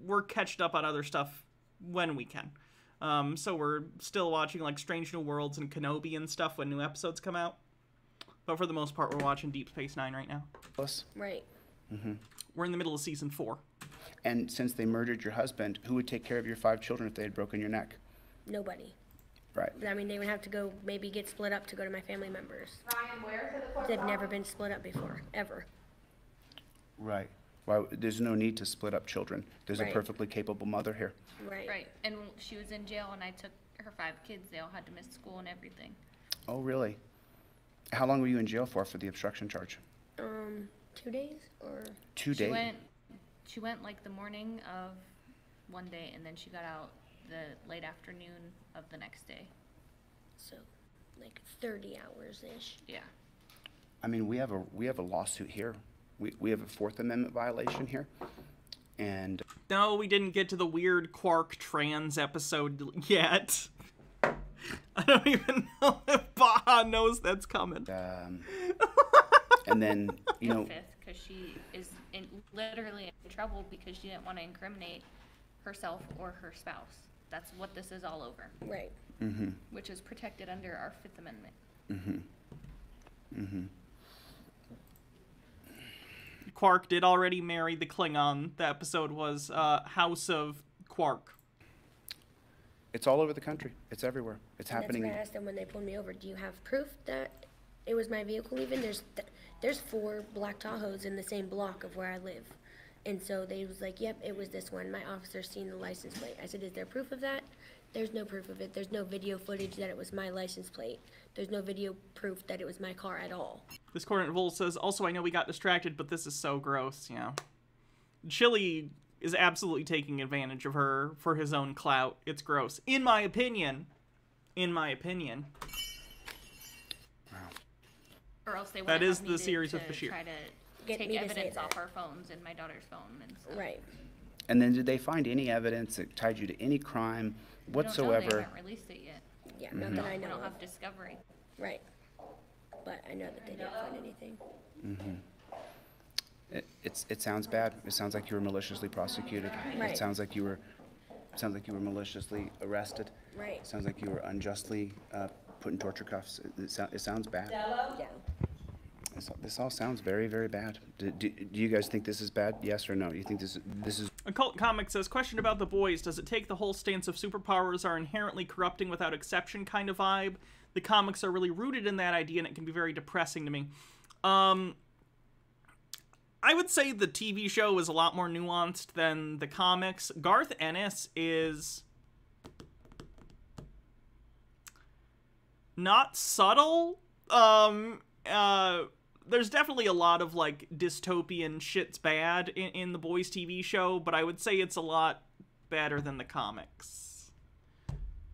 we're catched up on other stuff when we can. So we're still watching like Strange New Worlds and Kenobi and stuff when new episodes come out. But for the most part, we're watching Deep Space Nine right now. Right. Mm-hmm. We're in the middle of season 4. And since they murdered your husband, who would take care of your 5 children if they had broken your neck? Nobody. Right. I mean, they would have to go, maybe get split up to go to my family members. Ryan, where for the court? They've never been split up before, ever. Right. Well, there's no need to split up children. There's Right. a perfectly capable mother here. Right. Right. And she was in jail, and I took her 5 kids. They all had to miss school and everything. Oh, really? How long were you in jail for the obstruction charge? 2 days or? 2 days? She went like the morning of one day, and then she got out the late afternoon of the next day. So, like 30 hours-ish. Yeah. I mean, we have a lawsuit here. We have a 4th Amendment violation here. And no, we didn't get to the weird Quark trans episode yet. I don't even know if Baha knows that's coming. And then, you know, because she is literally in trouble because she didn't want to incriminate herself or her spouse. That's what this is all over. Right. Mm-hmm. Which is protected under our 5th Amendment. Mm-hmm. Mm-hmm. Quark did already marry the Klingon. The episode was House of Quark. It's all over the country. It's everywhere. It's happening. That's what I asked them when they pulled me over. Do you have proof that it was my vehicle even? There's 4 black Tahoes in the same block of where I live. And so they was like, yep, it was this one. My officer's seen the license plate. I said, is there proof of that? There's no proof of it. There's no video footage that it was my license plate. There's no video proof that it was my car at all. This Coordinate Vol says, also, I know we got distracted, but this is so gross, yeah. Chili is absolutely taking advantage of her for his own clout. It's gross. In my opinion. In my opinion. Or else they that wouldn't is have the needed series to of Bashir. try to take evidence off our phones and my daughter's phone and stuff. Right. And then did they find any evidence that tied you to any crime whatsoever? They haven't released it yet. Yeah, not that I know. We don't of. have discovery. Right. But I know that they didn't find anything. Mm-hmm. It sounds bad. It sounds like you were maliciously prosecuted. Right. It sounds like you were maliciously arrested. Right. It sounds like you were unjustly put in torture cuffs. It sounds bad. Yeah. This all sounds very, very bad. Do you guys think this is bad? Yes or no? You think this is? Occult Comic says, question about The Boys. Does it take the whole stance of superpowers are inherently corrupting without exception kind of vibe? The comics are really rooted in that idea, and it can be very depressing to me. I would say the TV show is a lot more nuanced than the comics. Garth Ennis is not subtle. There's definitely a lot of, like, dystopian shit's bad in The Boys TV show, but I would say it's a lot better than the comics.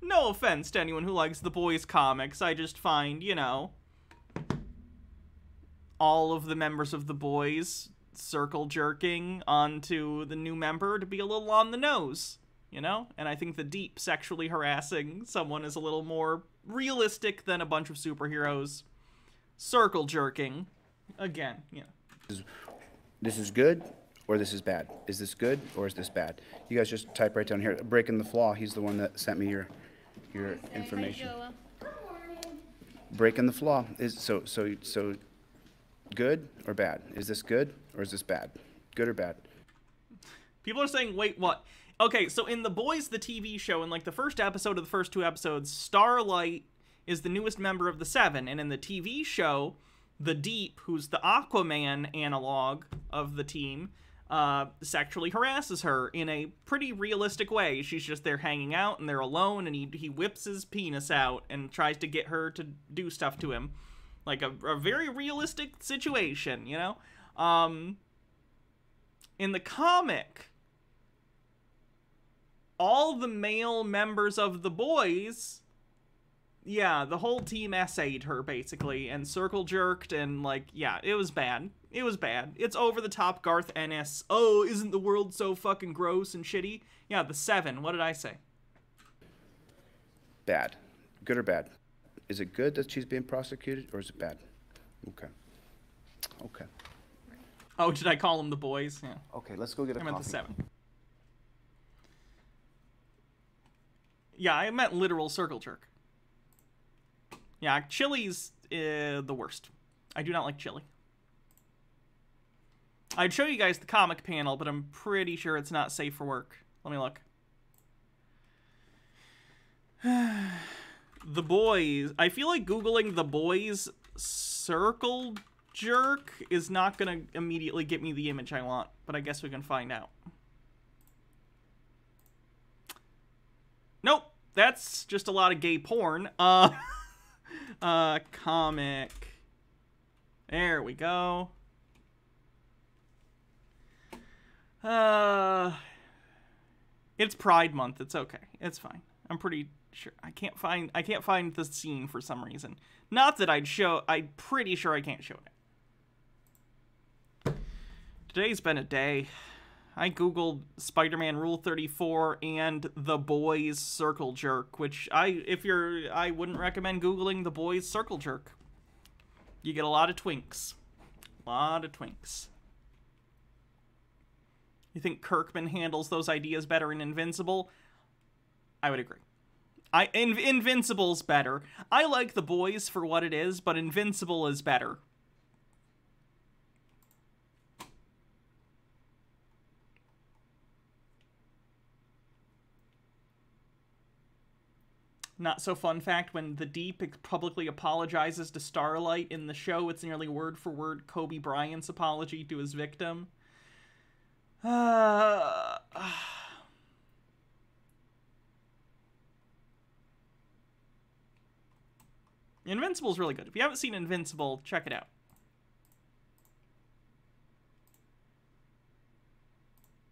No offense to anyone who likes The Boys comics, I just find, you know, all of the members of The Boys circle jerking onto the new member to be a little on the nose, you know? And I think the deep sexually harassing someone is a little more realistic than a bunch of superheroes circle jerking. Again, you know. This is good or this is bad? Is this good or is this bad? You guys just type right down here. Breaking the Flaw, he's the one that sent me your information. Breaking the Flaw is so good or bad? Is this good or is this bad? Good or bad? People are saying, wait, what? Okay, so in The Boys, the TV show, in like the first episode of the first 2 episodes, Starlight is the newest member of the Seven, and in the TV show, the Deep, who's the Aquaman analog of the team, sexually harasses her in a pretty realistic way. She's just there hanging out, and they're alone, and he whips his penis out and tries to get her to do stuff to him. Like a very realistic situation, you know? In the comic, all the male members of the Boys, yeah, the whole team essayed her, basically, and circle jerked, and, like, yeah, it was bad. It was bad. It's over the top Garth Ennis. Oh, isn't the world so fucking gross and shitty? Yeah, the Seven. What did I say? Bad. Good or bad? Is it good that she's being prosecuted, or is it bad? Okay. Okay. Oh, did I call them the Boys? Yeah. Okay, let's go get a coffee. I meant the Seven. Yeah, I meant literal circle jerk. Yeah, chili's the worst. I do not like chili. I'd show you guys the comic panel, but I'm pretty sure it's not safe for work. Let me look. The Boys. I feel like Googling The Boys circle jerk is not going to immediately get me the image I want, but I guess we can find out. Nope. That's just a lot of gay porn. Comic. There we go. It's Pride Month. It's okay. It's fine. I'm pretty sure. I can't find the scene for some reason. Not that I'm pretty sure I can't show it. Today's been a day. I googled Spider-Man Rule 34 and The Boys Circle Jerk, which I wouldn't recommend googling The Boys Circle Jerk. You get a lot of twinks. A lot of twinks. You think Kirkman handles those ideas better in Invincible? I would agree. Invincible's better. I like The Boys for what it is, but Invincible is better. Not so fun fact, when the Deep publicly apologizes to Starlight in the show, it's nearly word for word Kobe Bryant's apology to his victim. Invincible's really good. If you haven't seen Invincible, check it out.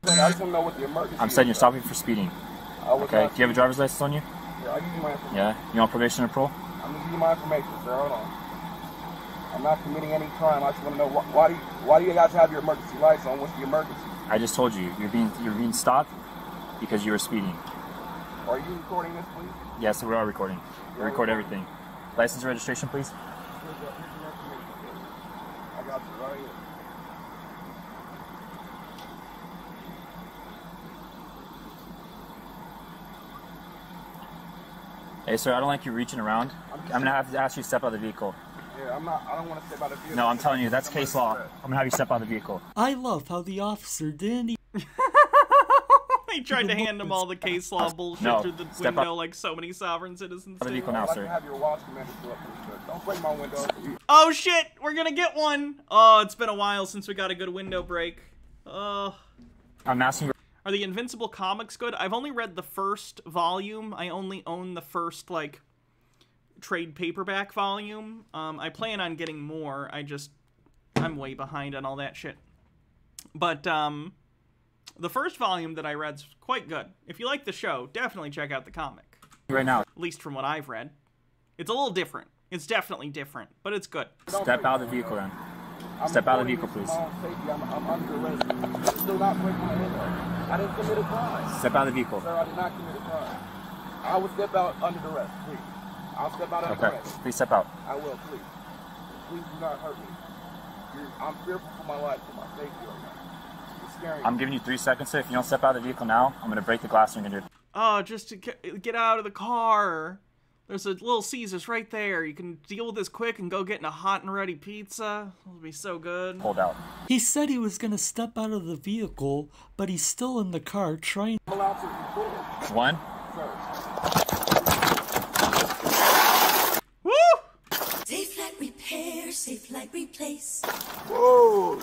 I just want to know what the emergency I'm saying you're stopping for speeding. Okay, do you have a driver's license on you? Yeah, I'll give you my information. Yeah? You on probation or parole? I'm going to give you my information, sir. Hold on. I'm not committing any crime. I just want to know why do you guys have your emergency lights on? What's the emergency? I just told you. You're being stopped because you were speeding. Are you recording this, please? Yes, we are recording. We record everything. License and registration, please. Here's your information. I got you right here. Hey, sir, I don't like you reaching around. I'm going to have to ask you to step out of the vehicle. Yeah, I don't want to step out of the vehicle. No, I'm telling you, that's case law. I'm going to have you step out of the vehicle. I love how the officer didn't He tried to hand him all the case law bullshit through the window like so many sovereign citizens do. Now, sir. Don't break my window. Oh shit, we're gonna get one. Oh, it's been a while since we got a good window break. Oh. I'm asking. Are the Invincible comics good? I've only read the first volume. I only own the first, like, trade paperback volume. I plan on getting more. I'm way behind on all that shit. But, the first volume that I read's quite good. If you like the show, definitely check out the comic. Right now. At least from what I've read. It's a little different. It's definitely different, but it's good. Step out of the vehicle, then. Step out of the vehicle, please. I'm under arrest. Still not breaking my window. I didn't commit a crime. Step out of the vehicle. Sir, I did not commit a crime. I will step out under arrest, please. I'll step out under arrest. Please step out. I will, please. Please do not hurt me. I'm fearful for my life, for my safety right now. It's scary. I'm giving you 3 seconds, sir. If you don't step out of the vehicle now, I'm going to break the glass and you're going to do it. Oh, just to get out of the car. There's a Little Caesars right there. You can deal with this quick and go get in a hot and ready pizza. It'll be so good. Hold out. He said he was gonna step out of the vehicle, but he's still in the car trying. One. Woo! Safe like repair, safe like replace. Whoa!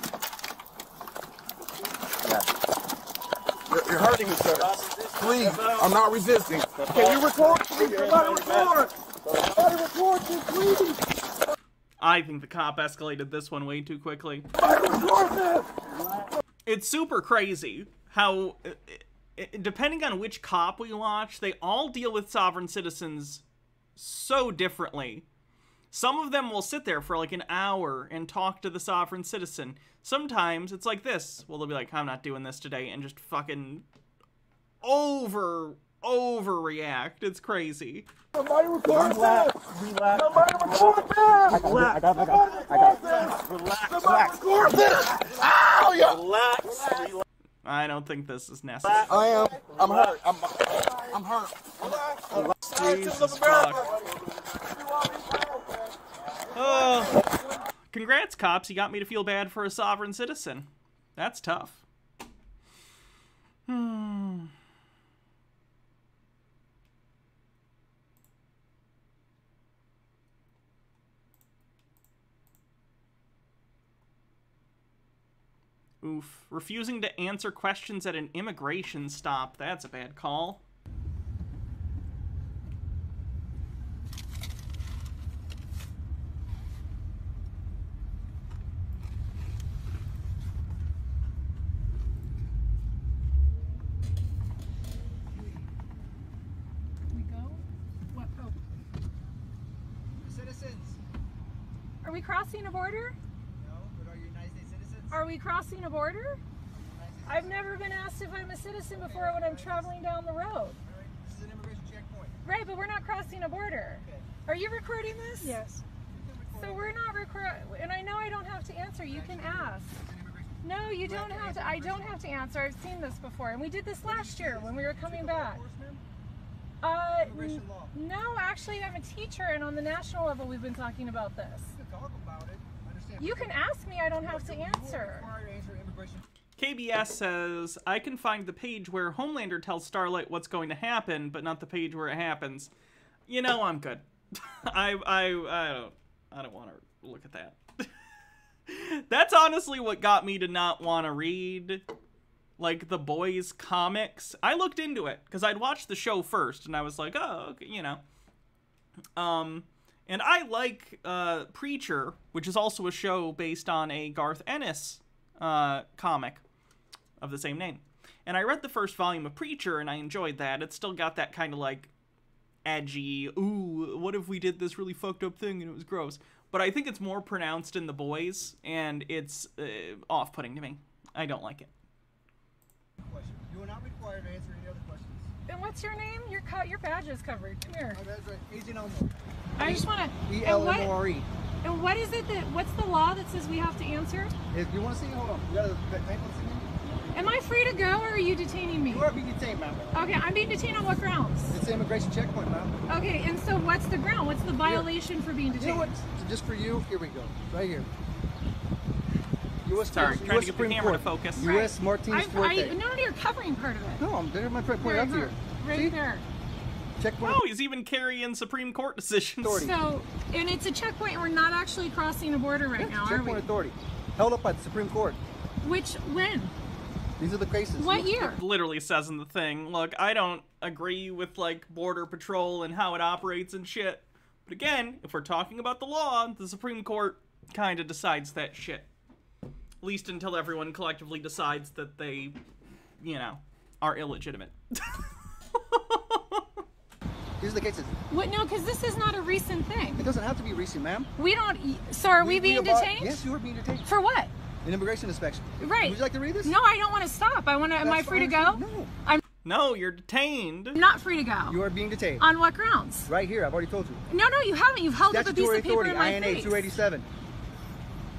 Yeah. You're hurting me, sir. Please, I'm not resisting. Can you record? Please, somebody record! Somebody record this, please! I think the cop escalated this one way too quickly. Somebody record this! It's super crazy how, depending on which cop we watch, they all deal with sovereign citizens so differently. Some of them will sit there for like an hour and talk to the sovereign citizen. Sometimes it's like this. Well, they'll be like, I'm not doing this today, and just fucking overreact. It's crazy. Somebody record Relax. this! Relax. Somebody record this! Relax. Somebody record this! Ow! Yeah. Relax. I don't think this is necessary. I am. I'm hurt. I'm hurt. Jesus fuck. Oh, congrats, cops. You got me to feel bad for a sovereign citizen. That's tough. Oof. Refusing to answer questions at an immigration stop. That's a bad call. Are we crossing a border? No, but are you United States citizens? Are we crossing a border? I've never been asked if I'm a citizen before when I'm traveling down the road. This is an immigration checkpoint. Right, but we're not crossing a border. Okay. Are you recording this? Yes. So we're not recording, and I know I don't have to answer. You can ask. No, you don't have to. I don't have to answer. I've seen this before, and we did this last year when we were coming back. No, actually, I'm a teacher, and on the national level, we've been talking about this. Talk about it. You can ask me. I don't have to answer. KBS says, I can find the page where Homelander tells Starlight what's going to happen, but not the page where it happens. You know, I'm good. I don't want to look at that. That's honestly what got me to not want to read, like, the Boys comics. I looked into it, because I'd watched the show first, and I was like, oh, okay, you know. And I like Preacher, which is also a show based on a Garth Ennis comic of the same name. And I read the first volume of Preacher, and I enjoyed that. It's still got that kind of, like, edgy, ooh, what if we did this really fucked up thing and it was gross? But I think it's more pronounced in The Boys, and it's off-putting to me. I don't like it. You are not required to answer any other questions. And what's your name? Your badge is covered. Come here. My badge, right? Agent Elmore. I just want to. E-L-M-O-R-E. And what is it what's the law that says we have to answer? If you want to see, hold on. You got a paper? Am I free to go, or are you detaining me? You are being detained, ma'am. Okay, I'm being detained on what grounds? It's an immigration checkpoint, ma'am. Okay, and so what's the ground? What's the violation for being detained? You know what? Just for you, here we go. Right here. U.S. Sorry, trying to get the camera to focus. U.S. Martinez Forte. No, you're covering part of it. No, I'm there. My point out here. Right there. Checkpoint. Oh, he's even carrying Supreme Court decisions. So, and it's a checkpoint. We're not actually crossing a border right now, are we? Checkpoint authority. Held up by the Supreme Court. When? These are the cases. What year? It literally says in the thing, look, I don't agree with, like, Border Patrol and how it operates and shit. But again, if we're talking about the law, the Supreme Court kind of decides that shit. At least until everyone collectively decides that they, you know, are illegitimate. These are the cases. What? No, because this is not a recent thing. It doesn't have to be recent, ma'am. We don't. So are we being detained? Yes, you are being detained. For what? An immigration inspection. Right. Would you like to read this? No, I don't want to stop. I want to. Am I free to go? No. No, you're detained. I'm not free to go. You are being detained. On what grounds? Right here. I've already told you. No, you haven't. You've held up a piece of paper in my INA face. 287.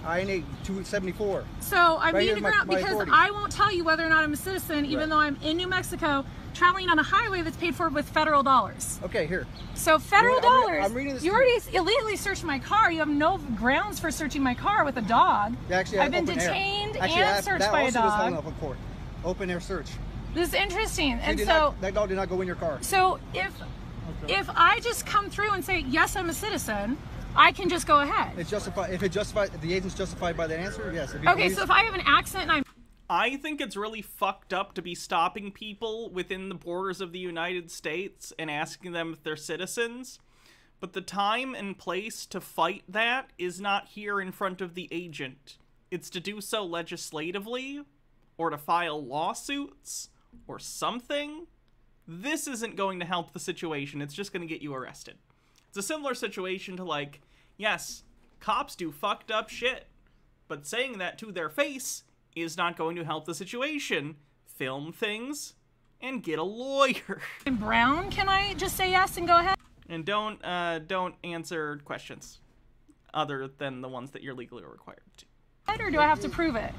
INA 274. So I'm Right being here, my because authority. I won't tell you whether or not I'm a citizen, even Right. though I'm in New Mexico, traveling on a highway that's paid for with federal dollars. Okay, here. So federal dollars. I'm reading this. You to already illegally searched my car. You have no grounds for searching my car with a dog. Actually, I've been open air. detained Actually, and searched that by a also was held dog. up in court. Open air search. This is interesting. She And did so not, that dog did not go in your car. So if I just come through and say yes, I'm a citizen, I can just go ahead. It's justified. If the agent's justified by that answer, yes. It'd be Okay, police. so if I have an accent and I think it's really fucked up to be stopping people within the borders of the United States and asking them if they're citizens, but the time and place to fight that is not here in front of the agent. It's to do so legislatively, or to file lawsuits, or something. This isn't going to help the situation, it's just going to get you arrested. It's a similar situation to, like, yes, cops do fucked up shit, but saying that to their face is not going to help the situation. Film things and get a lawyer. I'm brown, can I just say yes and go ahead? And don't answer questions other than the ones that you're legally required to. Or do I have to prove it?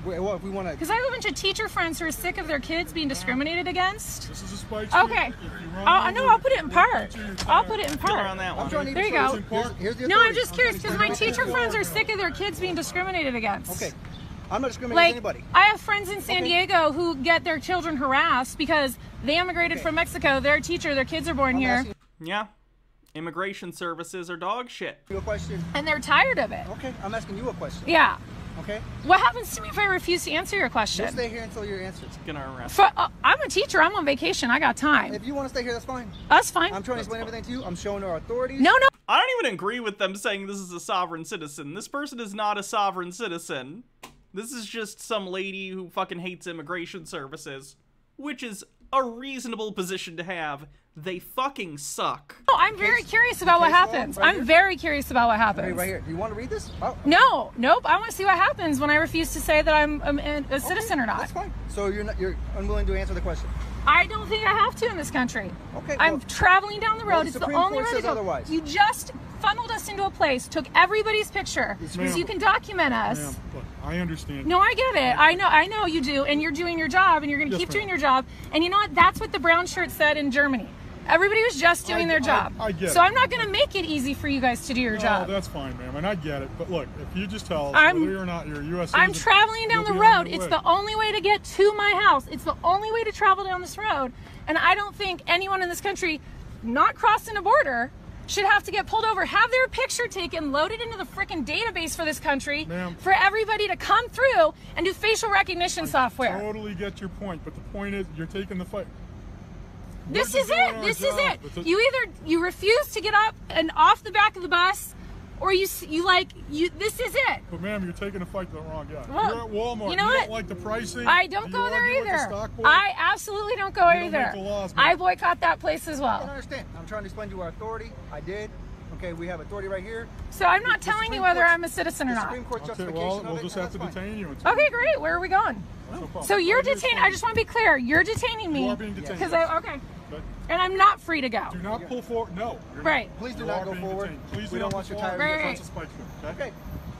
Well, if we want to. Because I have a bunch of teacher friends who are sick of their kids being discriminated against. This is a spike. Okay. No, I'll put it in park. I'll put it in park. On that one. There you go. Here's the No, I'm authority. just curious because my teacher friends are sick of their kids being discriminated against. Okay. I'm not discriminating Like, against anybody. I have friends in San Diego who get their children harassed because they immigrated from Mexico. They're a teacher. Their kids are born here. Yeah. Immigration services are dog shit. You a question? And they're tired of it. Okay, I'm asking you a question. Yeah. Okay. What happens to me if I refuse to answer your question? We'll stay here until your answer. Gonna arrest. I'm a teacher. I'm on vacation. I got time. If you want to stay here, that's fine. That's fine. I'm trying to explain everything to you. I'm showing our authorities. No. I don't even agree with them saying this is a sovereign citizen. This person is not a sovereign citizen. This is just some lady who fucking hates immigration services, which is a reasonable position to have. They fucking suck. No, I'm very curious about what happens. I'm very curious about what happens. Right here. Do you want to read this? Oh. Nope. I want to see what happens when I refuse to say that I'm a citizen or not. That's fine. So you're unwilling to answer the question. I don't think I have to in this country. Okay. I'm traveling down the road. Well, the it's the Supreme only Court way to says go. otherwise. You just funneled us into a place, took everybody's picture, so you can document us. Ma'am, look, I understand. No, I get it. I know you do, and you're doing your job, and you're going to keep doing your job. And you know what? That's what the brown shirt said in Germany. Everybody was just doing their job. I get it. So I'm not going to make it easy for you guys to do your job. No, that's fine, ma'am, and I get it. But look, if you just tell us whether or not you're a U.S. I'm citizen, traveling down you'll the be on road. your It's way. the only way to get to my house. It's the only way to travel down this road. And I don't think anyone in this country not crossing a border should have to get pulled over, have their picture taken, loaded into the freaking database for this country, for everybody to come through and do facial recognition software. Totally get your point, but the point is you're taking the fight. This is it. This is it. You refuse to get up and off the back of the bus, or this is it. But ma'am, you're taking a fight to the wrong guy. Well, you're at Walmart. you know don't what? like the pricing. I don't You go there argue with the either. stock boy. I absolutely don't go You don't either. make the laws, man. I boycott that place as I well. don't understand. I'm trying to explain to you our authority. I did. Okay, we have authority right here. So I'm not The telling Supreme you whether Court's- I'm a citizen or the not. Supreme Court Okay, justification well, of we'll it, just so have to that's fine. detain you. Until Okay, great. Where are we going? No problem. So you're detained. I just want to be clear. You're detaining me. You are being detained. Because yes. okay. Okay. And I'm not free to go. Do not pull forward. No. you're Right. not. Please do You not are go being forward. detained. Please We do don't not want go your forward. tires. Right. That's a spike strip, okay? Okay.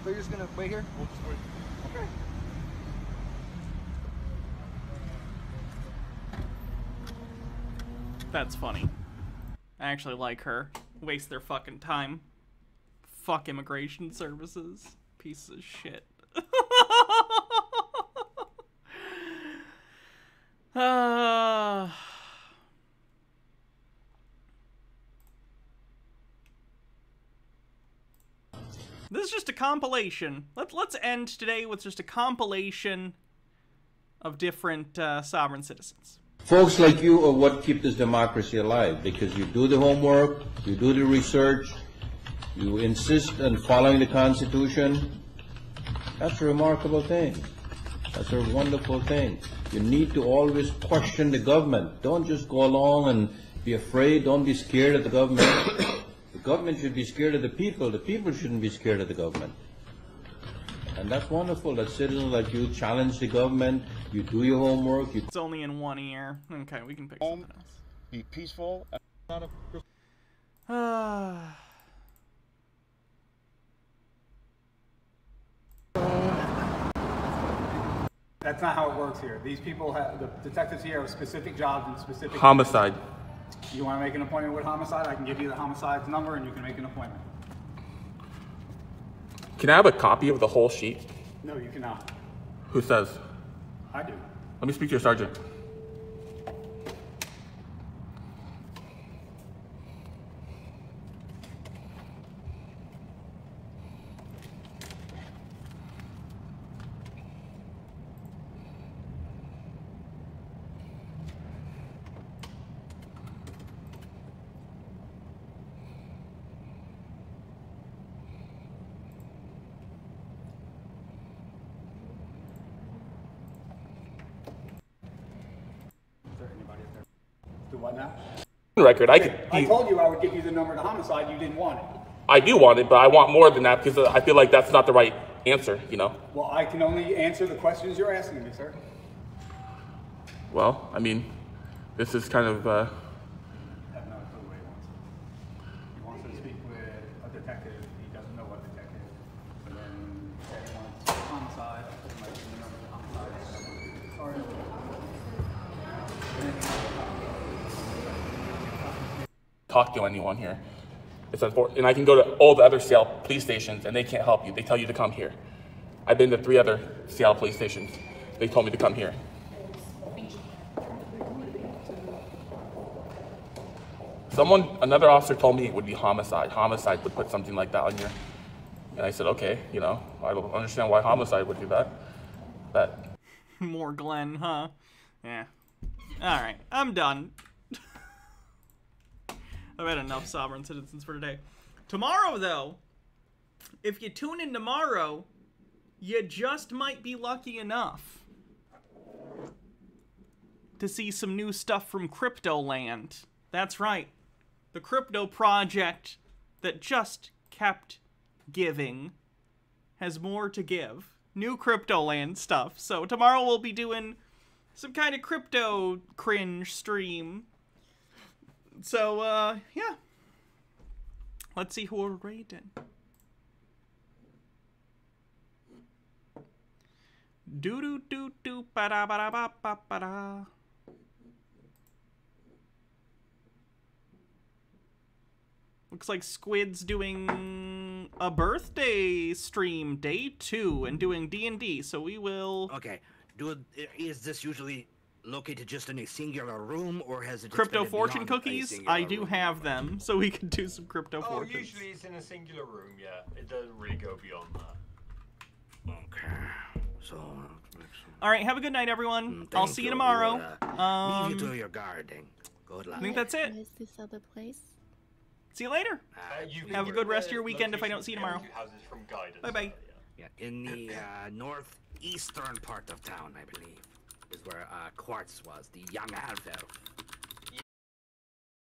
So you're just gonna wait here? We'll just wait. Okay. That's funny. I actually like her. Waste their fucking time. Fuck immigration services. Piece of shit. This is just a compilation. Let's end today with just a compilation of different sovereign citizens. Folks like you are what keep this democracy alive, because you do the homework, you do the research, you insist on following the Constitution. That's a remarkable thing. That's a wonderful thing. You need to always question the government. Don't just go along and be afraid. Don't be scared of the government. The government should be scared of the people. The people shouldn't be scared of the government. And that's wonderful that citizens like you challenge the government, you do your homework. It's only in one ear. Okay, we can pick something else. Be peaceful. Not a... That's not how it works here. These people have, the detectives here have specific jobs and specific... Homicide. You want to make an appointment with homicide? I can give you the homicide's number and you can make an appointment. Can I have a copy of the whole sheet? No, you cannot. Who says? I do. Let me speak to your sergeant. Do what now? Record. I told you I would give you the number to homicide. You didn't want it. I do want it, but I want more than that because I feel like that's not the right answer, you know? Well, I can only answer the questions you're asking me, sir. Well, I mean, this is kind of, I have no clue what he wants. He wants to speak with a detective. He doesn't know what detective. And then he said he wants homicide. I told him I didn't know the homicide. Sorry. talk to anyone here. It's unfortunate, and I can go to all the other Seattle police stations, and they can't help you. They tell you to come here. I've been to 3 other Seattle police stations. They told me to come here. Another officer told me it would be homicide. Homicide would put something like that on here. And I said, okay, you know, I don't understand why homicide would do that. But more Glenn, huh? Yeah. All right, I'm done. I've had enough sovereign citizens for today. Tomorrow, though, if you tune in tomorrow, you just might be lucky enough to see some new stuff from Crypto Land. That's right. The crypto project that just kept giving has more to give. New Crypto Land stuff. So tomorrow we'll be doing some kind of crypto cringe stream. So, yeah. Let's see who we're rating. Do-do-do-do, ba-da-ba-da-ba-ba-ba-da. Looks like Squid's doing a birthday stream, day 2, and doing D&D, so we will... Okay, is this usually located just in a singular room, or has it just Crypto been fortune beyond a cookies? singular I do room? have them, so we can do some crypto fortunes. Usually it's in a singular room, yeah. It doesn't really go beyond that. Okay, so... Alright, have a good night, everyone. I'll see you tomorrow. Leave you to your guarding. Good luck. I think that's it. Where's this other place? See you later. Have a good rest of your weekend if I don't see you tomorrow. Bye-bye. Yeah, in the northeastern part of town, I believe, is where Quartz was, the young half-elf.